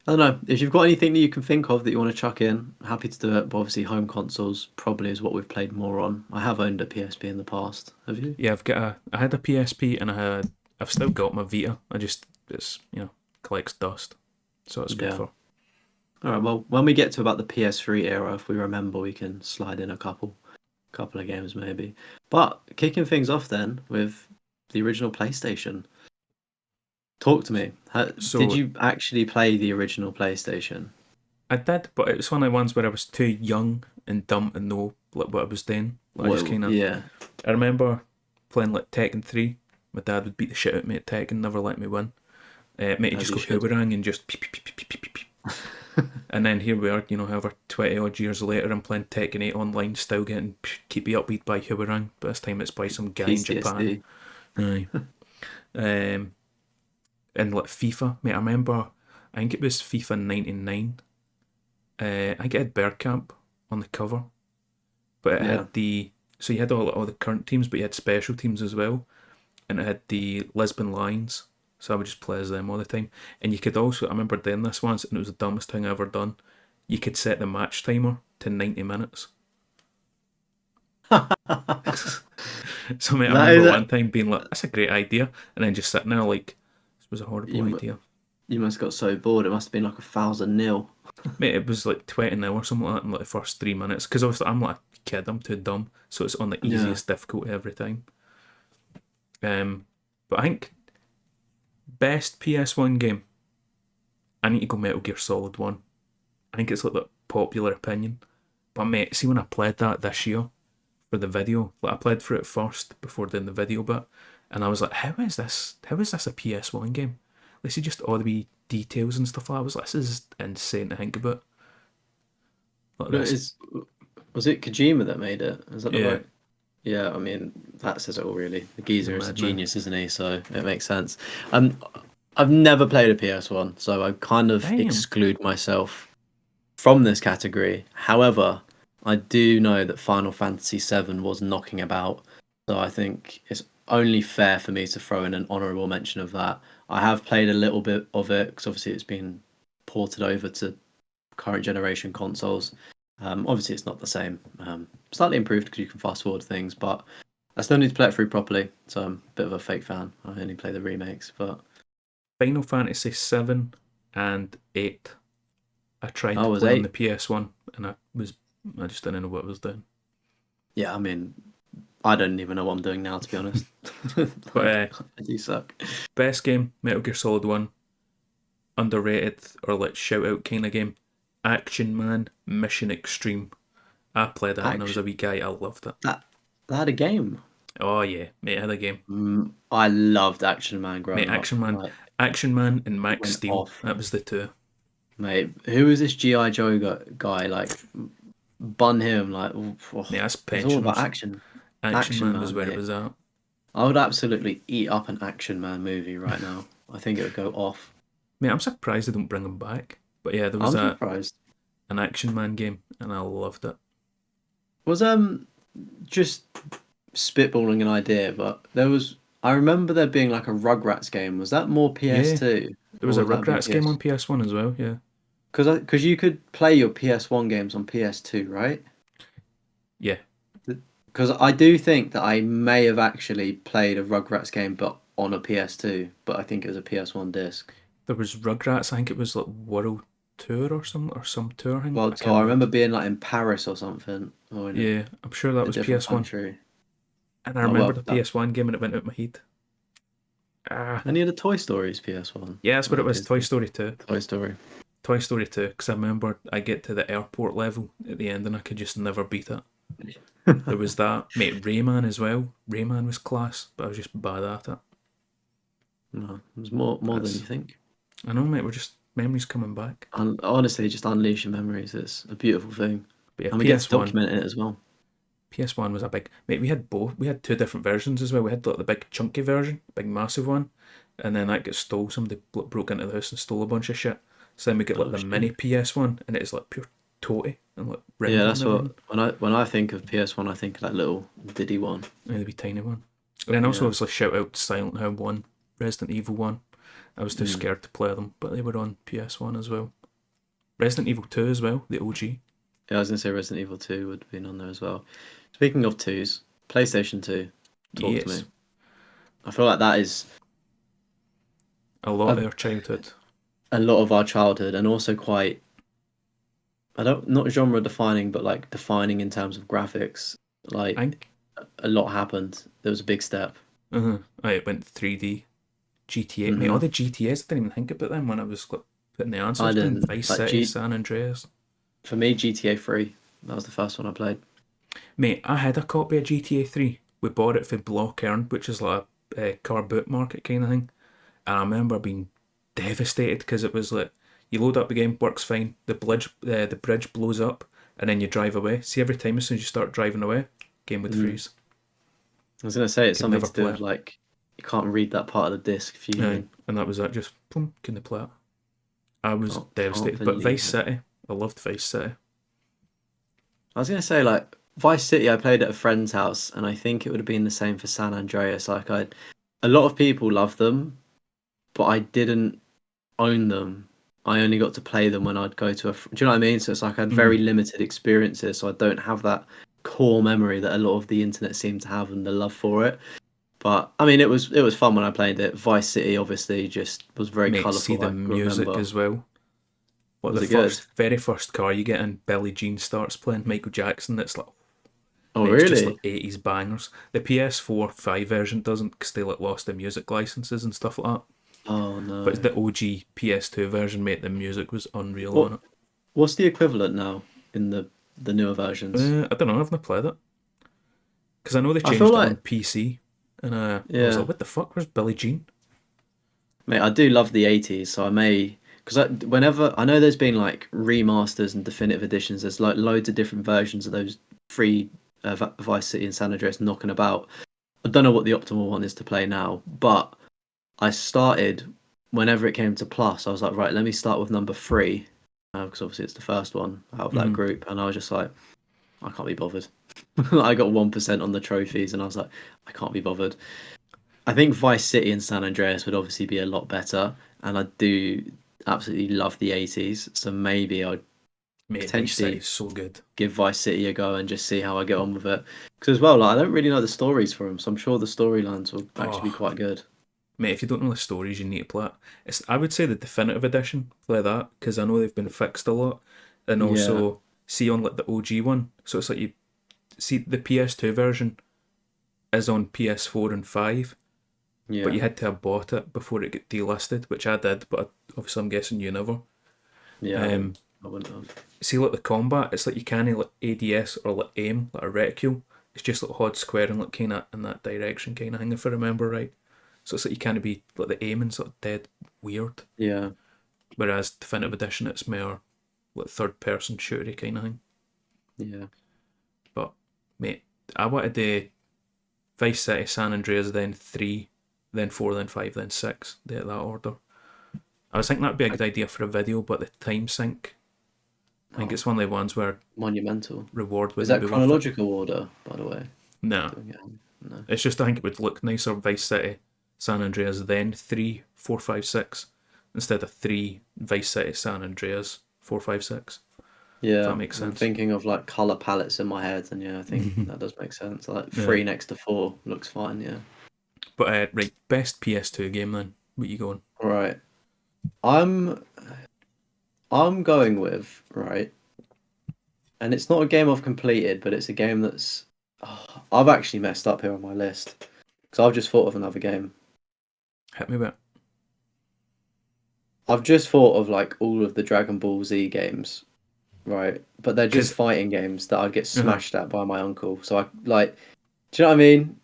S1: I don't know. If you've got anything that you can think of that you want to chuck in, happy to do it. But obviously, home consoles probably is what we've played more on. I have owned a PSP in the past. Have you?
S2: Yeah, I had a PSP and I've still got my Vita. It's collects dust, so it's good
S1: Yeah.
S2: for.
S1: All right. Well, when we get to about the PS3 era, if we remember, we can slide in a couple of games maybe. But kicking things off then with the original PlayStation. Talk to me. Did
S2: So
S1: you actually play the original PlayStation?
S2: I did, but it was one of the ones where I was too young and dumb to know like what I was doing. I just
S1: Well,
S2: kind of
S1: yeah,
S2: I remember playing like Tekken 3. My dad would beat the shit out of me at Tekken, never let me win. Mate, he'd
S1: as
S2: just
S1: you
S2: go
S1: should.
S2: hooverang and just peep, peep, peep, peep, peep, peep, peep. And then here we are, however 20 odd years later, I'm playing Tekken 8 online, still getting keep me upbeat by hooverang, but this time it's by some guy in Japan.
S1: PTSD.
S2: Aye. Um, and like FIFA, mate, I remember, I think it was FIFA 99. I think it had Bergkamp on the cover, but it
S1: Yeah.
S2: had so you had all the current teams, but you had special teams as well, and it had the Lisbon Lions. So I would just play as them all the time. And you could also, I remember doing this once, and it was the dumbest thing I ever done. You could set the match timer to 90 minutes. So, mate, I
S1: That
S2: remember
S1: is
S2: one time being like, that's a great idea. And then just sitting there, like, was a horrible
S1: You mu-
S2: idea.
S1: you must have got so bored. It must have been like 1,000-0.
S2: Mate, it was like 20 or something like that in like the first 3 minutes. Because obviously I'm like a kid, I'm too dumb. So it's on the
S1: Yeah.
S2: easiest difficulty every time. But I think best PS1 game, I need to go Metal Gear Solid 1. I think it's like the popular opinion. But mate, see when I played that this year for the video, like I played for it first before doing the video bit, and I was like, how is this? How is this a PS1 game? Like, see just all the wee details and stuff. I was like, this is insane to think about. Like
S1: No,
S2: this,
S1: was it Kojima that made it? Is that the
S2: yeah,
S1: right? Yeah, I mean that says it all really. The
S2: he's a
S1: geezer is a
S2: madman.
S1: genius, isn't he? So it makes sense. Um, I've never played a PS1, so I kind of
S2: Damn.
S1: exclude myself from this category. However, I do know that Final Fantasy VII was knocking about, so I think it's only fair for me to throw in an honourable mention of that. I have played a little bit of it because obviously it's been ported over to current generation consoles. Obviously, it's not the same. Slightly improved because you can fast forward things, but I still need to play it through properly. So I'm a bit of a fake fan. I only play the remakes, but
S2: Final Fantasy 7 and 8. I tried
S1: I
S2: to
S1: was
S2: play on the
S1: eight.
S2: PS1 and I just didn't know what I was doing.
S1: Yeah, I mean, I don't even know what I'm doing now, to be honest.
S2: But
S1: Like, I do suck.
S2: best game, Metal Gear Solid 1, underrated or like shout out kind of game. Action Man Mission Extreme. I played that when I was a
S1: Action.
S2: wee guy. I loved it.
S1: That had a game.
S2: Oh yeah, mate, I had a game.
S1: I loved Action Man
S2: Mate,
S1: growing up. Like,
S2: Action Man and
S1: it
S2: Max
S1: went
S2: Steel.
S1: off.
S2: That was the two.
S1: Mate, who was this GI Joe guy? Like, bun him. Like,
S2: Mate, that's
S1: it's all about
S2: pensioners.
S1: action.
S2: Action
S1: Action
S2: Man was
S1: Man,
S2: where it
S1: mate.
S2: was at.
S1: I would absolutely eat up an Action Man movie right now. I think it would go off.
S2: Mate, I'm surprised they don't bring him back. But yeah, there was
S1: I'm surprised.
S2: an Action Man game, and I loved it.
S1: Was just spitballing an idea, but there was. I remember there being like a Rugrats game. Was that more
S2: Yeah,
S1: PS2
S2: there
S1: or
S2: was a
S1: would that be
S2: Rugrats game on
S1: PS?
S2: PS1 as well. Yeah,
S1: Because you could play your PS1 games on PS2, right?
S2: yeah.
S1: Because I do think that I may have actually played a Rugrats game, but on a PS2. But I think it was a PS1 disc.
S2: There was Rugrats. I think it was like World Tour or some tour thing.
S1: Well,
S2: I
S1: so
S2: can't
S1: I
S2: remember.
S1: remember being like in Paris or something, or in
S2: Yeah, I'm sure that
S1: a
S2: was
S1: different
S2: PS1.
S1: country.
S2: And I
S1: Oh
S2: remember
S1: well,
S2: the
S1: that
S2: PS1 game and it went out my head. Ah,
S1: any of the Toy Stories PS1
S2: yeah, that's what
S1: or
S2: it was. Toy
S1: PS2?
S2: Story 2.
S1: Toy Story.
S2: Toy Story 2, because I remember I get to the airport level at the end and I could just never beat it. There was that. Mate, Rayman as well. Rayman was class, but I was just bad at it.
S1: No, it was more than you
S2: That's,
S1: think.
S2: I know, mate, we're just memories coming back.
S1: Honestly, just unleash your memories. It's a beautiful thing,
S2: But yeah,
S1: and we get to
S2: PS1.
S1: document it as well.
S2: PS1 was a big. Mate, we had both. We had two different versions as well. We had like the big chunky version, big massive one, and then that got stole. Somebody broke into the house and stole a bunch of shit. So then we get like
S1: Oh
S2: the
S1: shit.
S2: mini PS1, and it's like pure toty and like
S1: Yeah,
S2: rounded and
S1: that's
S2: everything.
S1: what when I think of PS1, I think of that little Diddy one.
S2: And the wee tiny one. And then also
S1: Yeah.
S2: obviously shout out Silent Hill 1, Resident Evil 1. I was too
S1: Mm.
S2: scared to play them, but they were on PS1 as well. Resident Evil 2 as well, the OG.
S1: Yeah, I was gonna say Resident Evil 2 would have been on there as well. Speaking of twos, PlayStation 2. Talk to me.
S2: Yes.
S1: I feel like that is
S2: A lot
S1: a,
S2: of our childhood.
S1: a lot of our childhood and also quite I don't not genre defining, but like defining in terms of graphics.
S2: I
S1: Like
S2: think
S1: a lot happened. There was a big step.
S2: it went 3D. GTA. Mate, all
S1: Hmm.
S2: the GTAs, I didn't even think about them when I was like, putting the
S1: I
S2: answers down.
S1: didn't
S2: Vice
S1: like
S2: City, San Andreas.
S1: for me GTA 3. That was the first one I played.
S2: Mate, I had a copy of GTA 3. We bought it for Block Earn, which is like a car boot market kind of thing. And I remember being devastated because it was like you load up the game, works fine. The bridge blows up, and then you drive away. See, every time as soon as you start driving away, game would
S1: Mm.
S2: freeze.
S1: I was gonna say it's
S2: Could
S1: something
S2: never
S1: to do
S2: play
S1: with
S2: it.
S1: like you can't read that part of the disc if
S2: Aye,
S1: you
S2: and that was it. Just boom, couldn't play it. I was
S1: can't
S2: devastated. But Vice
S1: believe it.
S2: City, I loved Vice City.
S1: I was gonna say like Vice City I played at a friend's house and I think it would have been the same for San Andreas. Like a lot of people love them, but I didn't own them. I only got to play them when I'd go to do you know what I mean? So it's like I had very
S2: Mm.
S1: limited experiences, so I don't have that core memory that a lot of the internet seem to have and the love for it. But I mean, it was fun when I played it. Vice City obviously just was very
S2: Mate, see
S1: colourful.
S2: the
S1: I
S2: music
S1: remember.
S2: as well. What
S1: Was
S2: the
S1: it good?
S2: very first car you get in, Billie Jean starts playing Michael Jackson. It's like,
S1: Oh,
S2: mate, it's just like
S1: really?
S2: 80s bangers. The PS4 5 version doesn't because they like lost the music licenses and stuff like that.
S1: Oh
S2: But
S1: no.
S2: the OG PS2 version, mate, the music was unreal on
S1: What
S2: it.
S1: what's the equivalent now in the newer versions?
S2: I don't know, I've not played it. Because I know they
S1: I feel
S2: changed it on
S1: like
S2: PC. And I was
S1: yeah,
S2: like, what the fuck, where's Billie Jean?
S1: mate. I do love the '80s, so I may because whenever I know there's been like remasters and definitive editions. There's like loads of different versions of those free Vice City and San Andreas knocking about. I don't know what the optimal one is to play now, but I started whenever it came to plus. I was like, right, let me start with number three because obviously it's the first one out of that
S2: Mm-hmm.
S1: group, and I was just like, I can't be bothered. I got 1% on the trophies, and I was like, I can't be bothered. I think Vice City and San Andreas would obviously be a lot better, and I do absolutely love the '80s. So maybe I'd
S2: Mate, Vice
S1: potentially
S2: City's so good.
S1: give Vice City a go and just see how I get on with it. Because as well, like, I don't really know the stories for them, so I'm sure the storylines will actually be
S2: Oh,
S1: quite good.
S2: mate, if you don't know the stories, you need to play it. I would say the definitive edition, play that, because I know they've been fixed a lot. And
S1: Yeah,
S2: also, see on like the OG one, so it's like you see the PS2 version is on PS4 and 5, but
S1: yeah,
S2: you had to have bought it before it got delisted, which I did, but obviously I'm guessing you never.
S1: yeah.
S2: Um,
S1: I wouldn't have.
S2: See, like the combat, it's like you can't like ADS or like aim like a reticule. It's just like hard square and like kind of in that direction kind of thing, if I remember right. So it's like you can't be like the aiming sort of dead weird.
S1: Yeah,
S2: Whereas Definitive Edition, it's more like third person shootery kind of thing.
S1: yeah.
S2: But mate, I wanted the Vice City, San Andreas, then 3, then 4, then 5, then 6, that order. I was thinking that'd be a
S1: I,
S2: good idea for a video, but the time sync, I think
S1: oh,
S2: it's one of the ones where
S1: monumental.
S2: reward
S1: Is
S2: wouldn't
S1: that
S2: be worth it.
S1: chronological order, by the way?
S2: No,
S1: Doing it. No.
S2: it's just I think it would look nicer Vice City, San Andreas, then 3, 4, 5, 6, instead of 3, Vice City, San Andreas, 4, 5, 6. If that
S1: Yeah,
S2: makes
S1: I'm
S2: sense.
S1: thinking of like color palettes in my head, and yeah, I think that does make sense. Like
S2: Yeah.
S1: three next to four looks fine. Yeah.
S2: But right, best PS2 game then. What you going?
S1: All right. I'm I'm going with right, and it's not a game I've completed, but it's a game that's I've actually messed up here on my list because I've just thought of another game.
S2: Hit me with it.
S1: I've just thought of like all of the Dragon Ball Z games, right? But they're just
S2: Because
S1: fighting games that I'd get
S2: uh-huh.
S1: smashed at by my uncle. So I like, do you know what I mean?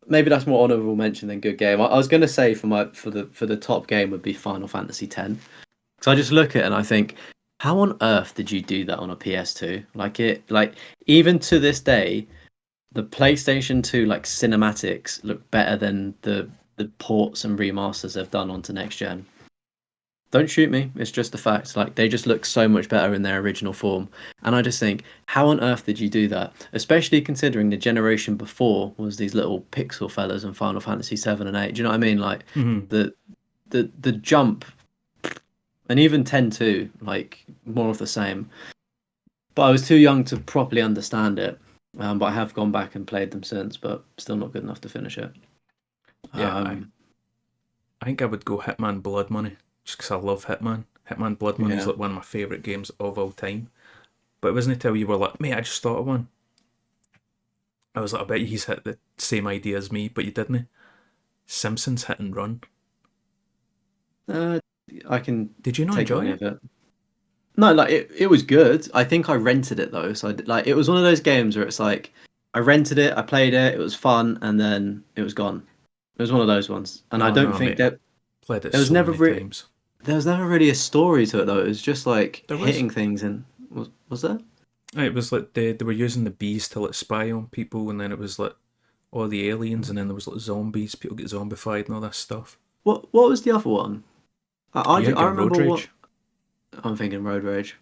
S1: Maybe that's more honorable mention than good game. I was gonna say for the top game would be Final Fantasy X. So I just look at it and I think, how on earth did you do that on a PS2? Like even to this day, the PlayStation 2 like cinematics look better than the ports and remasters they've done onto next gen. Don't shoot me. It's just a fact. Like they just look so much better in their original form. And I just think, how on earth did you do that? Especially considering the generation before was these little pixel fellas in Final Fantasy 7 and 8. Do you know what I mean? Like
S2: Mm-hmm.
S1: the the jump and even 10 too, like more of the same. But I was too young to properly understand it. But I have gone back and played them since, but still not good enough to finish it.
S2: Yeah,
S1: Um,
S2: I think I would go Hitman Blood Money just because I love Hitman. Hitman Blood Money is
S1: yeah.
S2: like one of my favourite games of all time. But it wasn't until you were like, mate, I just thought of one. I was like, I bet he's hit the same idea as me, but you didn't. Simpsons Hit and Run.
S1: Uh, I can
S2: Did you not
S1: take on
S2: enjoy
S1: any
S2: it?
S1: of it. No, like it was good. I think I rented it though, so like it was one of those games where it's like I rented it, I played it, it was fun, and then it was gone. It was one of those ones, and I
S2: Oh
S1: don't
S2: no,
S1: think
S2: mate,
S1: that
S2: played it
S1: there was
S2: so
S1: never
S2: many times.
S1: there was never really a story to it though. It was just like
S2: There was.
S1: hitting things, and was there?
S2: It was like they were using the bees to like spy on people, and then it was like all the aliens, and then there was like zombies. People get zombified and all this stuff.
S1: What was the other one?
S2: You
S1: I
S2: thinking
S1: remember
S2: Road
S1: what
S2: Rage?
S1: I'm thinking. Road Rage.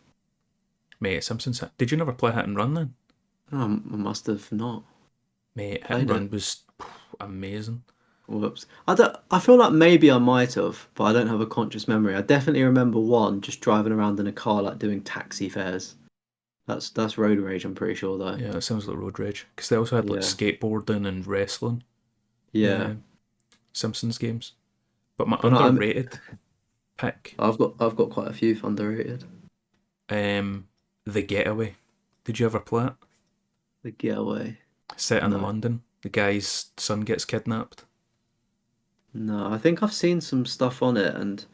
S2: Mate, Simpsons. Did you never play Hit and Run then?
S1: Oh, I must have not
S2: Mate, Hit and
S1: played it.
S2: Run was amazing.
S1: Whoops. I don't. I feel like maybe I might have, but I don't have a conscious memory. I definitely remember one just driving around in a car, like doing taxi fares. That's road rage. I'm pretty sure though.
S2: Yeah, it sounds like Road Rage because they also had like
S1: Yeah.
S2: skateboarding and wrestling.
S1: Yeah,
S2: Simpsons games. But my
S1: but no,
S2: underrated pick,
S1: I've got quite a few underrated.
S2: The Getaway. Did you ever play it?
S1: The Getaway.
S2: Set in
S1: No,
S2: London. The guy's son gets kidnapped.
S1: no. I think I've seen some stuff on it, and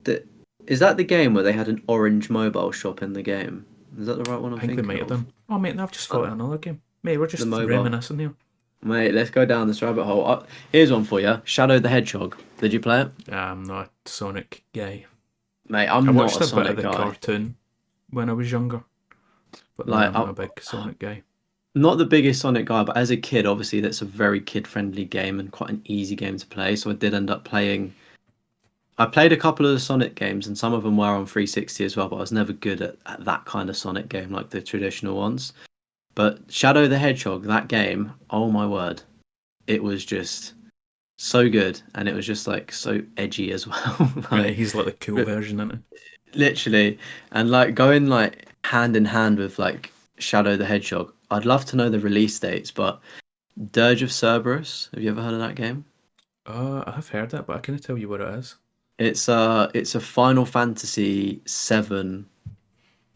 S1: the, is that the game where they had an orange mobile shop in the game? Is that the right one
S2: I
S1: I'm
S2: think they
S1: thinking
S2: might have
S1: of?
S2: done. Oh, mate, I've just thought of another game. Mate, we're
S1: The
S2: just
S1: mobile.
S2: reminiscing here.
S1: Mate, let's go down this rabbit hole. Here's one for you. Shadow the Hedgehog. Did you play it?
S2: I'm not a Sonic guy.
S1: Mate,
S2: I
S1: I'm not
S2: watched
S1: a
S2: a bit of
S1: Sonic
S2: the
S1: guy.
S2: cartoon when I was younger, but no,
S1: Like,
S2: I'm not
S1: I'm
S2: a big Sonic guy.
S1: not the biggest Sonic guy, but as a kid, obviously, that's a very kid-friendly game and quite an easy game to play. So I did end up playing. I played a couple of the Sonic games, and some of them were on 360 as well, but I was never good at that kind of Sonic game, like the traditional ones. But Shadow the Hedgehog, that game, oh my word, it was just so good, and it was just like so edgy as well.
S2: Right,
S1: Like,
S2: he's like the cool version, isn't
S1: literally, and like going like hand in hand with like Shadow the Hedgehog. I'd love to know the release dates, but Dirge of Cerberus, have you ever heard of that game?
S2: he? I have heard that, but I can't tell you what it is.
S1: It's a Final Fantasy VII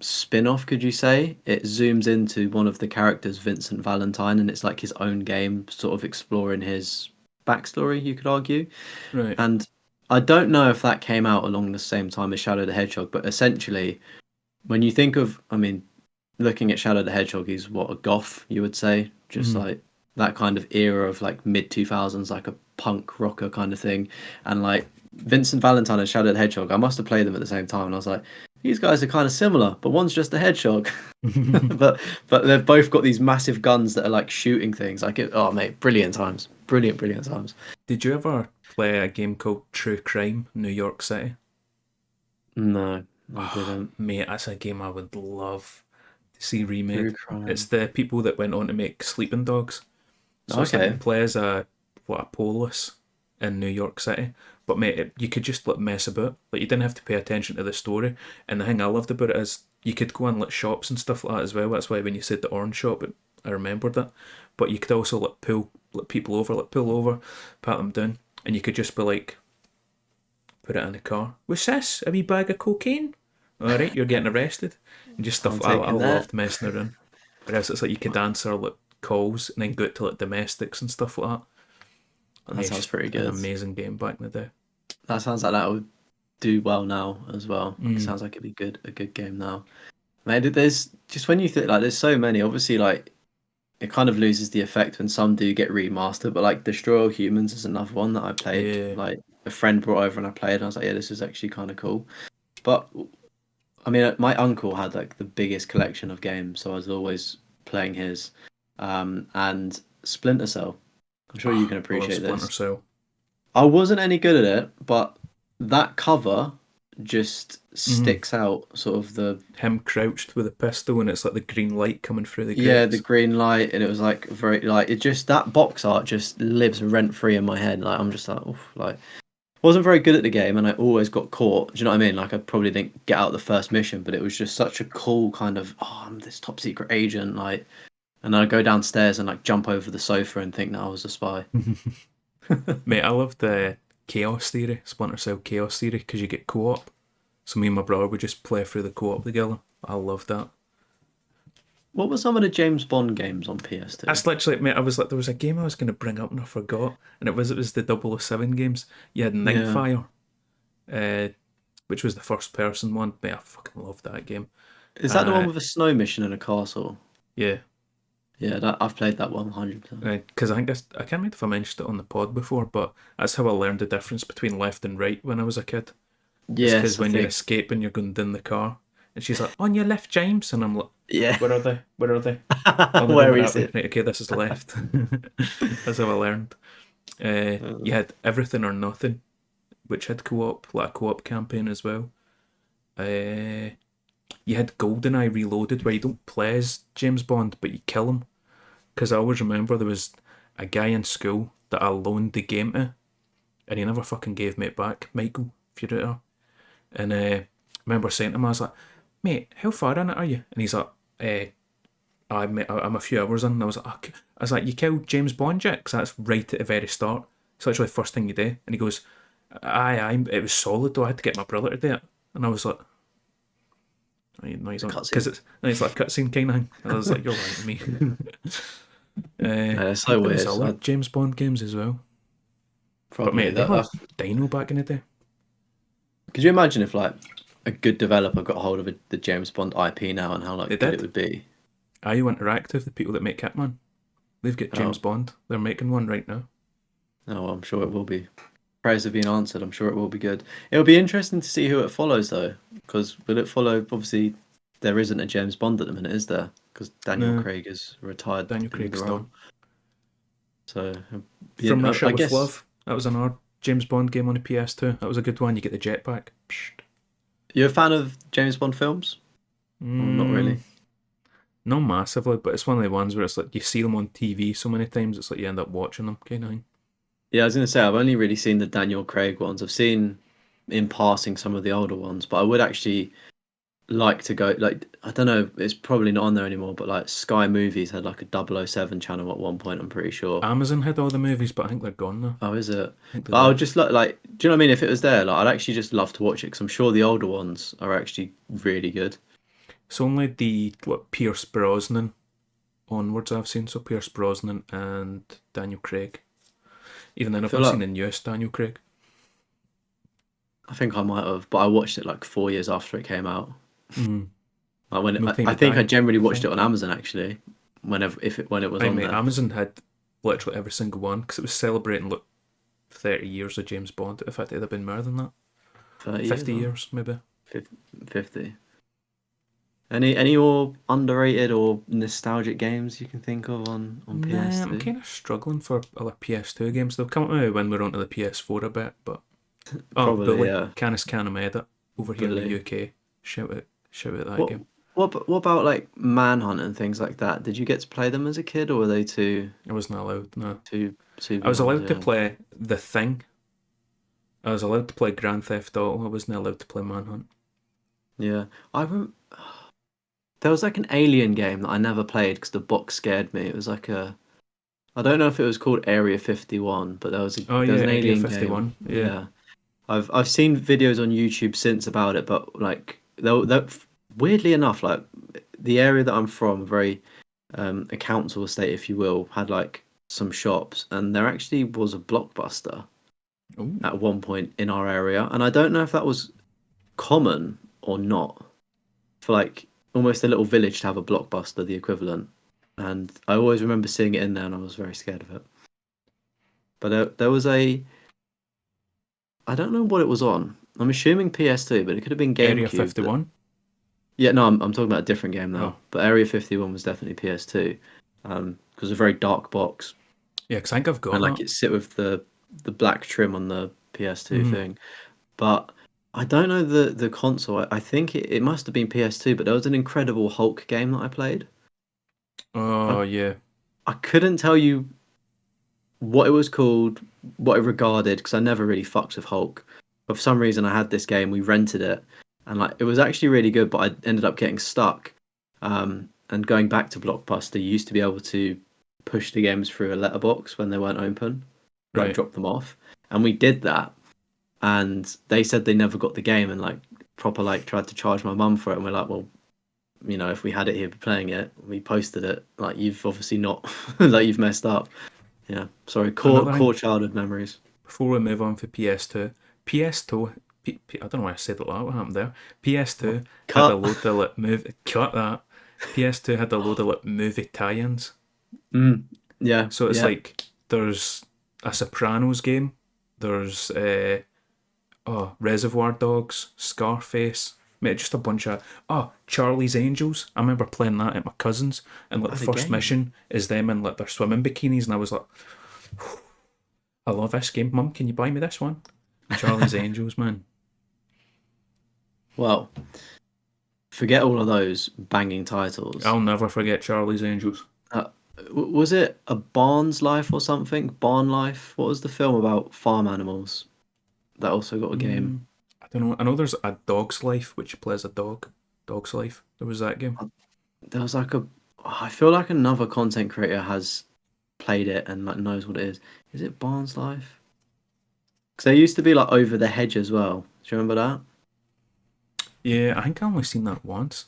S1: spin-off, could you say? It zooms into one of the characters, Vincent Valentine, and it's like his own game, sort of exploring his backstory, you could argue.
S2: Right.
S1: And I don't know if that came out along the same time as Shadow the Hedgehog, but essentially, when you think of, I mean, looking at Shadow the Hedgehog, he's what, a goth, you would say, just
S2: Mm.
S1: like that kind of era of like mid 2000s, like a punk rocker kind of thing, and like Vincent Valentine and Shadow the Hedgehog. I must have played them at the same time, and I was like, these guys are kind of similar, but one's just a hedgehog, but they've both got these massive guns that are like shooting things. Like it, oh mate, brilliant times, brilliant times.
S2: Did you ever play a game called True Crime New York City?
S1: No, I
S2: Oh,
S1: didn't.
S2: mate, that's a game I would love to see
S1: True
S2: remade. It's
S1: crime.
S2: the people that went on to make Sleeping Dogs. So it's like you
S1: Okay.
S2: play as a police in New York City. But mate, you could just like mess about. Like you didn't have to pay attention to the story. And the thing I loved about it is you could go in like shops and stuff like that as well. That's why when you said the orange shop, I remembered that. But you could also like pull like people over, like pull over, pat them down, and you could just be like, put it in the car. What's this? A wee bag of cocaine? All right, you're getting arrested. And just
S1: I'm
S2: stuff. I
S1: taking that.
S2: loved messing around. Whereas it's like you could answer like calls and then go to like domestics and stuff like that. I
S1: That
S2: mean, it's
S1: sounds
S2: just
S1: pretty
S2: an
S1: good.
S2: amazing game back in the day.
S1: That sounds like that would do well now as well. It
S2: Mm.
S1: sounds like it'd be a good game now. Maybe there's just when you think like there's so many. Obviously, like it kind of loses the effect when some do get remastered. But like Destroy All Humans is another one that I played.
S2: Yeah.
S1: Like a friend brought over and I played, and I was like, yeah, this is actually kind of cool. But I mean, my uncle had like the biggest collection of games, so I was always playing his. And Splinter Cell. I'm sure you
S2: Oh,
S1: can
S2: I love
S1: appreciate
S2: Splinter
S1: this.
S2: Cell.
S1: I wasn't any good at it, but that cover just
S2: Mm.
S1: sticks out. Sort of the
S2: Him crouched with a pistol and it's like the green light coming through the
S1: yeah, the
S2: grates.
S1: green light, and it was like very like it just that box art just lives rent free in my head. Like I'm just like, oof, like wasn't very good at the game, and I always got caught. Do you know what I mean? Like I probably didn't get out the first mission, but it was just such a cool kind of I'm this top secret agent, like, and I go downstairs and like jump over the sofa and think that I was a spy.
S2: Mate, I love the Chaos Theory, Splinter Cell Chaos Theory, because you get co op. So me and my brother would just play through the co op together. I love that.
S1: What were some of the James Bond games on PS2?
S2: That's literally, mate, I was like, there was a game I was going to bring up and I forgot. And it was the 007 games. You had
S1: Yeah.
S2: Nightfire, uh, which was the first person one. Mate, I fucking loved that game.
S1: Is that the one
S2: Uh,
S1: with a snow mission in a castle?
S2: yeah,
S1: Yeah, I've played that one 100%.
S2: because I think I can't remember if I mentioned it on the pod before, but that's how I learned the difference between left and right when I was a kid. It's because
S1: Yes, I
S2: when you're
S1: think.
S2: escaping, you're going down the car, and she's like, "On your left, James," and I'm like,
S1: Yeah.
S2: "Where are they? Where are they?" Oh, they're
S1: Where
S2: coming
S1: is
S2: at me.
S1: it?
S2: Right, okay, this is left. That's how I learned.
S1: Uh,
S2: You had Everything or Nothing, which had co-op, like a co-op campaign as well. Uh, you had GoldenEye Reloaded, where you don't play as James Bond, but you kill him. Because I always remember there was a guy in school that I loaned the game to, and he never fucking gave me it back. Michael, if you're out there. And I remember saying to him, I was like, "Mate, how far in it are you?" And he's like, I'm a few hours in, and I was like, you killed James Bond yet? Because that's right at the very start. It's literally the first thing you do. And he goes, aye, it was solid though. I had to get my brother to do it. And I was like, no, you
S1: It's a
S2: don't. Because
S1: cutscene.
S2: it's like a cutscene kind of thing. And I was like, you're lying to me.
S1: It's
S2: I
S1: so
S2: think there was
S1: weird.
S2: other James Bond games as well. But
S1: Probably
S2: mate, they were
S1: that.
S2: dino back in the day.
S1: Could you imagine if like a good developer got hold of the James Bond IP now and how
S2: They
S1: like good it
S2: did.
S1: would be?
S2: IO Interactive, the people that make Hitman, they've got James
S1: Oh,
S2: Bond. They're making one right now.
S1: no, I'm sure it will be. Prayers have been answered. I'm sure it will be good. It'll be interesting to see who it follows though, because will it follow? Obviously, there isn't a James Bond at the minute, is there? Because Daniel
S2: No,
S1: Craig is retired
S2: Daniel
S1: in the
S2: Craig's
S1: role.
S2: done.
S1: So,
S2: From Russia
S1: I
S2: with
S1: guess
S2: Love. That was another James Bond game on the PS2. That was a good one. You get the jetpack. Psht.
S1: you're a fan of James Bond films, or not
S2: Mm,
S1: really?
S2: not massively, but it's one of the ones where it's like you see them on TV so many times, it's like you end up watching them kind of thing.
S1: Yeah, I was gonna say I've only really seen the Daniel Craig ones. I've seen in passing some of the older ones, but I would actually like to go like I don't know, it's probably not on there anymore, but like Sky Movies had like a 007 channel at one point, I'm pretty sure.
S2: Amazon had all the movies, but I think they're gone now.
S1: Oh, is it?
S2: I think they
S1: I would
S2: left.
S1: just like do you know what I mean? If it was there, like I'd actually just love to watch it because I'm sure the older ones are actually really good.
S2: It's only the Pierce Brosnan onwards I've seen. So Pierce Brosnan and Daniel Craig. Even then,
S1: I
S2: I've
S1: feel
S2: not seen
S1: like
S2: the newest Daniel Craig.
S1: I think I might have, but I watched it like 4 years after it came out.
S2: Mm.
S1: Like when
S2: No Time
S1: I
S2: to
S1: think I
S2: Die,
S1: generally
S2: I
S1: watched it
S2: think.
S1: on Amazon actually, when it was
S2: I
S1: on
S2: mate,
S1: there.
S2: Amazon had literally every single one because it was celebrating like 30 years of James Bond. In fact, it'd have been more than that.
S1: 30 years
S2: 50
S1: on.
S2: years, maybe.
S1: 50. Any more underrated or nostalgic games you can think of on
S2: Nah, I'm
S1: PS2?
S2: kind of struggling for other PS2 games. They'll come out maybe when we're onto the PS4 a bit, but oh,
S1: Probably,
S2: Bully,
S1: yeah.
S2: Canis Canem Edit over here in the
S1: Bully.
S2: UK. Shout out that
S1: What
S2: game.
S1: what about like Manhunt and things like that? Did you get to play them as a kid, or were they
S2: I wasn't allowed. No,
S1: too
S2: I was
S1: beyond?
S2: allowed to
S1: Yeah,
S2: play The Thing. I was allowed to play Grand Theft Auto. I wasn't allowed to play Manhunt.
S1: yeah. There was like an Alien game that I never played because the box scared me. It was like a I don't know if it was called Area 51, but
S2: Oh
S1: there was
S2: yeah,
S1: an
S2: Area
S1: Alien game.
S2: 51. Yeah.
S1: Yeah. I've seen videos on YouTube since about it, but like they weirdly enough, like the area that I'm from, very a council estate, if you will, had like some shops, and there actually was a Blockbuster
S2: Ooh.
S1: at one point in our area, and I don't know if that was common or not for like almost a little village to have a Blockbuster, the equivalent. And I always remember seeing it in there, and I was very scared of it. But there was I don't know what it was on. I'm assuming PS2, but it could have been
S2: Area
S1: GameCube.
S2: 51.
S1: Yeah, no, I'm talking about a different game now.
S2: Oh.
S1: But Area 51 was definitely PS2, because a very dark box,
S2: Yeah, because I think I've got
S1: and like
S2: that.
S1: it sit with the black trim on the PS2
S2: Mm.
S1: thing. But I don't know the console. I think it must have been PS2, but there was an Incredible Hulk game that I played. I
S2: Oh yeah.
S1: I couldn't tell you what it was called, what it regarded, because I never really fucked with Hulk. But for some reason, I had this game. We rented it, and like it was actually really good. But I ended up getting stuck. And going back to Blockbuster, you used to be able to push the games through a letterbox when they weren't open, like
S2: Right.
S1: drop them off. And we did that, and they said they never got the game, and like proper like tried to charge my mum for it. And we're like, well, if we had it here playing it, we posted it. Like you've obviously not, like you've messed up. Yeah, sorry.
S2: Another
S1: Core
S2: thing
S1: childhood memories.
S2: before we move on for PS2. PS2. I don't know why I said it like that. What happened there? PS2 had a
S1: Cut.
S2: load of like movie. Cut that. PS2 had a load of like movie tie-ins.
S1: Mm, yeah,
S2: So it's
S1: yeah.
S2: like there's a Sopranos game. There's Reservoir Dogs, Scarface. Mate, just a bunch of Charlie's Angels. I remember playing that at my cousin's, and like
S1: I
S2: the
S1: had a
S2: first
S1: game.
S2: mission is them in like their swimming bikinis, and I was like, I love this game. Mum, can you buy me this one? Charlie's Angels, man.
S1: Well, forget all of those banging titles.
S2: I'll never forget Charlie's Angels.
S1: Uh, was it A Barn's Life or something? Barn Life? What was the film about farm animals that also got a game?
S2: I don't know. I know there's a Dog's Life, which plays a dog. Dog's Life. There was that game.
S1: There was like a I feel like another content creator has played it and like knows what it is. Is it Barnes Life? Because there used to be like Over the Hedge as well. Do you remember that?
S2: Yeah, I think I only seen that once.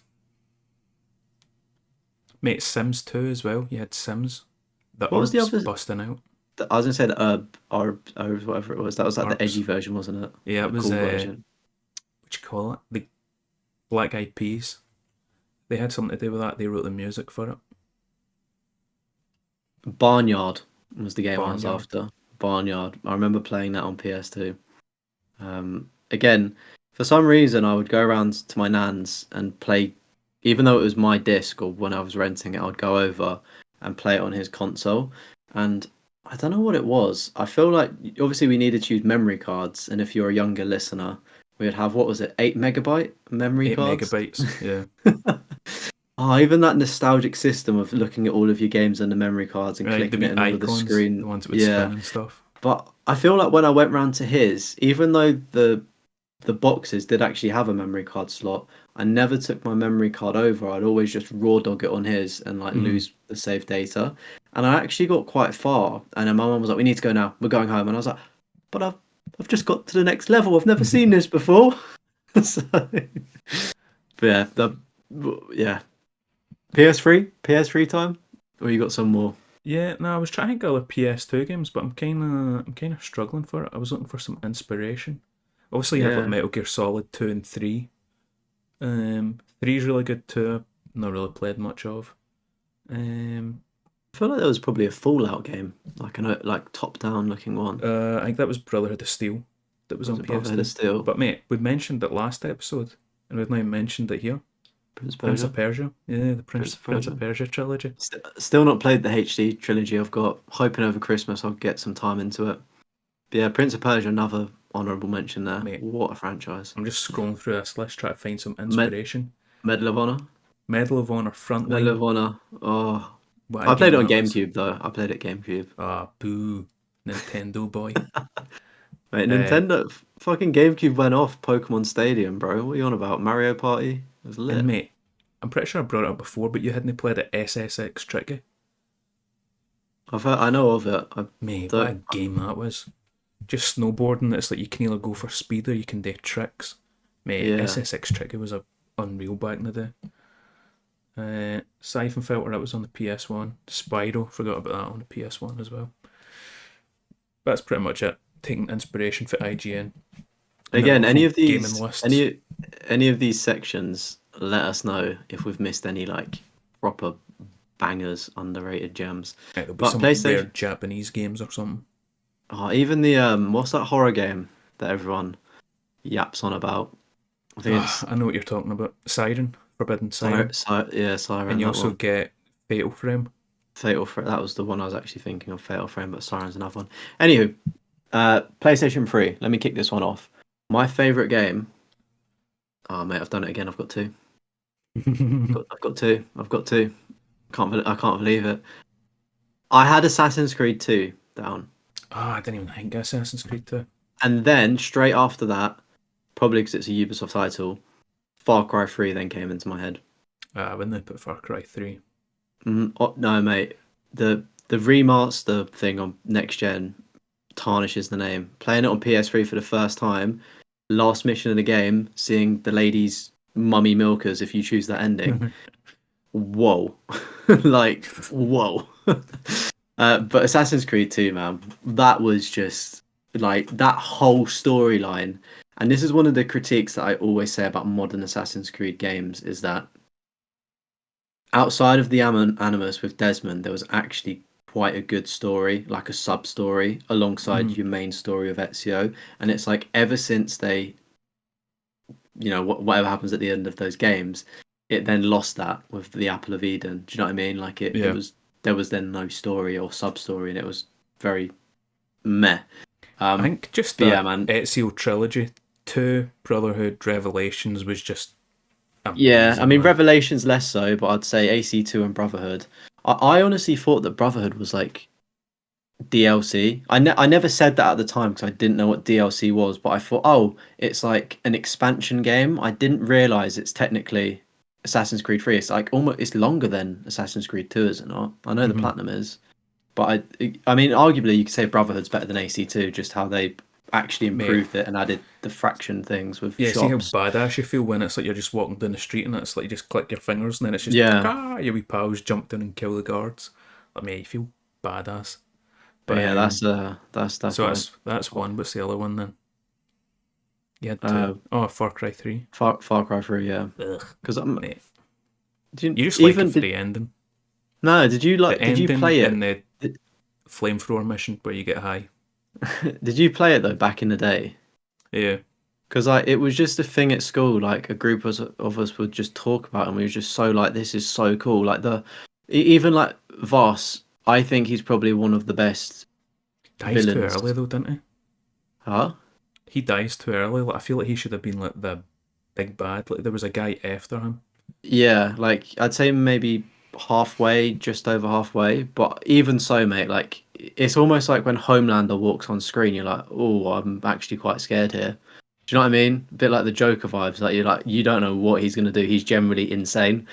S2: Mate, Sims 2 as well. You had Sims. The
S1: What was the
S2: Urbs
S1: other?
S2: busting out.
S1: I was gonna say the Herb, whatever it was. That was like the edgy
S2: Urbs.
S1: version, wasn't it?
S2: Yeah, it
S1: The
S2: was,
S1: cool version.
S2: what you call it? The Black Eyed Peas. They had something to do with that. They wrote the music for it.
S1: Barnyard was the game I was
S2: Barnyard.
S1: after. Barnyard. I remember playing that on PS2. Again, for some reason, I would go around to my nan's and play, even though it was my disc or when I was renting it, I would go over and play it on his console. And I don't know what it was. I feel like obviously we needed to use memory cards, and if you're a younger listener, we would have what was it, 8 MB memory
S2: 8
S1: cards?
S2: megabytes. Yeah.
S1: Oh, even that nostalgic system of looking at all of your games on the memory cards and
S2: Right, the
S1: clicking it
S2: wee
S1: in all of the
S2: icons, the
S1: screen.
S2: ones that would
S1: Yeah.
S2: spin and stuff.
S1: But I feel like when I went round to his, even though the boxes did actually have a memory card slot, I never took my memory card over. I'd always just raw dog it on his and like
S2: Mm.
S1: lose the saved data. And I actually got quite far. And then my mum was like, "We need to go now. We're going home." And I was like, "But I've just got to the next level. I've never seen this before." So, but yeah, yeah. PS3 time, or you got some more?
S2: Yeah, no, I was trying to think of other PS2 games, but I'm kind of struggling for it. I was looking for some inspiration. Obviously, you had like
S1: Yeah,
S2: Metal Gear Solid 2 and 3. 3's really good too. Not really played much of. Um,
S1: I feel like there was probably a Fallout game, like an like top-down looking one.
S2: I think that was Brotherhood of Steel that was
S1: Was
S2: on
S1: it Brotherhood of
S2: PS2.
S1: Steel?
S2: But mate, we mentioned it last episode, and we've now mentioned it here.
S1: Prince of
S2: Prince of
S1: Persia?
S2: Persia. Yeah, the
S1: Prince
S2: Prince
S1: of
S2: Prince of
S1: Persia?
S2: Persia trilogy.
S1: Still not played the HD trilogy. I've got hoping over Christmas I'll get some time into it. But yeah, Prince of Persia, another honourable mention there.
S2: Mate,
S1: What a franchise.
S2: I'm just scrolling through this list trying to find some
S1: Med-
S2: inspiration.
S1: Medal of Honor.
S2: Medal of Honor
S1: Medal
S2: Frontline.
S1: of Honor. Oh,
S2: What a
S1: I played
S2: game
S1: it on
S2: that was.
S1: GameCube though. I played it GameCube.
S2: Ah, boo. Nintendo boy.
S1: Mate,
S2: Uh,
S1: Nintendo fucking GameCube went off Pokemon Stadium, bro. What are you on about? Mario Party? It was
S2: and
S1: lit.
S2: mate, I'm pretty sure I brought it up before, but you hadn't played it SSX Tricky.
S1: I know of it. I
S2: Mate, what a
S1: don't.
S2: game that was. Just snowboarding, it's like you can either go for speed or you can do tricks. Mate,
S1: Yeah.
S2: SSX Tricky was unreal back in the day. Siphon Filter, that was on the PS1. Spyro, forgot about that on the PS1 as well. That's pretty much it. Taking inspiration for IGN. And
S1: Again,
S2: the
S1: any
S2: whole
S1: of
S2: gaming
S1: these,
S2: lists.
S1: any of these sections, let us know if we've missed any like proper bangers, underrated gems.
S2: Like, there'll be
S1: But
S2: some rare
S1: PlayStation,
S2: Japanese games or something.
S1: oh, even the what's that horror game that everyone yaps on about? I think
S2: Ah,
S1: it's
S2: I know what you're talking about. Siren, Forbidden Siren.
S1: Yeah,
S2: And
S1: Siren.
S2: you
S1: That
S2: also
S1: one.
S2: get Fatal Frame.
S1: Fatal Frame. That was the one I was actually thinking of. Fatal Frame, but Siren's another one. Anywho, PlayStation 3. Let me kick this one off. My favorite game. Oh mate, I've done it again. I've got two. I've got two. I've got two. I can't believe it. I had Assassin's Creed 2 down,
S2: I didn't even think of Assassin's Creed 2.
S1: and then straight after that, probably because it's a Ubisoft title, Far Cry 3 then came into my head.
S2: When they put Far Cry 3.
S1: Oh, no, mate, the remaster thing on next gen tarnishes the name. Playing it on PS3 for the first time, last mission of the game, seeing the lady's mummy milkers if you choose that ending. Whoa, like whoa. But Assassin's Creed 2, man, that was just like that whole storyline. And this is one of the critiques that I always say about modern Assassin's Creed games is that outside of the Animus with Desmond, there was actually quite a good story, like a sub story alongside
S2: Mhm.
S1: your main story of Ezio. And it's like ever since they, whatever happens at the end of those games, it then lost that with the Apple of Eden. Do you know what I mean? Like it
S2: Yeah.
S1: was there was then no story or sub story, and it was very meh.
S2: I think just
S1: But yeah,
S2: that
S1: man.
S2: Ezio trilogy, 2, Brotherhood, Revelations was just
S1: Yeah, I
S2: amazing,
S1: mean
S2: man.
S1: Revelations less so, but I'd say AC2 and Brotherhood. I honestly thought that Brotherhood was like DLC. I never said that at the time because I didn't know what DLC was, but I thought, oh, it's like an expansion game. I didn't realize it's technically Assassin's Creed 3. It's like almost it's longer than Assassin's Creed 2, is it not? I know the
S2: Mm-hmm.
S1: Platinum is, but I mean, arguably you could say Brotherhood's better than AC2, just how they actually
S2: Mate,
S1: improved it and added the fraction things with
S2: yeah, see how
S1: shops.
S2: badass you feel when it's like you're just walking down the street and it's like you just click your fingers and then it's just
S1: Yeah,
S2: your wee pals jump down and kill the guards. Like, mate, you feel badass.
S1: but
S2: But
S1: yeah, that's
S2: so
S1: my
S2: that's one. What's the other one then? You had two.
S1: uh
S2: Oh, Far Cry 3.
S1: Far Cry 3. Yeah,
S2: Ugh,
S1: because I'm.
S2: mate.
S1: Did you
S2: You just like it
S1: even
S2: for
S1: did
S2: the ending.
S1: no? Did you
S2: The
S1: like? Did you
S2: ending
S1: play it?
S2: in the
S1: Did,
S2: flamethrower mission where you get high.
S1: did you play it though back in the day?
S2: Yeah.
S1: Because like it was just a thing at school. Like a group of us would just talk about, it and we were just so like, this is so cool. Like even like Voss, I think he's probably one of the best
S2: Dies too
S1: villains.
S2: early though, didn't he?
S1: Huh?
S2: He dies too early. Like, I feel like he should have been like the big bad. Like there was a guy after him.
S1: Yeah, like I'd say maybe halfway, just over halfway. But even so, mate, like it's almost like when Homelander walks on screen, you're like, oh, I'm actually quite scared here. Do you know what I mean? A bit like the Joker vibes. Like you're like, you don't know what he's gonna do. He's generally insane.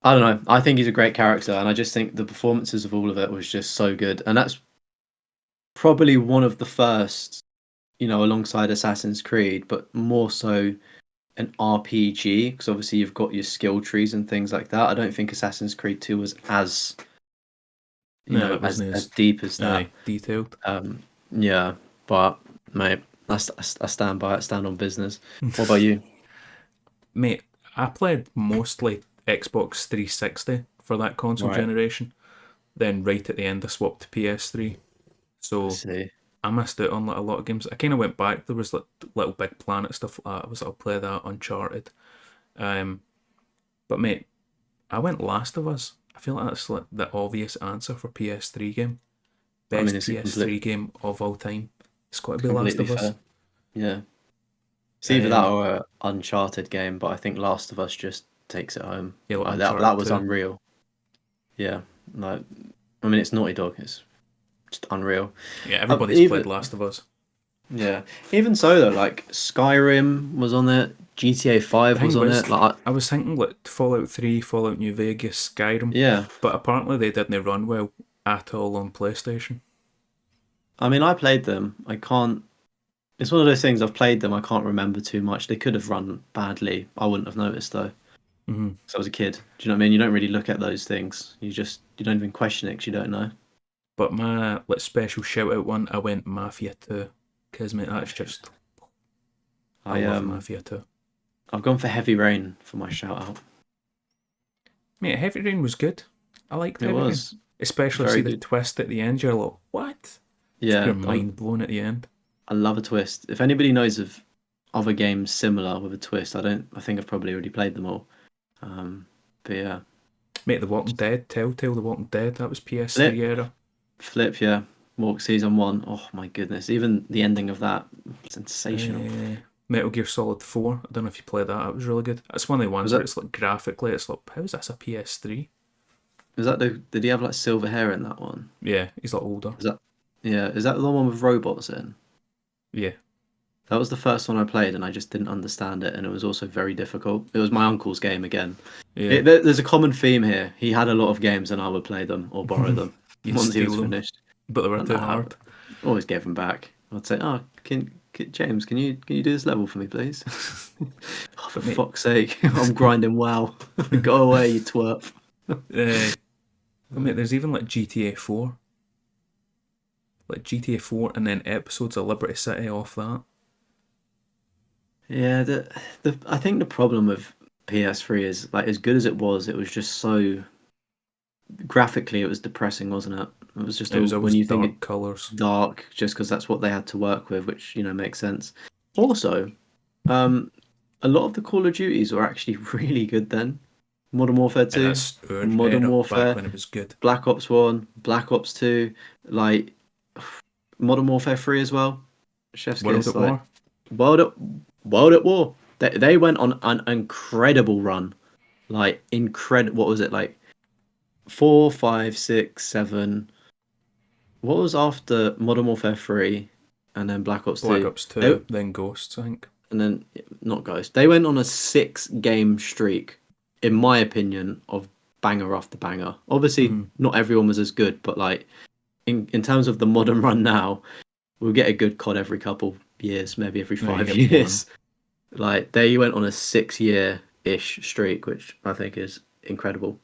S1: I don't know. I think he's a great character, and I just think the performances of all of it was just so good. And that's probably one of the first, alongside Assassin's Creed, but more so an RPG, because obviously you've got your skill trees and things like that. I don't think Assassin's Creed 2 was as,
S2: No, it
S1: as
S2: wasn't
S1: as
S2: as
S1: deep as that.
S2: detailed.
S1: Yeah, but mate, I stand by it, stand on business. What about you?
S2: Mate, I played mostly Xbox 360 for that console
S1: Right,
S2: generation. Then right at the end, I swapped to PS3.
S1: I
S2: So
S1: see.
S2: I missed out on like a lot of games. I kind of went back. There was like Little Big Planet stuff like that. I'll play that. Uncharted. Um, but mate, I went Last of Us. I feel like that's like the obvious answer for PS3 game.
S1: I mean,
S2: Best
S1: it's a complete,
S2: PS3 game of all time. It's got to be Last
S1: completely
S2: of Us.
S1: fair. Yeah, it's either that
S2: Um,
S1: or a Uncharted game, but I think Last of Us just takes it home.
S2: yeah, like
S1: Like that
S2: Uncharted
S1: was
S2: 2.
S1: unreal. Yeah, like I mean, it's Naughty Dog. It's just unreal.
S2: Yeah, everybody's played
S1: Even
S2: Last of Us.
S1: yeah, even so though, like Skyrim was on it, GTA
S2: The
S1: 5 was
S2: thing
S1: on it.
S2: was,
S1: Like,
S2: I was thinking like Fallout 3, Fallout New Vegas, Skyrim,
S1: yeah,
S2: but apparently they didn't run well at all on PlayStation.
S1: I mean, I played them. I can't. It's one of those things. I've played them. I can't remember too much. They could have run badly. I wouldn't have noticed though,
S2: Mm-hmm.
S1: because I was a kid. Do you know what I mean? You don't really look at those things. You don't even question it because you don't know.
S2: But my like special shout out one, I went Mafia 2. Because mate, that's just I
S1: I
S2: love Mafia 2.
S1: I've gone for Heavy Rain for my shout out.
S2: Mate, Heavy Rain was good. I liked
S1: It
S2: Heavy Rain.
S1: was
S2: Especially see
S1: very
S2: the
S1: good.
S2: twist at the end, you're like, what? Just your
S1: Yeah,
S2: mind blown at the end.
S1: I love a twist. If anybody knows of other games similar with a twist, I don't. I think I've probably already played them all. But yeah,
S2: Mate, The Walking Dead, Telltale The Walking Dead, that was PS3
S1: Flip,
S2: era.
S1: Flip, yeah. Walk season one. Oh my goodness! Even the ending of that, sensational.
S2: Uh, Metal Gear Solid 4. I don't know if you played that. It was really good. It's one of the
S1: Was
S2: ones where
S1: that
S2: it's like graphically, it's like, how is this a PS3?
S1: was that the? Did he have like silver hair in that one?
S2: Yeah, he's like older.
S1: Is that yeah? Is that the one with robots in?
S2: Yeah,
S1: That was the first one I played, and I just didn't understand it, and it was also very difficult. It was my uncle's game again.
S2: yeah.
S1: There's a common theme here. He had a lot of games, and I would play them or borrow them
S2: You'd
S1: once he
S2: steal
S1: was
S2: them,
S1: finished.
S2: but they were
S1: And
S2: too
S1: I
S2: hard.
S1: always gave them back. I'd say, "Oh, James, can you do this level for me, please?" Oh, for
S2: But mate,
S1: fuck's sake, I'm grinding WoW. Go away, you twerp.
S2: but mate, there's even like GTA 4. Like GTA 4 and then episodes of Liberty City off that.
S1: Yeah, the I think the problem with PS3 is like as good as it was just so graphically it was depressing, wasn't it? It was just
S2: It was
S1: when
S2: always
S1: you think
S2: dark colours.
S1: dark just because that's what they had to work with, which makes sense. Also, um, a lot of the Call of Duties were actually really good then. Modern Warfare
S2: And
S1: 2,
S2: that's our
S1: Modern
S2: era back
S1: Warfare,
S2: when it was good.
S1: Black Ops 1, Black Ops 2, like Modern Warfare 3 as well. Chef's
S2: World
S1: kiss,
S2: at
S1: like
S2: War.
S1: World at World at War. They went on an incredible run, like incredible. What was it like? 4, 5, 6, 7. What was after Modern Warfare 3 and then Black Ops
S2: Black
S1: 2?
S2: Ops
S1: They,
S2: 2, then Ghosts, I think.
S1: and then not Ghost. They went on a 6 game streak in my opinion, of banger after banger. Obviously,
S2: Mm-hmm.
S1: not everyone was as good, but like in terms of the modern run now, we'll get a good COD every couple years, maybe every
S2: No, you
S1: five
S2: get one.
S1: years. Like they went on a 6 year ish streak, which I think is incredible.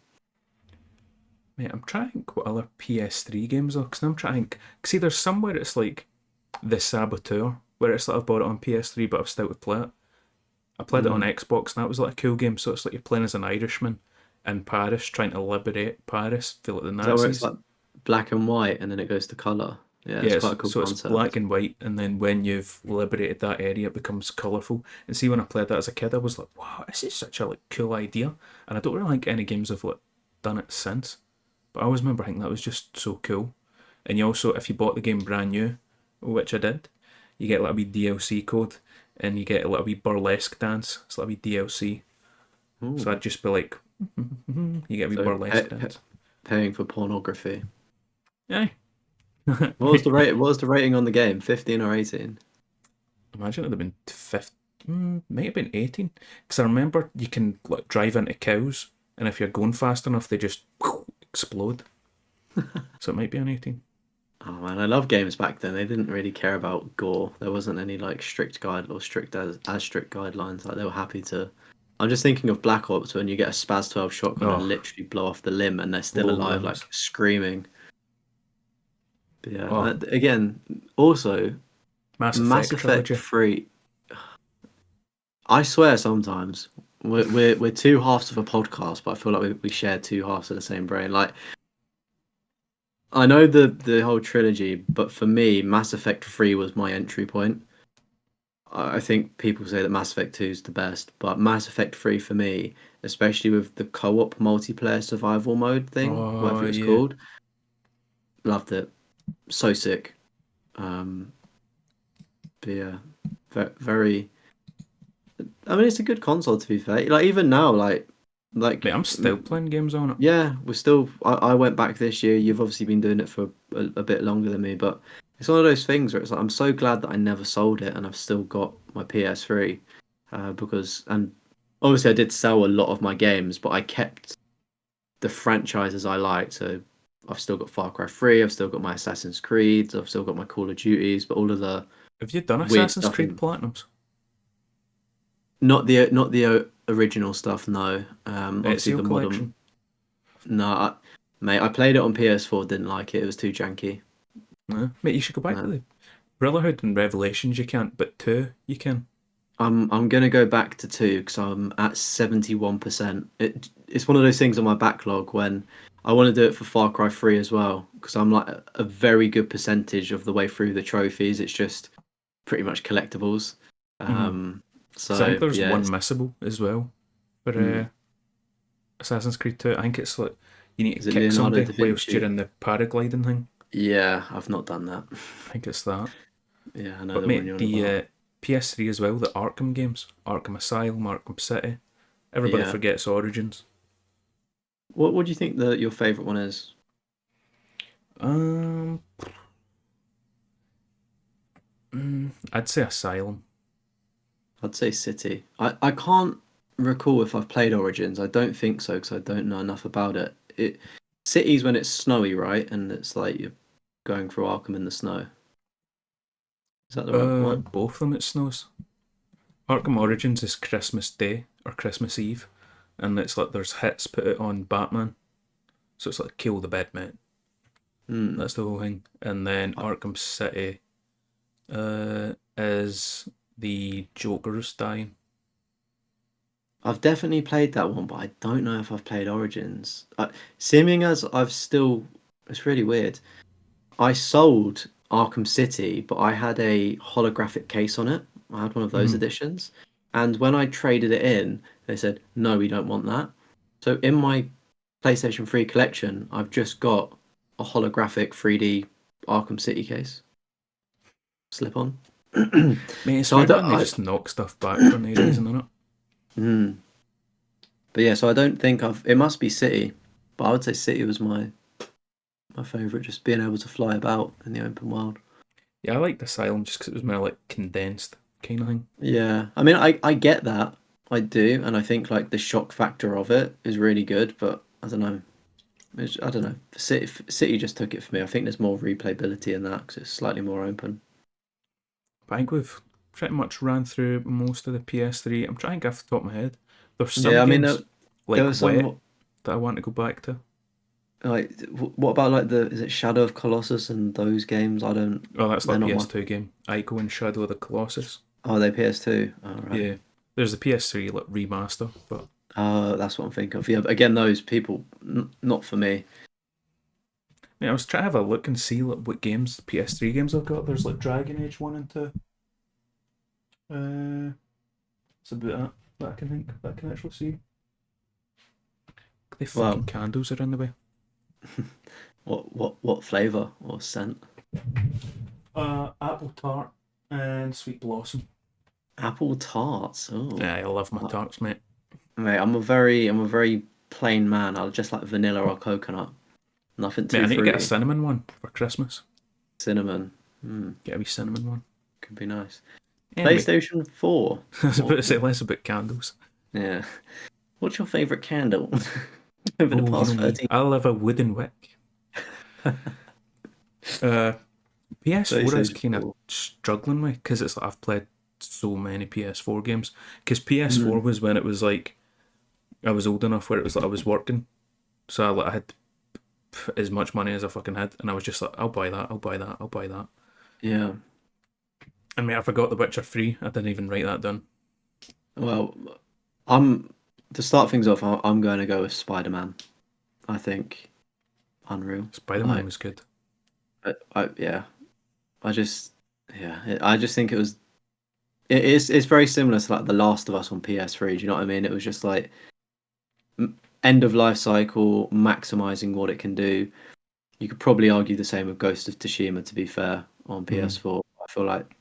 S2: Mate, I'm trying to think what other PS3 games are, because I'm trying to think. See, there's somewhere it's like The Saboteur, where it's like I've bought it on PS3, but I've still to play it. I played it on
S1: Mm.
S2: Xbox, and that was like a cool game. So it's like you're playing as an Irishman in Paris, trying to liberate Paris, feel like the
S1: Is that where it's
S2: Nazis.
S1: like black and white and then it goes to color? Yeah, it's quite
S2: Yes,
S1: a cool
S2: so it's black
S1: concept.
S2: and white, and then when you've liberated that area, it becomes colourful. And see, when I played that as a kid, I was like, "Wow, this is such a like cool idea." And I don't really think any games have like done it since. But I always remember thinking that was just so cool. And you also, if you bought the game brand new, which I did, you get a little wee DLC code, and you get a little wee burlesque dance. It's a little wee DLC. So
S1: Ooh.
S2: I'd just be like, you get a wee
S1: So
S2: burlesque dance.
S1: paying for pornography.
S2: Aye.
S1: What was the rate? What was the rating on the game? 15 or 18?
S2: Imagine it'd have been 15, might have been 18. Because I remember you can like drive into cows, and if you're going fast enough, they just explode. So it might be an 18.
S1: Oh man, I love games back then. They didn't really care about gore. There wasn't any like strict guide or strict as strict guidelines. Like they were happy to. I'm just thinking of Black Ops when you get a Spaz 12 shotgun and
S2: Oh,
S1: literally blow off the limb and they're still
S2: blow
S1: alive, like
S2: limbs.
S1: screaming. But yeah,
S2: Oh,
S1: again, also
S2: Mass
S1: Mass
S2: Effect
S1: Effect
S2: trilogy.
S1: 3. I swear sometimes we're two halves of a podcast, but I feel like we share two halves of the same brain. Like I know the whole trilogy, but for me, Mass Effect 3 was my entry point. I think people say that Mass Effect 2 is the best, but Mass Effect 3 for me, especially with the co-op multiplayer survival mode thing,
S2: Oh
S1: whatever it's
S2: yeah,
S1: called, loved it. So sick. Um, but yeah, very. I mean, it's a good console to be fair. Like even now, like
S2: mate, I'm still playing games on it.
S1: yeah, we're still. I went back this year. You've obviously been doing it for a bit longer than me, but it's one of those things where it's like I'm so glad that I never sold it and I've still got my PS3, because and obviously I did sell a lot of my games, but I kept the franchises I liked. So I've still got Far Cry 3, I've still got my Assassin's Creeds, I've still got my Call of Duties, but all of the
S2: Have you done
S1: weird
S2: Assassin's
S1: stuff
S2: Creed
S1: in
S2: Platinums?
S1: not the original stuff. No, obviously
S2: Ezio
S1: the modern.
S2: collection.
S1: No, mate, I played it on PS4, didn't like it. It was too janky.
S2: No. Mate, you should go back to
S1: Uh,
S2: the Brotherhood and Revelations. You can't, but two you can.
S1: I'm gonna go back to two because I'm at 71%. It's one of those things on my backlog when I want to do it for Far Cry 3 as well because I'm like a very good percentage of the way through the trophies. It's just pretty much collectibles.
S2: Mm-hmm.
S1: Um,
S2: Because I think
S1: so
S2: there's
S1: yeah,
S2: one missable as well for
S1: mm,
S2: Assassin's Creed 2. I think it's like you need
S1: is
S2: to
S1: it
S2: kick
S1: Leonardo
S2: somebody
S1: da
S2: whilst you're
S1: Vinci?
S2: in the paragliding thing.
S1: Yeah, I've not done that.
S2: I think it's that.
S1: Yeah, I know
S2: But
S1: the one
S2: mate,
S1: you're on
S2: the
S1: about.
S2: PS3 as well, the Arkham games, Arkham Asylum, Arkham City. Everybody
S1: Yeah.
S2: forgets Origins.
S1: What do you think your favorite one is?
S2: Um, I'd say Asylum.
S1: I'd say City. I can't recall if I've played Origins. I don't think so because I don't know enough about it. City's when it's snowy, right? And it's like you're going through Arkham in the snow. Is that the right one?
S2: Both of them it snows. Arkham Origins is Christmas Day or Christmas Eve, and it's like there's hits put it on Batman, so it's like kill the bed mate.
S1: Hmm.
S2: That's the whole thing. And then Arkham City is the Joker's dying.
S1: I've definitely played that one, but I don't know if I've played Origins. Seeming as I've still, it's really weird. I sold Arkham City, but I had a holographic case on it. I had one of those
S2: Mm-hmm.
S1: editions. And when I traded it in, they said, no, we don't want that. So in my PlayStation 3 collection, I've just got a holographic 3D Arkham City case. Slip on.
S2: Mate, it's
S1: So I
S2: weird
S1: don't.
S2: when they just knock stuff back for no reason, innit?
S1: Hmm. But yeah, so I don't think I've. It must be City, but I would say City was my favorite. Just being able to fly about in the open world.
S2: Yeah, I liked Asylum just because it was more like condensed kind of thing.
S1: Yeah, I mean, I get that. I do, and I think like the shock factor of it is really good. But I don't know. I don't know. City just took it for me. I think there's more replayability in that because it's slightly more open.
S2: But I think we've pretty much ran through most of the PS3. I'm trying to get off the top of my head. There's some
S1: Yeah, I mean
S2: games
S1: there
S2: like
S1: was
S2: Wet
S1: some
S2: that I want to go back to.
S1: like what about like the is it Shadow of Colossus and those games? I don't.
S2: Oh, that's
S1: They're
S2: that
S1: not my.
S2: PS2 game. Ico and Shadow of the Colossus.
S1: Oh, they PS2. Oh, right.
S2: Yeah. There's the PS3 like remaster, but
S1: Oh, that's what I'm thinking of. Yeah, but again, those people, not for me.
S2: yeah, I was trying to have a look and see like what games, PS3 games I've got. There's like Dragon Age 1 and 2. That's about it that I can think that I can actually see. The fucking
S1: Well,
S2: candles are in the way.
S1: what flavor or scent?
S2: Apple tart and sweet blossom.
S1: Apple tarts. Oh,
S2: Yeah, I love my tarts, mate.
S1: mate, I'm a very plain man. I just like vanilla or coconut. Nothing
S2: Mate,
S1: too
S2: I need to get a
S1: fruity.
S2: cinnamon one for Christmas.
S1: Cinnamon.
S2: Get a wee cinnamon one.
S1: Could be nice.
S2: Anyway,
S1: PlayStation 4.
S2: I was about to say
S1: What-
S2: less about candles.
S1: yeah. What's your favorite candle over the
S2: Oh, you know
S1: past
S2: me.
S1: 13?
S2: I love a wooden wick. Uh, PS4 is
S1: PlayStation
S2: kind of
S1: 4.
S2: struggling with because it's like I've played so many PS4 games. Because PS4
S1: Mm,
S2: was when it was like I was old enough where it was like I was working, so I had as much money as I fucking had, and I was just like, I'll buy that, I'll buy that, I'll buy that.
S1: yeah.
S2: And mate, I forgot The Witcher 3. I didn't even write that down.
S1: Well, I'm to start things off. I'm going to go with Spider-Man. I think Unreal.
S2: Spider Man
S1: Like,
S2: was good.
S1: yeah. I just, yeah. I just think it was. It's very similar to like The Last of Us on PS3. Do you know what I mean? It was just like end of life cycle, maximizing what it can do. You could probably argue the same with Ghost of Tsushima. To be fair, on
S2: Mm-hmm.
S1: PS4, I feel like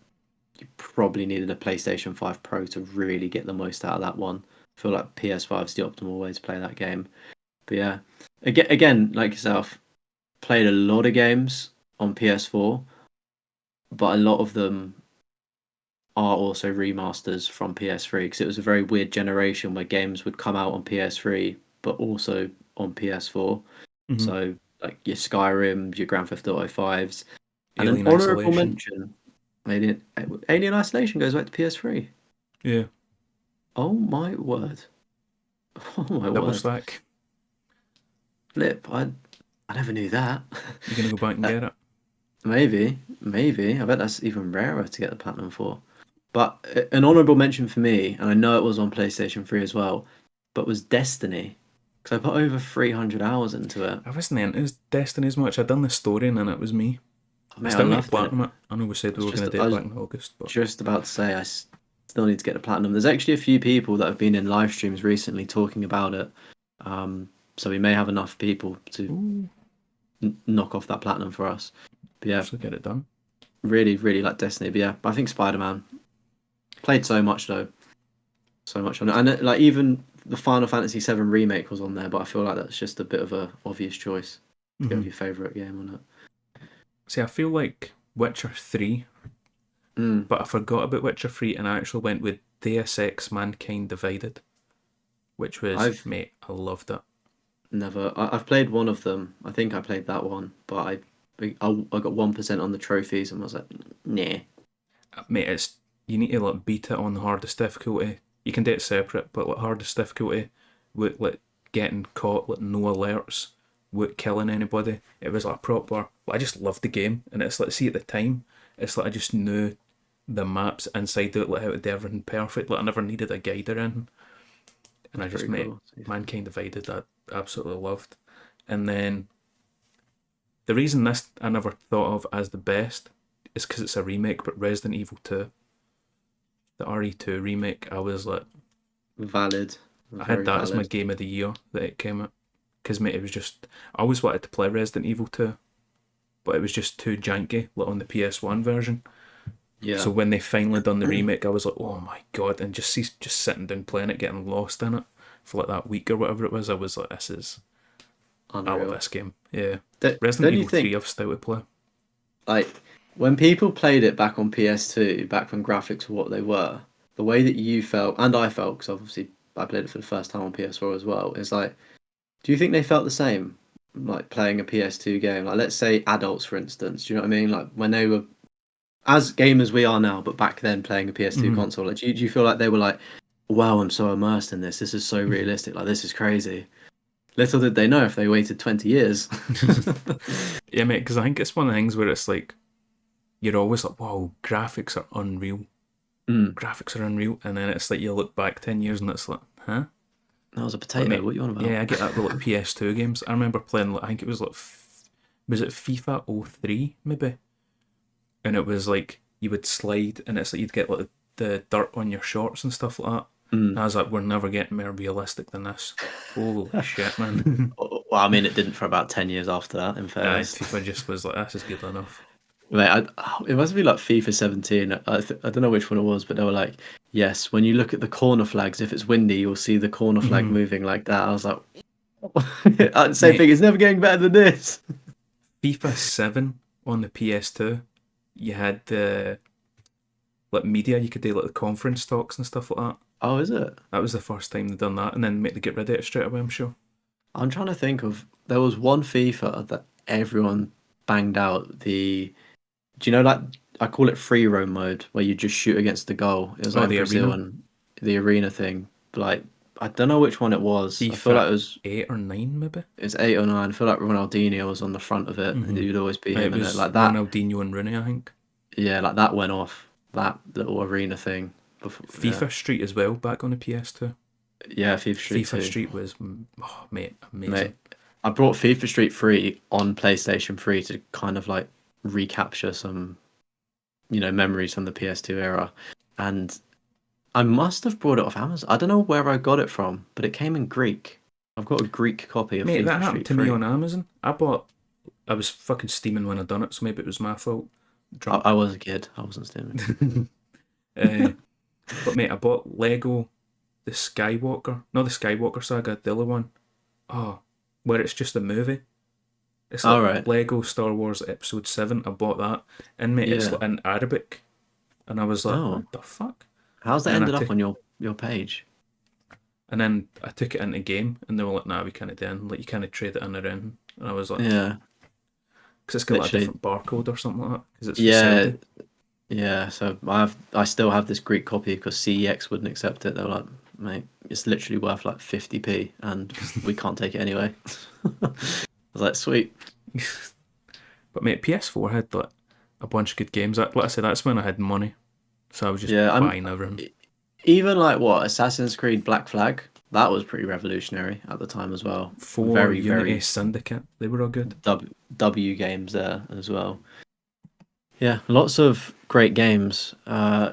S1: you probably needed a PlayStation 5 Pro to really get the most out of that one. I feel like PS5 is the optimal way to play that game. But yeah, again, like yourself, played a lot of games on PS4, but a lot of them are also remasters from PS3 because it was a very weird generation where games would come out on PS3 but also on PS4.
S2: Mm-hmm.
S1: So like your Skyrim, your Grand Theft Auto 5s, and an
S2: Alien
S1: honourable
S2: Isolation.
S1: mention. Alien Isolation goes back to PS3.
S2: Yeah.
S1: Oh my word! Oh my
S2: Double
S1: word!
S2: stack.
S1: Flip! I never knew that.
S2: You're gonna go back and
S1: Uh,
S2: get it.
S1: maybe. I bet that's even rarer to get the platinum for. But an honourable mention for me, and I know it was on PlayStation 3 as well, but was Destiny. Because I put over 300 hours into it.
S2: I wasn't into his Destiny as much. I'd done the story and then it was me.
S1: Oh,
S2: I
S1: mate, I
S2: still need to
S1: loved it.
S2: platinum it. I know we said we were going to do
S1: I
S2: it
S1: was
S2: back in August, but
S1: just about to say still need to get the platinum. There's actually a few people that have been in live streams recently talking about it. So we may have enough people to
S2: ooh,
S1: knock off that platinum for us. But yeah,
S2: actually get it done.
S1: really, really like Destiny. But yeah, I think Spider-Man. Played so much though. So much on it. And like even the Final Fantasy VII remake was on there, but I feel like that's just a bit of a obvious choice to go
S2: Mm-hmm.
S1: with your favourite game on
S2: See, I feel like Witcher 3,
S1: it. Mm,
S2: but I forgot about Witcher 3 and I actually went with Deus Ex Mankind Divided, which was,
S1: I've
S2: mate, I loved it.
S1: I've played one of them. I think I played that one, but I got 1% on the trophies and was like, nah.
S2: Mate, it's you need to like beat it on the hardest difficulty. You can do it separate, but like hardest difficulty with like getting caught, like no alerts, with killing anybody. It was like proper. Like, I just loved the game, and it's like see at the time, it's like I just knew the maps inside out, like how to do everything perfect. Like I never needed a guide or anything, and I
S1: That's
S2: just
S1: pretty
S2: made
S1: cool.
S2: Mankind Divided. I absolutely loved, and then the reason this I never thought of as the best is because it's a remake, but Resident Evil 2, the RE2 remake, I was like,
S1: Valid.
S2: I had
S1: Very
S2: that as my
S1: valid.
S2: game of the year that it came out. Because, mate, it was just, I always wanted to play Resident Evil 2, but it was just too janky, like on the PS1 version.
S1: Yeah.
S2: So when they finally done the remake, I was like, oh my god, and just sitting down playing it, getting lost in it for like that week or whatever it was, I was like, I love
S1: Unreal.
S2: this game. Yeah. Resident
S1: Don't you
S2: Evil 3,
S1: think
S2: I've still to play.
S1: like when people played it back on PS2, back when graphics were what they were, the way that you felt and I felt, because obviously I played it for the first time on PS4 as well, is like, do you think they felt the same, like playing a PS2 game? Like, let's say adults, for instance. Do you know what I mean? Like when they were as gamers we are now, but back then playing a PS2
S2: Hmm.
S1: console. Like, do you feel like they were like, wow, I'm so immersed in this. This is so realistic. Like, this is crazy. Little did they know if they waited 20 years.
S2: Yeah, mate, because I think it's one of the things where it's like, you're always like, wow, graphics are unreal.
S1: Mm,
S2: Graphics are unreal. And then it's like, you look back 10 years and it's like, huh?
S1: that was a
S2: But
S1: potato.
S2: mate,
S1: What are you on about?
S2: yeah, I get that with like PS2 games. I remember playing, like, I think it was like, was it FIFA '03 maybe? And it was like, you would slide and it's like you'd get like the dirt on your shorts and stuff like that. And
S1: Mm.
S2: I was like, we're never getting more realistic than this. Holy shit, man.
S1: Well, I mean, it didn't for about 10 years after that, in
S2: Aye,
S1: fairness.
S2: FIFA just was like, this is good enough.
S1: Mate, it must be like FIFA 17. I don't know which one it was, but they were like, yes, when you look at the corner flags, if it's windy, you'll see the corner flag
S2: Hmm.
S1: moving like that. I was like, same
S2: Mate,
S1: thing, it's never getting better than this.
S2: FIFA 7 on the PS2, you had the like media, you could do like the conference talks and stuff like that.
S1: Oh, is it?
S2: That was the first time they done that, and then make they get rid of it straight away, I'm sure.
S1: I'm trying to think of, there was one FIFA that everyone banged out. Do you know, like, I call it free roam mode, where you just shoot against the goal. It was
S2: Oh,
S1: like in
S2: the
S1: Brazil
S2: arena.
S1: and the arena thing. Like, I don't know which one it was. I feel like
S2: FIFA
S1: it was
S2: 8 or 9, maybe?
S1: it's 8 or 9. I feel like Ronaldinho was on the front of it, and
S2: Mm-hmm.
S1: you'd always be
S2: It
S1: him in it.
S2: was
S1: Like that,
S2: Ronaldinho and Rooney, I think.
S1: yeah, like that went off. That little arena thing. Before, yeah,
S2: FIFA Street as well, back on the PS2.
S1: yeah, FIFA Street
S2: FIFA
S1: 2,
S2: Street was, oh, mate,
S1: mate.
S2: amazing.
S1: I brought FIFA Street 3 on PlayStation 3 to kind of like recapture some, memories from the PS2 era, and I must have brought it off Amazon. I don't know where I got it from, but it came in Greek. I've got a Greek copy of
S2: Mate, that
S1: FIFA
S2: happened
S1: Street
S2: to me
S1: 3.
S2: on Amazon. I was fucking steaming when I done it, so maybe it was my fault.
S1: I
S2: Drunk.
S1: was a kid. I wasn't stealing.
S2: uh, but mate, I bought Lego the Skywalker. Not the Skywalker saga, the other one. Oh, where it's just a movie. It's
S1: All
S2: like
S1: right.
S2: Lego Star Wars Episode 7. I bought that. And mate, it's
S1: Yeah.
S2: like in Arabic. And I was like,
S1: Oh,
S2: what the fuck?
S1: how's that
S2: And then
S1: ended up on your page?
S2: I took it into game and they were like, nah, we can't do it. Like, you can't trade it in around. And I was like,
S1: Yeah.
S2: because it's got like a
S1: Literally.
S2: different barcode or something like that. Because it's for
S1: Yeah.
S2: Saudi.
S1: Yeah. So I still have this Greek copy because CEX wouldn't accept it. They were like, mate, it's literally worth like 50p, and we can't take it anyway. I was like, sweet.
S2: But mate, PS4 had like a bunch of good games. Like I said, that's when I had money. So I was just
S1: Yeah.
S2: buying everything.
S1: Even like what Assassin's Creed Black Flag. That was pretty revolutionary at the time as well.
S2: For
S1: Very,
S2: Unity
S1: very
S2: Syndicate, they were all good.
S1: W games there as well. Yeah, lots of great games.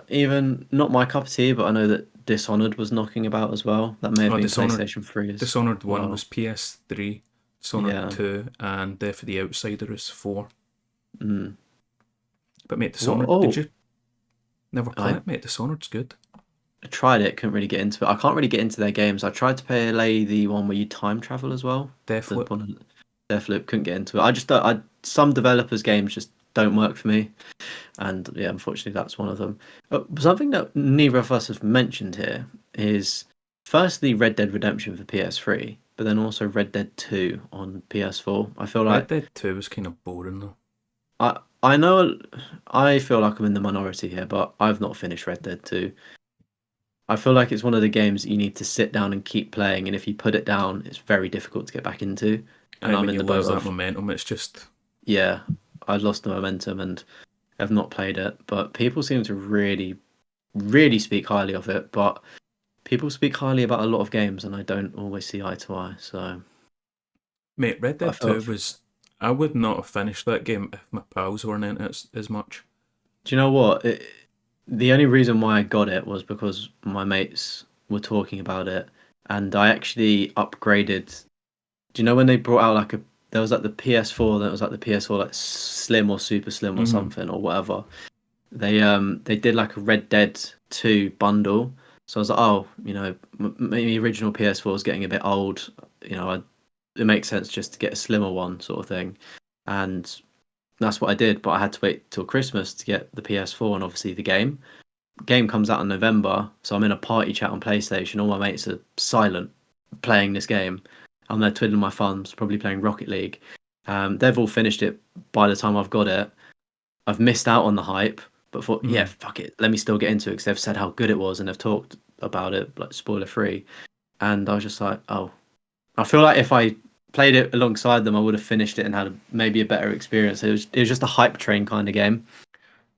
S1: Even not my cup of tea, but I know that Dishonored was knocking about as well. That may have
S2: Oh,
S1: been PlayStation 3 as
S2: Dishonored 1 was
S1: well.
S2: PS3, Dishonored
S1: Yeah.
S2: 2, and Death of the Outsider is 4.
S1: Mm.
S2: But mate,
S1: What?
S2: Dishonored, did
S1: Oh,
S2: you never play
S1: I
S2: it? Mate, Dishonored's good.
S1: tried it. Couldn't really get into it. I can't really get into their games. I tried to play the one where you time travel as well. The
S2: Deathloop.
S1: one, Deathloop. Couldn't get into it. I just don't. Some developers' games just don't work for me. And yeah, unfortunately, that's one of them. Something that neither of us have mentioned here is firstly Red Dead Redemption for PS3, but then also Red Dead 2 on PS4. I feel
S2: Red
S1: like
S2: Dead 2 was kind of boring though.
S1: I know I feel like I'm in the minority here, but I've not finished Red Dead 2. I feel like it's one of the games that you need to sit down and keep playing, and if you put it down, it's very difficult to get back into. And
S2: Aye,
S1: I'm
S2: when
S1: in
S2: you
S1: the boat
S2: lose that
S1: of
S2: momentum, it's just
S1: yeah, I lost the momentum and have not played it, but people seem to really, really speak highly of it. But people speak highly about a lot of games, and I don't always see eye to eye. So,
S2: mate. Red
S1: but I
S2: Dead 2
S1: felt,
S2: was. I would not have finished that game if my pals weren't in it as much.
S1: do you know what? The only reason why I got it was because my mates were talking about it, and I actually upgraded. Do you know when they brought out like there was like the PS4, that was like the PS4 like slim or super slim or
S2: Mm-hmm.
S1: something or whatever. They did like a Red Dead 2 bundle. So I was like, oh, maybe original PS4 is getting a bit old. It makes sense just to get a slimmer one sort of thing. And that's what I did, but I had to wait till Christmas to get the PS4 and obviously the game. game comes out in November, so I'm in a party chat on PlayStation. All my mates are silent playing this game. I'm there twiddling my thumbs, probably playing Rocket League. They've all finished it by the time I've got it. I've missed out on the hype, but thought, yeah,
S2: Mm.
S1: fuck it, let me still get into it because they've said how good it was and they've talked about it, like spoiler free. And I was just like, oh, I feel like if I played it alongside them, I would have finished it and had maybe a better experience. It was just a hype train kind of game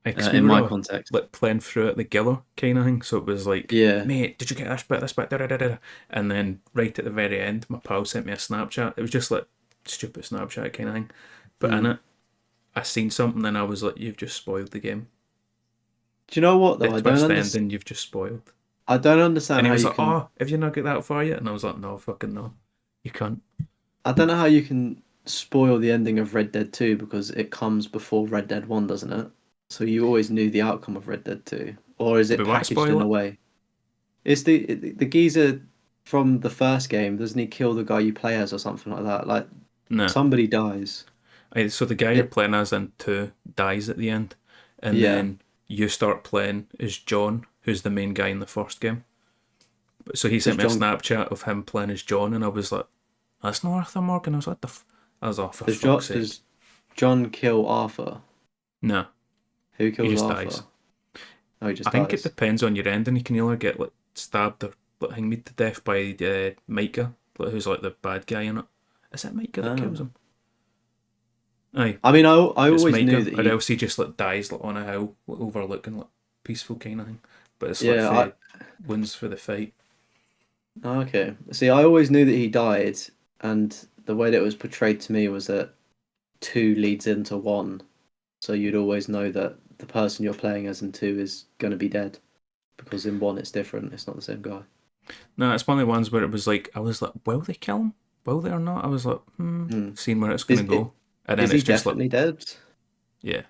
S2: Because we
S1: in
S2: were
S1: my
S2: all
S1: context.
S2: like playing through it together, kind of thing. So it was like,
S1: Yeah.
S2: mate, did you get this bit, this bit, da da da da? And then right at the very end, my pal sent me a Snapchat. It was just like stupid Snapchat kind of thing. But in
S1: Mm.
S2: it, I seen something, and I was like, you've just spoiled the game.
S1: Do you know what
S2: The
S1: though?
S2: twist ending, you've just spoiled.
S1: I don't
S2: And
S1: understand
S2: he
S1: how
S2: was
S1: you
S2: like,
S1: can.
S2: oh, have you not get that far yet? And I was like, no, fucking no. You can't.
S1: I don't know how you can spoil the ending of Red Dead 2 because it comes before Red Dead 1, doesn't it? So you always knew the outcome of Red Dead 2, or is
S2: Did we
S1: it
S2: want to
S1: packaged
S2: spoil
S1: in a
S2: it?
S1: way? Is the geezer from the first game? Doesn't he kill the guy you play as or something like that? Like
S2: No.
S1: somebody dies.
S2: So the guy you're
S1: It
S2: playing as in 2 dies at the end. And
S1: yeah.
S2: then you start playing as John, who's the main guy in the first game. So he
S1: Does
S2: sent me a
S1: John
S2: Snapchat of him playing as John, and I was like, "That's not Arthur Morgan." I was like, I was, "Oh, for fuck's sake!"
S1: does John kill Arthur?
S2: No,
S1: Who
S2: he
S1: kills
S2: just
S1: Arthur?
S2: dies.
S1: Oh, he
S2: I
S1: just
S2: think it
S1: dies.
S2: depends on your ending. You can either get like stabbed or like hanged to death by Micah, like, who's like the bad guy in it. Is it Micah that kills
S1: Oh.
S2: him? Aye,
S1: I mean, I
S2: it's
S1: always knew
S2: Micah,
S1: that
S2: or
S1: he.
S2: else he just like dies like on a hill, like, overlooking like peaceful kind of thing. But it's like
S1: Yeah,
S2: for wins for the fight.
S1: okay. See, I always knew that he died, and the way that it was portrayed to me was that two leads into one. So you'd always know that the person you're playing as in two is going to be dead because in one it's different. It's not the same guy.
S2: No, it's one of the ones where it was like I was like, will they kill him? Will they or not? I was like,
S1: Hmm.
S2: seeing where it's
S1: Is
S2: gonna
S1: it?
S2: go, and then
S1: Is he
S2: it's just like,
S1: definitely dead?
S2: yeah,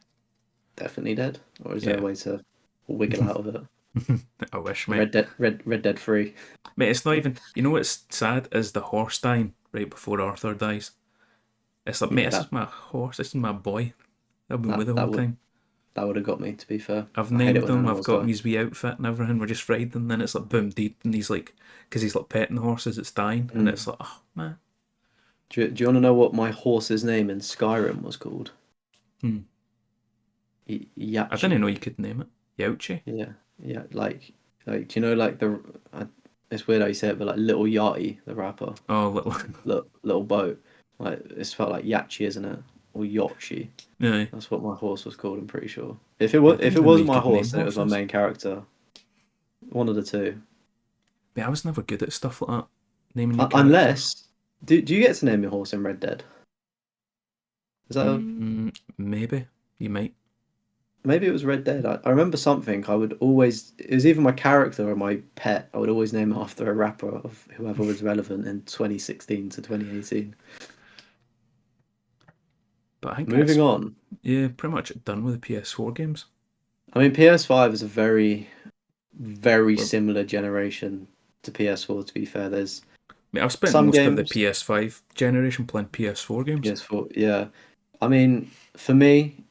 S1: Definitely dead, or is there a
S2: yeah.
S1: way to wiggle out of it?
S2: I wish, mate.
S1: Red Dead 3.
S2: Mate, it's not even. You know what's sad is the horse dying right before Arthur dies. It's like, mate,
S1: Yeah,
S2: this is my horse. This is my boy. I've been
S1: that
S2: with the
S1: that
S2: whole
S1: would
S2: time.
S1: that would have got me. To be fair,
S2: I've
S1: I hate it
S2: named
S1: when
S2: him. I've
S1: animals
S2: got
S1: die.
S2: his wee outfit and everything. We're just riding, and then it's like boom, deed, and he's like, because he's like petting the horses, it's dying, and
S1: Mm.
S2: it's like, oh man.
S1: Do you want to know what my horse's name in Skyrim was called?
S2: Hmm. I didn't
S1: Yachi.
S2: know you could name it. Youchie.
S1: Yeah, yeah. Like, do you know like it's weird how you say it, but like Little Yachty, the rapper,
S2: Oh, little.
S1: little boat. Like it's felt like Yachi, isn't it? Or Yotchi.
S2: Yeah.
S1: That's what my horse was called. I'm pretty sure.
S2: I
S1: If
S2: didn't
S1: it
S2: even know
S1: wasn't
S2: you
S1: my
S2: could name
S1: horse, then it was my
S2: horses.
S1: main character. One of the two.
S2: But I was never good at stuff like that. Naming your characters.
S1: Unless, do you get to name your horse in Red Dead? Is that
S2: Maybe. You might.
S1: maybe it was Red Dead? I remember something. I would always. It was either my character or my pet. I would always name it after a rapper of whoever was relevant in 2016 to 2018.
S2: But I think
S1: Moving
S2: that's,
S1: on.
S2: yeah, pretty much done with the PS4 games.
S1: I mean, PS5 is a very
S2: Well,
S1: similar generation to PS4. To be fair, there's
S2: I mean, I've spent
S1: some
S2: most of the
S1: games.
S2: PS5 generation playing PS4 games.
S1: PS4, yeah. I mean, for me,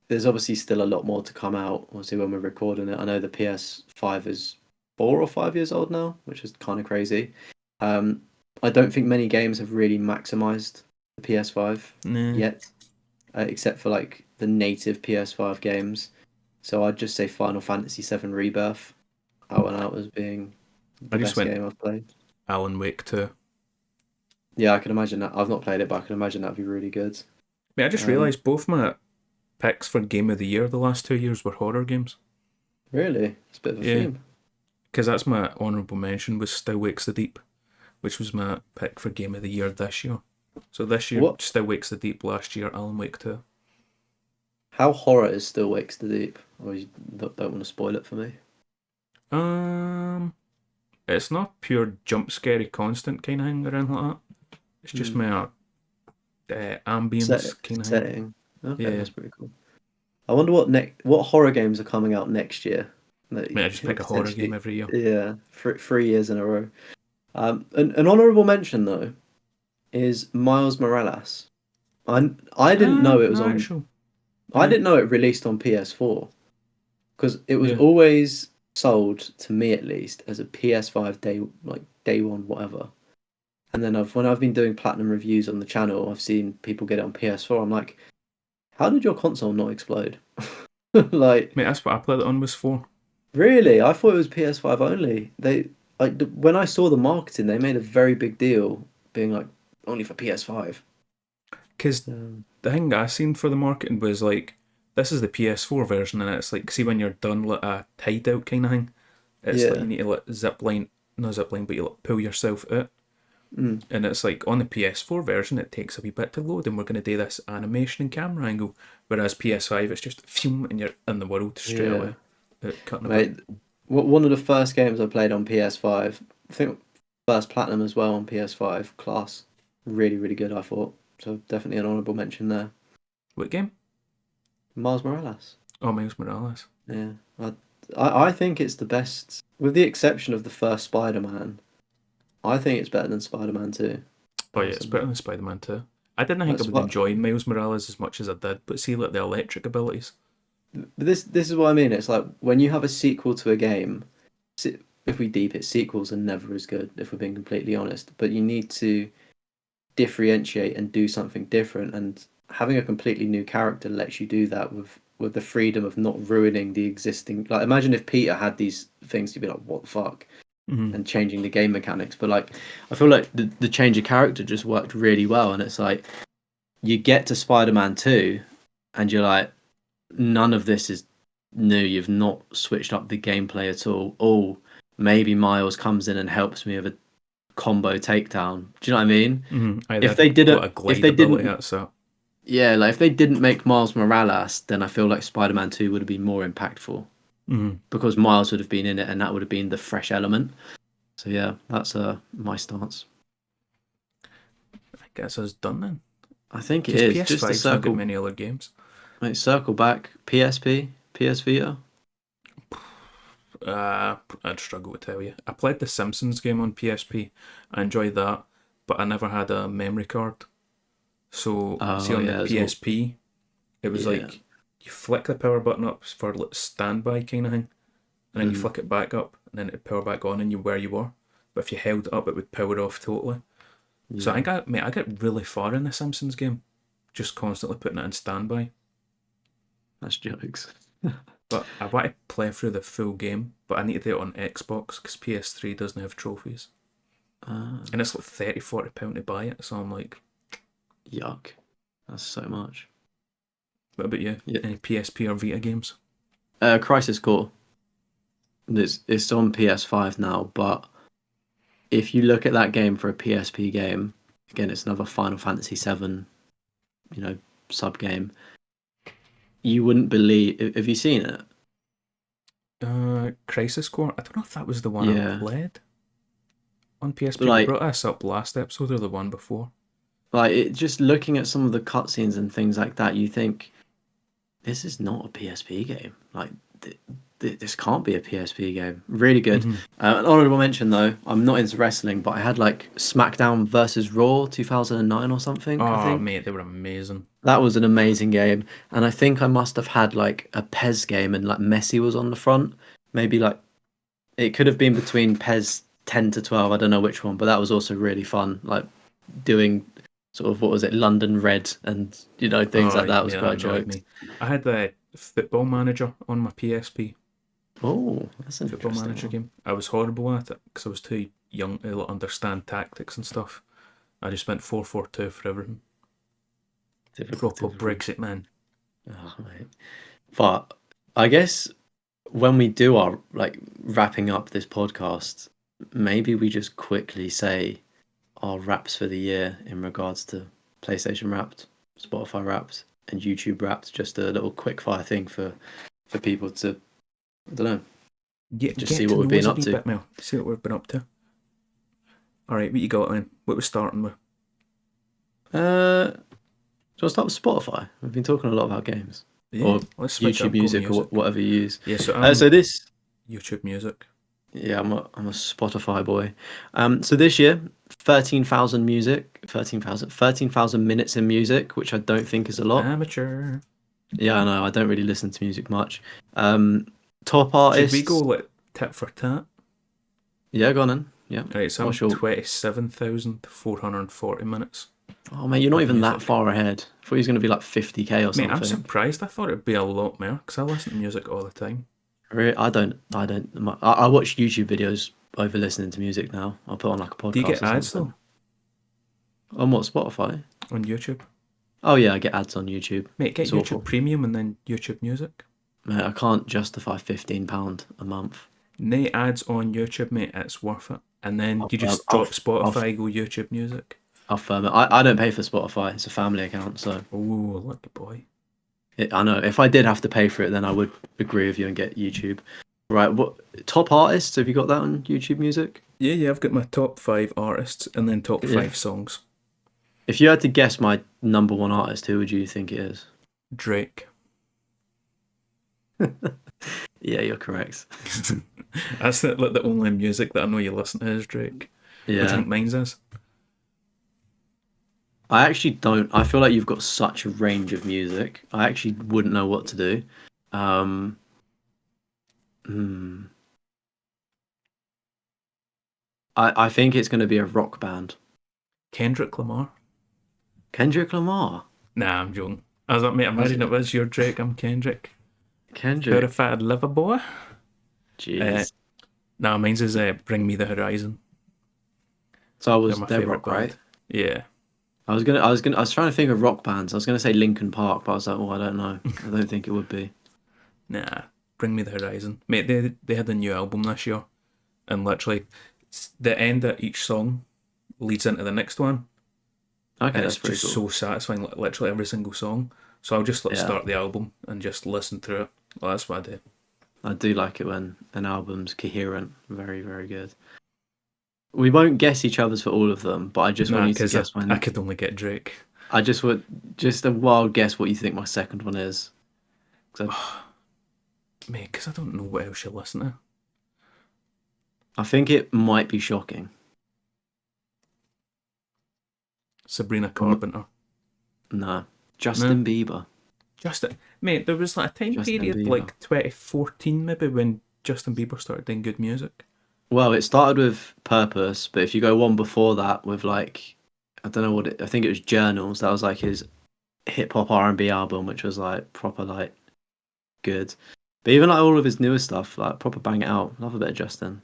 S1: there's obviously still a lot more to come out. Obviously, when we're recording it, I know the PS5 is 4 or 5 years old now, which is kind of crazy. Um, I don't think many games have really maximized the PS5
S2: Nah.
S1: yet, except for like the native PS5 games. So I'd just say Final Fantasy VII Rebirth out and out as being
S2: I
S1: the
S2: just
S1: best
S2: went
S1: game I've played.
S2: Alan Wake 2.
S1: Yeah, I can imagine that. I've not played it, but I can imagine that'd be really good.
S2: I just
S1: Um,
S2: realised both my picks for Game of the Year the last 2 years were horror games.
S1: really, it's a bit of a
S2: Yeah,
S1: theme.
S2: because that's my honourable mention was Still Wakes the Deep, which was my pick for Game of the Year this year. So this year,
S1: What?
S2: Still Wakes the Deep. Last year, Alan Wake 2.
S1: How horror is Still Wakes the Deep? Or you don't want to spoil it for me?
S2: Um, it's not pure jump scary constant kind of thing or anything like that. It's just
S1: Hmm.
S2: more ambience kind of thing.
S1: Setting. Okay,
S2: Yeah,
S1: that's pretty cool. I wonder what horror games are coming out next year. That
S2: mate, I just
S1: you know,
S2: pick a horror game
S1: potentially,
S2: every year.
S1: yeah, 3 years in a row. An honorable mention though is Miles Morales. I didn't know it was on.
S2: Actual.
S1: I
S2: Aye,
S1: didn't know it released on PS4 because it was
S2: yeah.
S1: always sold to me at least as a PS5 day one whatever. And then when I've been doing platinum reviews on the channel, I've seen people get it on PS4. I'm like, how did your console not explode? Like,
S2: Mate, that's what I played it on was for.
S1: really? I thought it was PS5 only. When I saw the marketing, they made a very big deal, being like only for PS5.
S2: Because the thing I seen for the marketing was like, this is the PS4 version, and it's like, see when you're done like a hideout kind of thing, it's like
S1: Yeah.
S2: you need to like not zip line, but you like pull yourself out.
S1: Mm.
S2: And it's like on the PS4 version, it takes a wee bit to load, and we're going to do this animation and camera angle. Whereas PS5, it's just phew, and you're in the world straight
S1: Yeah.
S2: away. Cutting a
S1: Mate,
S2: bit.
S1: one of the first games I played on PS5, I think first platinum as well on PS5, class. Really, really good, I thought. So definitely an honourable mention there.
S2: What game?
S1: Miles Morales.
S2: Oh, Miles Morales.
S1: Yeah. I think it's the best, with the exception of the first Spider-Man. I think it's better than Spider-Man 2.
S2: Oh yeah, it's
S1: Personally.
S2: better than Spider-Man 2. I didn't think I
S1: That's
S2: would
S1: what.
S2: enjoy Miles Morales as much as I did, but see like the electric abilities.
S1: But this is what I mean. It's like when you have a sequel to a game, if we deep it, sequels are never as good, if we're being completely honest. But you need to differentiate and do something different, and having a completely new character lets you do that with the freedom of not ruining the existing. Like, imagine if Peter had these things, you'd be like, what the fuck?
S2: Mm-hmm.
S1: And changing the game mechanics. But like, I feel like the change of character just worked really well, and it's like you get to Spider-Man 2 and you're like, none of this is new. You've not switched up the gameplay at all. Oh, maybe Miles comes in and helps me with a combo takedown. Do you know what I mean?
S2: Mm-hmm.
S1: If
S2: Either
S1: they
S2: got
S1: didn't,
S2: a
S1: if
S2: glide
S1: they
S2: ability,
S1: didn't,
S2: that's so.
S1: yeah, like if they didn't make Miles Morales, then I feel like Spider-Man 2 would have been more impactful
S2: Mm-hmm.
S1: because Miles would have been in it, and that would have been the fresh element. So yeah, that's my stance.
S2: I guess I was done then.
S1: I think it
S2: Because
S1: is just to
S2: PS5's not got
S1: circle,
S2: many other games.
S1: like circle back. PSP, PS Vita.
S2: I'd struggle to tell you. I played the Simpsons game on PSP. I enjoyed that, but I never had a memory card. So, see
S1: Oh
S2: on the
S1: yeah, it's all,
S2: PSP, it was
S1: yeah.
S2: like you flick the power button up for like standby kind of thing, and then you
S1: Mm,
S2: flick it back up, and then it'd power back on, and you where you were. But if you held it up, it would power off totally. So
S1: yeah,
S2: I got really far in the Simpsons game, just constantly putting it in standby.
S1: that's jokes.
S2: But I want to play through the full game, but I need to do it on Xbox because PS3 doesn't have trophies.
S1: Uh,
S2: And it's like 30, £40 to buy it, so I'm like,
S1: yuck. That's so much.
S2: what about you?
S1: Yeah.
S2: Any PSP or Vita games?
S1: Crisis Core. It's on PS5 now, but if you look at that game for a PSP game, again, it's another Final Fantasy VII, you know, sub game. You wouldn't believe. Have you seen it?
S2: Crisis Core? I don't know if that was the one I
S1: Yeah,
S2: played on PSP. We
S1: like
S2: brought this up last episode or the one before.
S1: just looking at some of the cutscenes and things like that, you think this is not a PSP game. Like this can't be a PSP game. Really good.
S2: Mm-hmm.
S1: An honorable mention though. I'm not into wrestling, but I had like SmackDown versus Raw 2009 or something. I
S2: Oh,
S1: think
S2: mate, they were amazing.
S1: that was an amazing game, and I think I must have had like a PES game, and like Messi was on the front. Maybe like it could have been between PES 10 to 12. I don't know which one, but that was also really fun. Like doing sort of what was it, London Red, and things
S2: Oh,
S1: like that was
S2: mate, that
S1: quite
S2: annoyed
S1: jokes.
S2: me. I had the Football Manager on my PSP.
S1: Oh, that's an
S2: Football
S1: interesting
S2: Manager
S1: one.
S2: game. I was horrible at it because I was too young to like, understand tactics and stuff. I just went 4-4-2 for everything.
S1: Difficult,
S2: Proper
S1: difficult.
S2: Brexit man.
S1: Oh, mate. But I guess when we do our like wrapping up this podcast, maybe we just quickly say our wraps for the year in regards to PlayStation Wrapped, Spotify Wrapped, and YouTube Wrapped. Just a little quick fire thing for people to, I don't know, just see
S2: Get to
S1: what we've
S2: know
S1: been
S2: us a
S1: up
S2: wee
S1: to.
S2: bit more. See what we've been up to. Alright, what you got then? What we're starting with?
S1: So I'll start with Spotify. We've been talking a lot about games
S2: Yeah,
S1: or
S2: let's switch
S1: YouTube
S2: up, go
S1: Music or
S2: music.
S1: whatever you use.
S2: Yeah, so
S1: So
S2: I'm
S1: this,
S2: YouTube Music.
S1: yeah, I'm a Spotify boy. So this year, 13,000 minutes in music, which I don't think is a lot.
S2: Amateur.
S1: Yeah, I know. I don't really listen to music much. Top
S2: Should we go
S1: artists.
S2: like tit for tat.
S1: Yeah, go on then. Yeah.
S2: Right, so I'm
S1: What's
S2: at
S1: your?
S2: 27,440 minutes
S1: Oh man, you're not
S2: of
S1: even that
S2: music.
S1: far ahead. I thought he was going to be like 50K or
S2: Mate, I'm
S1: something.
S2: surprised. I thought it'd be a lot more because I listen to music all the time.
S1: Really, I watch YouTube videos over listening to music now. I'll put on like a
S2: Do you
S1: podcast
S2: get
S1: or
S2: ads
S1: something.
S2: though
S1: On what, Spotify?
S2: on YouTube?
S1: Oh yeah, I get ads on YouTube.
S2: Mate, get
S1: It's
S2: YouTube
S1: awful.
S2: Premium and then YouTube Music.
S1: Mate, I can't justify £15 a month.
S2: No ads on YouTube, mate. It's worth it. And then
S1: I'll,
S2: you
S1: I'll,
S2: just
S1: I'll,
S2: drop
S1: I'll,
S2: Spotify, go YouTube Music.
S1: I'll firm it. I don't pay for Spotify. It's a family account, so
S2: Oh, lucky boy.
S1: I know if I did have to pay for it, then I would agree with you and get YouTube. Right, what top artists? Have you got that on YouTube Music?
S2: Yeah, yeah. I've got my top 5 artists and then top
S1: Yeah.
S2: 5 songs.
S1: If you had to guess my number one artist, who would you think it is?
S2: Drake.
S1: Yeah, you're correct.
S2: That's the only music that I know you listen to is Drake. What do you
S1: Yeah.
S2: think mine's is?
S1: I actually don't. I feel like you've got such a range of music. I actually wouldn't know what to do. Um, hmm. I think it's going to be a rock band.
S2: Kendrick Lamar.
S1: Kendrick Lamar.
S2: Nah, I'm joking. I was like, mate, imagine it was your Drake, I'm Kendrick. Who'd
S1: Kendrick.
S2: have thought I'd live a boy?
S1: Jeez.
S2: Nah, mine's is Bring Me the Horizon.
S1: So I
S2: They're
S1: was
S2: my
S1: their
S2: favourite
S1: rock, right?
S2: band. Yeah.
S1: I was trying to think of rock bands. I was gonna say Linkin Park, but I was like, oh, I don't know. I don't think it would be.
S2: Nah, Bring Me the Horizon. Mate, they had a new album this year, and literally, the end of each song leads into the next one,
S1: Okay,
S2: and
S1: that's
S2: it's
S1: pretty
S2: just
S1: cool.
S2: so satisfying, literally every single song. So I'll just
S1: Yeah,
S2: start the album and just listen through it. Well, that's what I do.
S1: I do like it when an album's coherent. Very, very good. We won't guess each other's for all of them, but I just want
S2: Nah,
S1: you to
S2: because
S1: guess
S2: I
S1: when.
S2: could only get Drake.
S1: I just would just a wild guess what you think my second one is. 'Cause
S2: Mate, because I don't know what else you listen to.
S1: I think it might be shocking.
S2: Sabrina
S1: Um,
S2: Carpenter.
S1: no,
S2: No,
S1: Justin Bieber.
S2: just mate. There was like a time
S1: Justin
S2: period
S1: Bieber.
S2: like 2014 maybe when Justin Bieber started doing good music.
S1: Well, it started with Purpose, but if you go one before that with like, I don't know I think it was Journals. That was like his hip hop R&B album, which was like proper like good. But even like all of his newer stuff, like proper bang it out. Love a bit of Justin.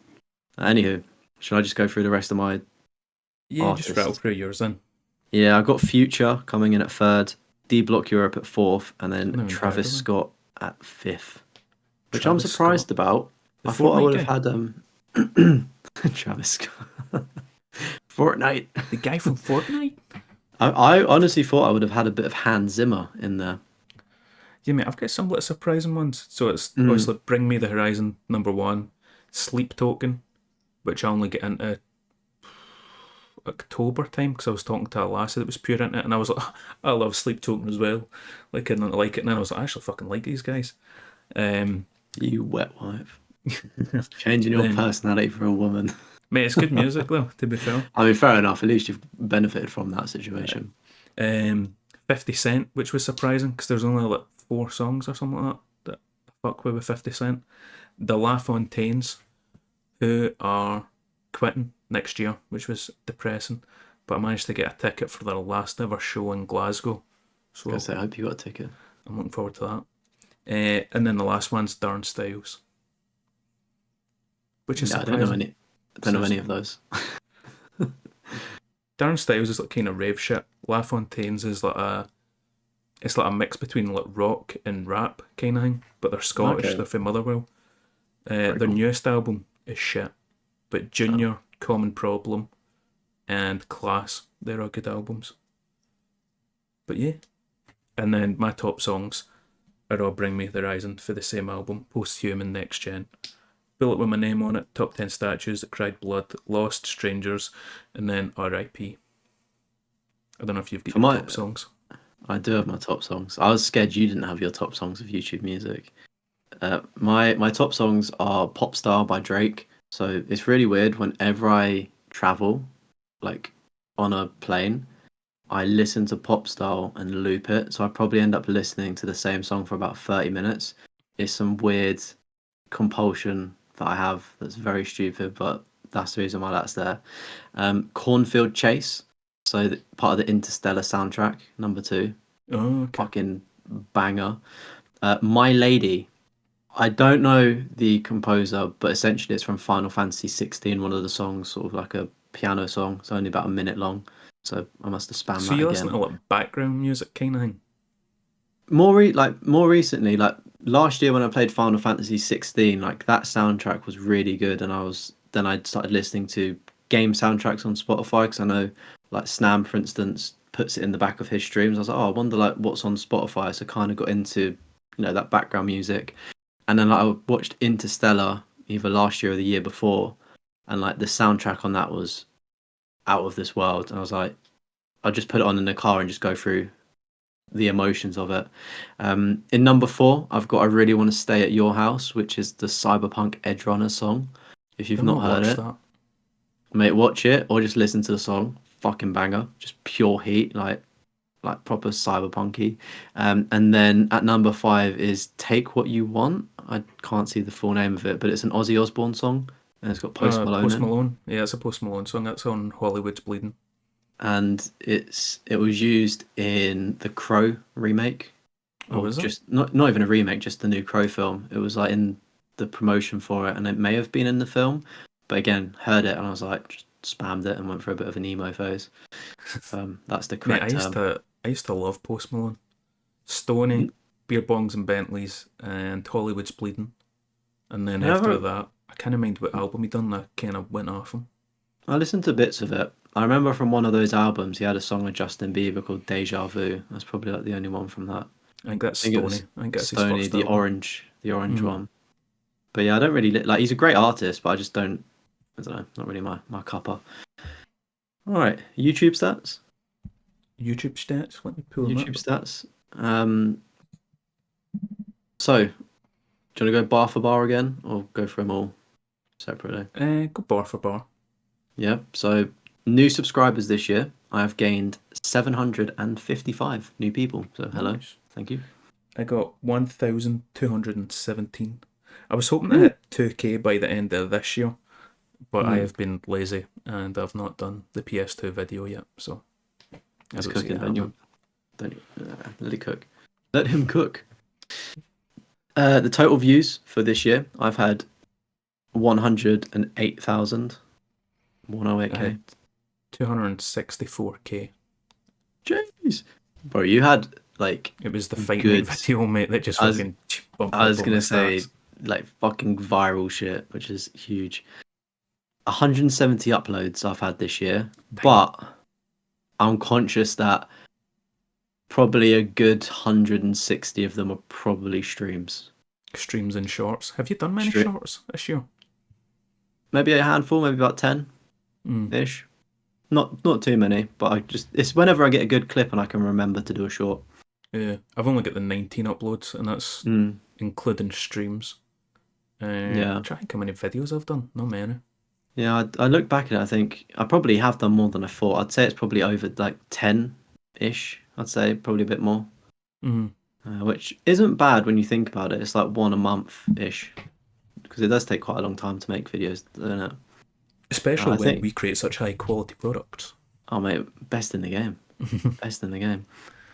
S1: Anywho, should I just go through the rest of my
S2: Yeah, just rattle
S1: artists?
S2: through yours then.
S1: Yeah, I got Future coming in at third, D Block Europe at fourth, and then
S2: I've never even heard
S1: Travis
S2: of him.
S1: Scott at fifth, which I'm
S2: Travis Scott,
S1: surprised about.
S2: the
S1: I thought I
S2: Fortnite
S1: would have
S2: guy,
S1: had Travis Scott. Fortnite.
S2: the guy from Fortnite.
S1: I honestly thought I would have had a bit of Hans Zimmer in there.
S2: Yeah, mate, I've got some little surprising ones. So it's
S1: Mm.
S2: obviously Bring Me the Horizon number one, Sleep Token, which I only get into October time because I was talking to a lassie that was pure into it, and I was like, I love Sleep Token as well. Like, I didn't like it, and then I was like, I actually fucking like these guys. Um,
S1: You wet wife. Changing your
S2: then,
S1: personality for a woman.
S2: mate, it's good music though. To be fair,
S1: I mean, fair enough. At least you've benefited from that situation.
S2: 50 Cent, which was surprising because there's only like 4 songs or something like that I fuck with 50 Cent. The La Fontaines, who are quitting next year, which was depressing, but I managed to get a ticket for their last ever show in Glasgow,
S1: I
S2: so
S1: say, I hope you got a ticket.
S2: I'm looking forward to that. And then the last one's Darn Styles, which is
S1: Yeah, I don't know
S2: surprising.
S1: any. I don't know any of those.
S2: Darn Styles is like kind of rave shit. La Fontaine's is it's like a mix between like rock and rap kind of thing, but they're Scottish.
S1: Okay.
S2: They're from Motherwell. Their
S1: Cool.
S2: newest album is shit, but
S1: Oh.
S2: Junior, Common Problem, and Class, they're all good albums. But yeah, and then my top songs are all Bring Me the Horizon for the same album, Posthuman, Next Gen, Bullet with My Name on It, Top 10 Statues That Cried Blood, Lost, Strangers, and then R.I.P. I don't know if you've got
S1: For
S2: your
S1: my,
S2: top songs.
S1: I do have my top songs. I was scared you didn't have your top songs of YouTube music. My top songs are Pop Star by Drake. So it's really weird whenever I travel, like on a plane, I listen to Pop Star and loop it. So I probably end up listening to the same song for about 30 minutes. It's some weird compulsion that I have that's very stupid, but that's the reason why that's there. Cornfield Chase, so part of the Interstellar soundtrack, number two,
S2: Oh, okay.
S1: fucking banger. My Lady, I don't know the composer, but essentially it's from Final Fantasy 16, one of the songs, sort of like a piano song. It's only about a minute long, so I must have spammed
S2: So
S1: that
S2: you listen to
S1: again.
S2: like background music kind of thing?
S1: More recently, like last year when I played Final Fantasy 16, like that soundtrack was really good, and I started listening to game soundtracks on Spotify because I know like Snam, for instance, puts it in the back of his streams. I was like, oh, I wonder like what's on Spotify, so kind of got into that background music, and then like, I watched Interstellar either last year or the year before, and like the soundtrack on that was out of this world, and I was like, I'll just put it on in the car and just go through the emotions of it. In number four, I've got I Really Want to Stay at Your House, which is the Cyberpunk Edge Runner song. If you've
S2: I've
S1: not
S2: not
S1: heard
S2: watched
S1: it,
S2: that.
S1: mate, watch it or just listen to the song. Fucking banger, just pure heat, like proper cyberpunky. And then at number five is Take What You Want. I can't see the full name of it, but it's an Ozzy Osbourne song, and it's got Post Malone
S2: Post
S1: in.
S2: Malone. Yeah, it's a Post Malone song. That's on Hollywood's Bleeding.
S1: And it was used in the Crow remake,
S2: Oh,
S1: or
S2: is it?
S1: just not even a remake, just the new Crow film. It was like in the promotion for it, and it may have been in the film, but again, heard it and I was like, just spammed it and went for a bit of an emo phase. That's the
S2: Mate,
S1: correct term.
S2: I used to love Post Malone. Stoney,
S1: N-
S2: Beer Bongs and Bentleys, and Hollywood's Bleeding. And then after
S1: Never.
S2: that, I kind of mind what album he done. I kind of went off him.
S1: I listened to bits of it. I remember from one of those albums, he had a song with Justin Bieber called Deja Vu. That's probably like the only one from that.
S2: I think that's
S1: I think it
S2: Stoney.
S1: was
S2: I think that's his
S1: Stony,
S2: first album.
S1: the orange
S2: Mm.
S1: one. But yeah, I don't really like. He's a great artist, but I just don't. I don't know. Not really my cuppa. All right, YouTube stats.
S2: YouTube stats. Let me pull them
S1: YouTube
S2: up.
S1: stats. So, do you want to go bar for bar again, or go for them all separately?
S2: Go bar for bar.
S1: Yeah. So, new subscribers this year. I have gained 755 new people. So, hello,
S2: Nice.
S1: thank you.
S2: I got 1,217. I was hoping to
S1: Woo!
S2: hit 2K by the end of this year, but I
S1: Mm,
S2: have been lazy and I've not done the PS2 video yet, so I
S1: it's
S2: don't see
S1: cooking.
S2: it happening.
S1: Don't let it cook. Let him cook. The total views for this year, I've had 108,000.
S2: I
S1: 108K.
S2: had 264K.
S1: Jeez. Bro, you had like
S2: It was the Fight Night
S1: good.
S2: video, mate, that just
S1: I was
S2: fucking bumped
S1: I
S2: up
S1: was
S2: all my
S1: gonna say
S2: stats.
S1: like fucking viral shit, which is huge. 170 uploads I've had this year,
S2: Damn.
S1: but I'm conscious that probably a good 160 of them are probably streams.
S2: Streams and shorts. Have you done many
S1: Stri-
S2: shorts this year?
S1: Maybe a handful, maybe about 10
S2: Mm.
S1: ish. Not too many, but it's whenever I get a good clip and I can remember to do a short.
S2: Yeah, I've only got the 19 uploads, and that's
S1: Mm,
S2: including streams.
S1: yeah.
S2: Try to think how many videos I've done. Not many.
S1: Yeah, I look back at it, I think I probably have done more than I thought. I'd say it's probably over like 10-ish. I'd say probably a bit more,
S2: Mm.
S1: which isn't bad when you think about it. It's like one a month-ish because it does take quite a long time to make videos, doesn't it?
S2: Especially
S1: I
S2: when
S1: think,
S2: we create such high quality products.
S1: oh mate, best in the game. Best in the game.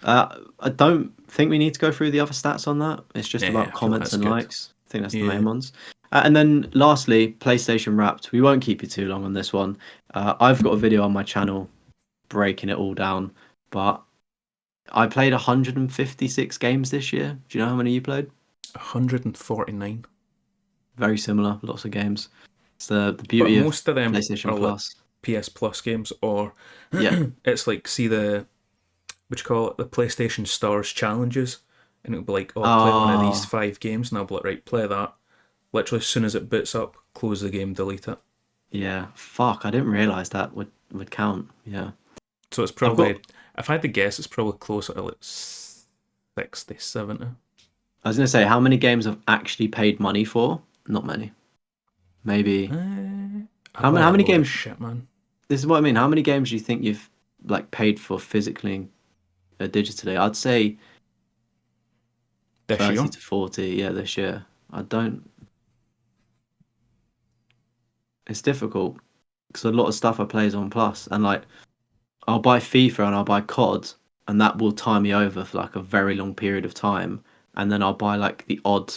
S1: I don't think we need to go through the other stats on that. It's just
S2: Yeah,
S1: about
S2: I feel
S1: comments
S2: that's
S1: and
S2: good.
S1: likes. I think that's the
S2: Yeah,
S1: main ones. And then lastly, PlayStation Wrapped. We won't keep you too long on this one. I've got a video on my channel breaking it all down, but I played 156 games this year. Do you know how many you played?
S2: 149.
S1: Very similar, lots of games. It's the
S2: But
S1: beauty of
S2: most of them
S1: PlayStation
S2: are like
S1: Plus.
S2: PS Plus games, or
S1: Yeah.
S2: it's like, see what you call it, the PlayStation Stars challenges, and it'll be like, oh, play one of these
S1: Oh,
S2: 5 games, and I'll be like, right, play that. Literally, as soon as it boots up, close the game, delete it.
S1: yeah. Fuck, I didn't realize that would count. Yeah.
S2: So it's
S1: I've got
S2: probably, if I had to guess, it's probably closer to like 60, 70.
S1: I was gonna say how many games I've actually paid money for? Not many. Maybe
S2: I buy
S1: how
S2: a
S1: many
S2: load of
S1: games?
S2: shit, man.
S1: This is what I mean. How many games do you think you've like paid for physically, digitally? I'd say
S2: This
S1: 30
S2: year,
S1: to 40. Yeah, this year. I don't. it's difficult because a lot of stuff I play is on Plus, and like I'll buy FIFA and I'll buy COD, and that will tie me over for like a very long period of time, and then I'll buy like the odd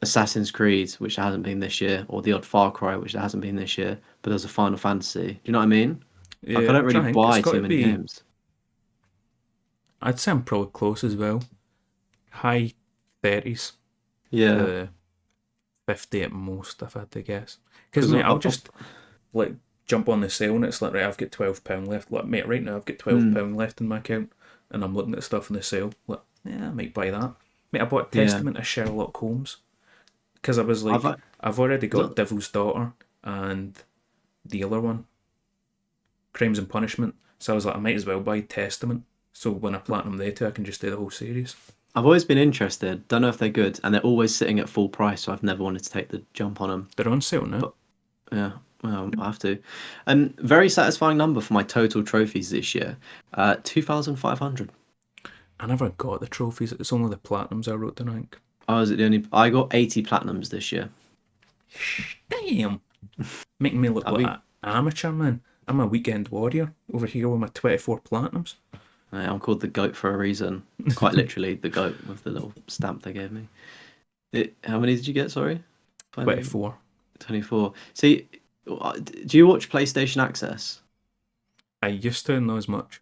S1: Assassin's Creed, which hasn't been this year, or the odd Far Cry, which hasn't been this year, but there's a Final Fantasy. Do you know what I mean? Like I
S2: Yeah,
S1: don't
S2: I'm
S1: really
S2: trying to think. It's
S1: buy
S2: got
S1: too
S2: to
S1: many
S2: be.
S1: games.
S2: I'd say I'm probably close as well. High 30s
S1: Yeah,
S2: to 50 at most, if I had to guess. Because,
S1: because
S2: mate, I'll just like jump on the sale and it's like, right, I've got £12 left. Like, mate, right now I've got £12 left in my account and I'm looking at stuff in the sale. Like, yeah, I might buy that. Mate, I bought
S1: yeah,
S2: Testament of Sherlock Holmes because I was
S1: I've
S2: like, I've already got
S1: got-
S2: Devil's Daughter and the other one, Crimes and Punishment. So I was like, I might as well buy Testament. So when I platinum they two, I can just do the whole series.
S1: I've always been interested. Don't know if they're good, and they're always sitting at full price, so I've never wanted to take the jump on them.
S2: They're on sale now.
S1: But yeah, well, I have to. And very satisfying number for my total trophies this year, 2,500.
S2: I never got the trophies. It's only the platinums I wrote down, I think.
S1: I was the only. I got 80 platinums this year.
S2: Damn. Making me look
S1: I
S2: like
S1: mean,
S2: an amateur, man. I'm a weekend warrior over here with my 24 platinums.
S1: I'm called the goat for a reason. Quite literally, the goat with the little stamp they gave me. How many did you get? Sorry, 20,
S2: 24.
S1: 24. See, do you watch PlayStation Access?
S2: I used to know as much.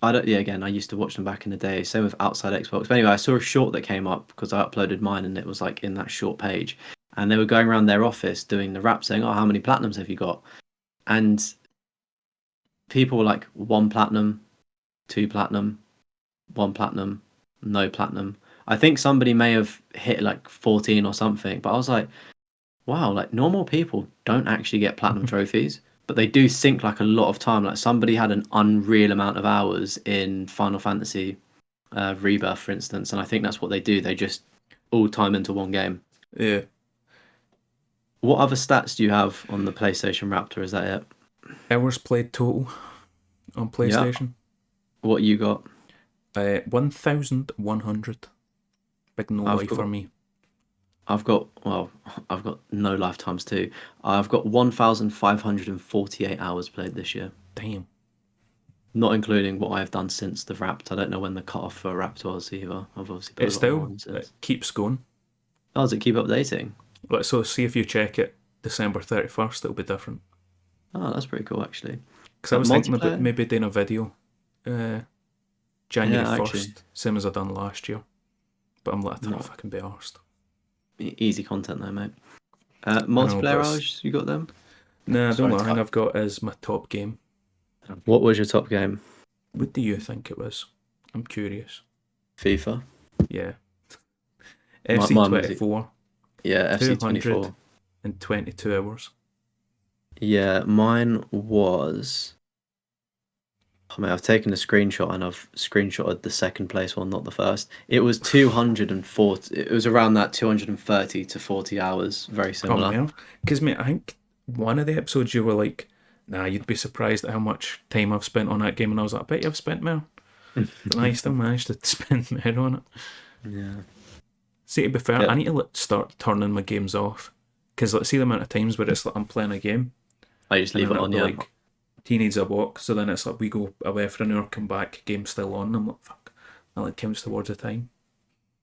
S1: I don't. Yeah, again, I used to watch them back in the day. Same with Outside Xbox. But anyway, I saw a short that came up because I uploaded mine, and it was like in that short page, and they were going around their office doing the rap, saying, "Oh, how many platinums have you got?" And people were like, one platinum, two platinum, one platinum, no platinum. I think somebody may have hit like 14 or something, but I was like, wow, like normal people don't actually get platinum trophies, but they do sink like a lot of time. Like somebody had an unreal amount of hours in Final Fantasy Rebirth, for instance, and I think that's what they do. They just all time into one game.
S2: Yeah.
S1: What other stats do you have on the PlayStation Raptor? Is that it?
S2: Hours played total on
S1: Yeah.
S2: PlayStation.
S1: What you got?
S2: 1,100. Big no
S1: I've
S2: life for
S1: got
S2: me.
S1: well, I've got no lifetimes too. I've got 1,548 hours played this year,
S2: Damn.
S1: not including what I've done since the Wrapped. I don't know when the cutoff for Wrapped was either. I've obviously put
S2: It
S1: a lot more
S2: still
S1: on
S2: it
S1: since.
S2: keeps going.
S1: Oh, does it keep updating?
S2: Like, so see if you check it December 31st, it'll be different.
S1: Oh, that's pretty cool actually.
S2: Because I was thinking about
S1: Multiplayer?
S2: maybe doing a video January
S1: Yeah, actually,
S2: 1st, same as I done last year. But I'm like, I don't know
S1: not
S2: if I can be arsed.
S1: easy content though, mate.
S2: I know, but
S1: Multiplayer hours, you got them?
S2: nah, I don't
S1: Sorry,
S2: know. I think I've got as my top game.
S1: what was your top game?
S2: What do you think it was? I'm curious.
S1: FIFA.
S2: Yeah. FC
S1: Mine was
S2: 24,
S1: yeah, FC 24.
S2: 222 hours.
S1: Yeah, mine was. Oh, mate, I've taken a screenshot and I've screenshotted the second place one, not the first. It was 240. It was around that 230 to 40 hours. Very
S2: Oh,
S1: similar.
S2: man. Because, mate, I think one of the episodes you were like, nah, you'd be surprised at how much time I've spent on that game. And I was like, I bet you've spent more. And I still managed to spend more on it.
S1: Yeah.
S2: See, to be fair,
S1: Yeah.
S2: I need to like, start turning my games off. Because, like, see the amount of times where it's like I'm playing a game
S1: I just
S2: and
S1: leave
S2: then
S1: it
S2: it'll
S1: on,
S2: be
S1: yeah.
S2: like, he needs a walk. So then it's like we go away for an hour, come back, game's still on. And I'm like, fuck. That like counts towards the time.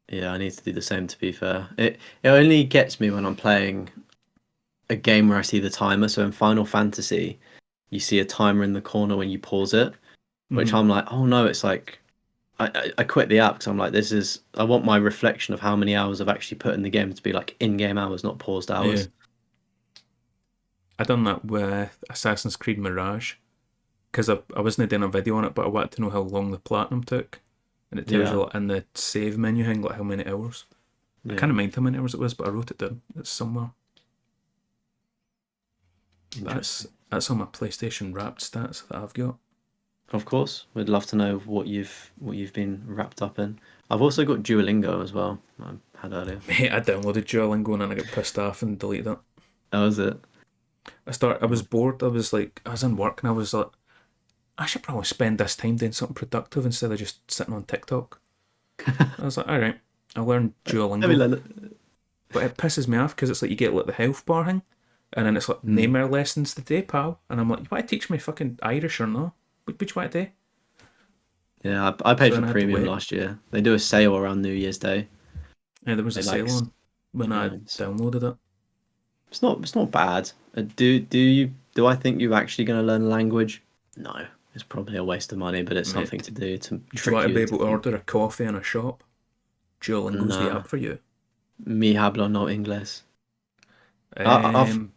S1: Yeah, I need to do the same to be fair. It only gets me when I'm playing a game where I see the timer. So in Final Fantasy, you see a timer in the corner when you pause it, which
S2: Mm-hmm.
S1: I'm like, oh no, it's like I quit the app because I'm like, I want my reflection of how many hours I've actually put in the game to be like in-game hours, not paused
S2: Yeah.
S1: hours.
S2: I done that with Assassin's Creed Mirage. Because I wasn't doing a video on it, but I wanted to know how long the platinum took. And it tells
S1: Yeah,
S2: you like, in the save menu thing, like how many hours. I
S1: yeah.
S2: can't mind how many hours it was, but I wrote it down. It's somewhere.
S1: Interesting.
S2: That's on my PlayStation Wrapped stats that I've got.
S1: Of course, we'd love to know what you've been wrapped up in. I've also got Duolingo as well. I had earlier.
S2: Mate, I downloaded Duolingo and then I got pissed off and deleted it.
S1: That was it.
S2: I was bored. I was in work and I was like, I should probably spend this time doing something productive instead of just sitting on TikTok. I was like, all right, I'll learn
S1: Let me
S2: Duolingo.
S1: learn it.
S2: But it pisses me off because it's like you get like the health bar thing, And then it's like,
S1: Mm.
S2: name our lessons today, pal. And I'm like, you want to teach me fucking Irish or no? What you want to do?
S1: Yeah, I
S2: So
S1: paid for
S2: then I had to
S1: premium
S2: wait.
S1: last year. They do a sale around New Year's Day.
S2: Yeah, there was a
S1: They like,
S2: sale on when I
S1: it's,
S2: downloaded it.
S1: it's not bad. Do I think you're actually going to learn a language? No, it's probably a waste of money, but it's
S2: Mate,
S1: something to do to
S2: do you want
S1: trick
S2: to
S1: you
S2: be
S1: into
S2: able to order
S1: thinking.
S2: a coffee in a shop? Duolingo's the
S1: Nah,
S2: app for you.
S1: me hablo no inglés. I've
S2: Um,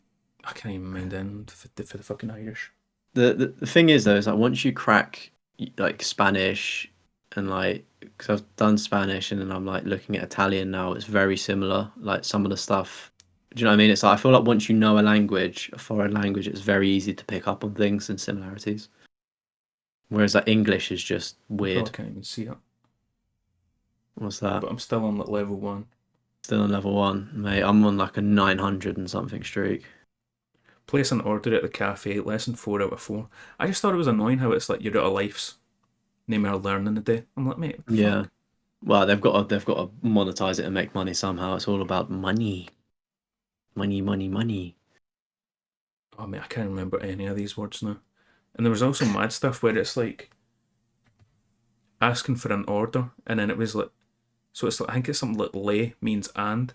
S2: I can't even mind in for the fucking Irish.
S1: the thing is though is like once you crack like Spanish and like because I've done Spanish and then I'm like looking at Italian now, it's very similar. Like some of the stuff, do you know what I mean? It's like I feel like once you know a language, a foreign language, it's very easy to pick up on things and similarities. Whereas like English is just
S2: I probably
S1: weird.
S2: can't even see it,
S1: What's that?
S2: but I'm still on like level 1.
S1: Still on level one, mate. I'm on like a 900 and something streak.
S2: Place an order at the cafe, lesson 4 out of 4. I just thought it was annoying how it's like you're out of lives. Name our learning a day. I'm like, mate, what the
S1: Yeah.
S2: fuck?
S1: Well, they've got to monetize it and make money somehow. It's all about money, money, money, money.
S2: Oh, mate, I can't remember any of these words now. And there was also mad stuff where it's like asking for an order, and then it was like, so it's like, I think it's something like lay means and,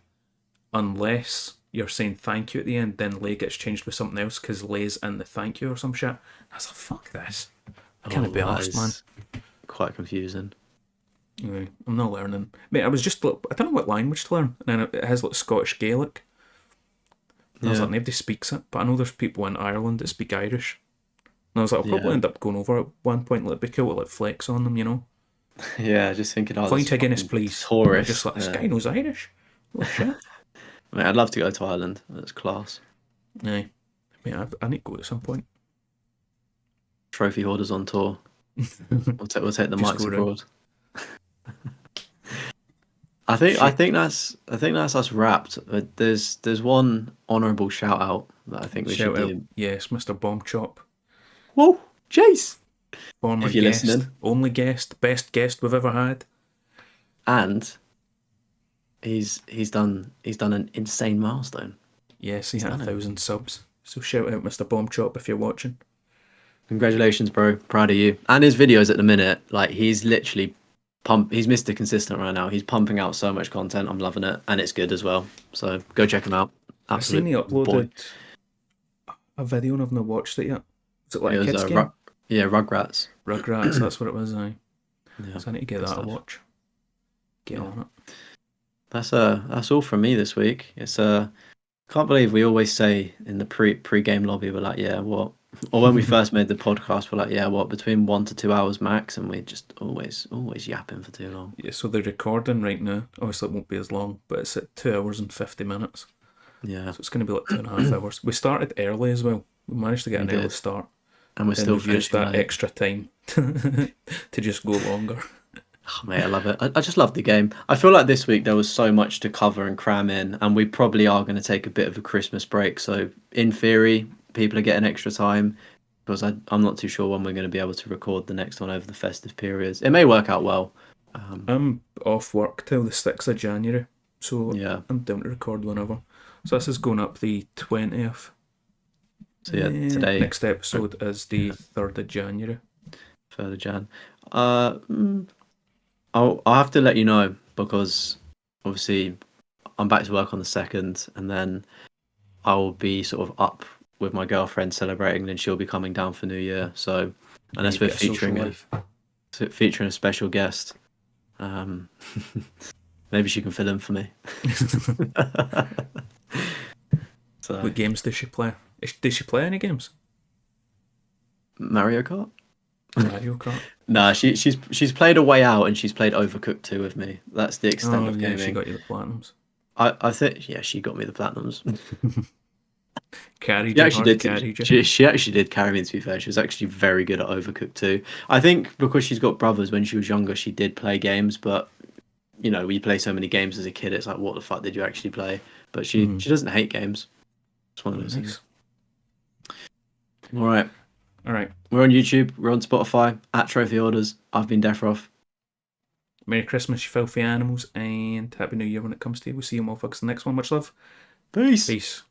S2: unless you're saying thank you at the end, then lay gets changed with something else because lay's in the thank you or some shit. I was like, fuck this. I can't be
S1: That
S2: arsed, man.
S1: is quite confusing.
S2: Anyway, I'm not learning. Mate, I was just like, I don't know what language to learn. And then it has like Scottish Gaelic. And I was
S1: Yeah,
S2: like, nobody speaks it. But I know there's people in Ireland that speak Irish. And I was like, I'll probably
S1: yeah,
S2: end up going over at one point. Like, it'd be cool to like flex on them, you know?
S1: yeah. Just thinking, oh, this
S2: Pint of Guinness,
S1: fucking
S2: please. And they're just
S1: tourist.
S2: like, this guy knows Irish. Oh shit.
S1: Mate, I'd love to go to Ireland. That's class.
S2: Aye. Mate, I need to go at some point.
S1: Trophy hoarders on tour. We'll take the
S2: Just
S1: mics
S2: go around.
S1: abroad. I
S2: Shit.
S1: think that's us wrapped. But there's one honourable shout out that I think we should
S2: Shout out.
S1: do.
S2: Yes, Mr. Bomb Chop.
S1: Whoa, Jace!
S2: Former
S1: If you're
S2: guest.
S1: listening,
S2: Only guest. Best guest we've ever had.
S1: and he's done an insane milestone.
S2: Yes, he
S1: He's
S2: had
S1: done it.
S2: 1,000 subs. So shout out Mr. Bomb Chop if you're watching.
S1: Congratulations, bro. Proud of you. And his videos at the minute, like he's literally he's Mr. Consistent right now. He's pumping out so much content. I'm loving it. And it's good as well. So go check him out.
S2: I seen
S1: Absolute
S2: he
S1: boy.
S2: uploaded a video and I've not watched it yet. Is it like
S1: It
S2: a
S1: was
S2: kids game?
S1: yeah, Rugrats.
S2: Rugrats, that's what it was, aye.
S1: Yeah.
S2: So I need to get
S1: Good
S2: that a
S1: stuff.
S2: watch. Get
S1: Yeah.
S2: on it.
S1: That's all from me this week. It's can't believe we always say in the pre-game lobby we're like, yeah, what? Or when we first made the podcast, we're like, yeah, what? Between 1 to 2 hours max, and we just always yapping for too long.
S2: Yeah, so they're recording right now. Obviously, it won't be as long, but it's at 2 hours and 50 minutes.
S1: Yeah,
S2: So it's going to be like 2.5 hours. We started early as well. We managed to get
S1: we
S2: an early
S1: did,
S2: start.
S1: and we're
S2: Then
S1: still
S2: we've used
S1: finishing
S2: that
S1: late.
S2: extra time to just go longer.
S1: Oh, mate, I love it. I just love the game. I feel like this week there was so much to cover and cram in, and we probably are going to take a bit of a Christmas break. So in theory, people are getting extra time because I'm not too sure when we're going to be able to record the next one over the festive periods. It may work out well.
S2: I'm off work till the 6th of January, so
S1: Yeah.
S2: I'm down to record whenever. So this is going up the 20th.
S1: So yeah, today
S2: Next episode is the 3rd of January.
S1: 3rd of Jan. I'll have to let you know because obviously I'm back to work on the 2nd, and then I'll be sort of up with my girlfriend celebrating, and then she'll be coming down for New Year. So unless
S2: You've
S1: we're
S2: got a social life.
S1: featuring a special guest, maybe she can fill in for me. So
S2: What games does she play? Does she play any games?
S1: Mario Kart?
S2: Mario Kart.
S1: Nah, she's played A Way Out and she's played Overcooked 2 with me. That's the extent
S2: Oh
S1: of
S2: yeah,
S1: gaming.
S2: she got you the platinums.
S1: I think yeah, she got me the platinums.
S2: Carried
S1: She
S2: you,
S1: actually
S2: hard
S1: did.
S2: carried you.
S1: She actually did carry me. To be fair, she was actually very good at Overcooked 2. I think because she's got brothers. When she was younger, she did play games, but you know, we play so many games as a kid. It's like, what the fuck did you actually play? But she doesn't hate games. It's one of those things. All right.
S2: All right.
S1: We're on YouTube. We're on Spotify at Trophy Orders. I've been Deathroff.
S2: Merry Christmas, you filthy animals, and Happy New Year when it comes to you. We'll see you motherfuckers in the next one. Much love.
S1: Peace.
S2: Peace.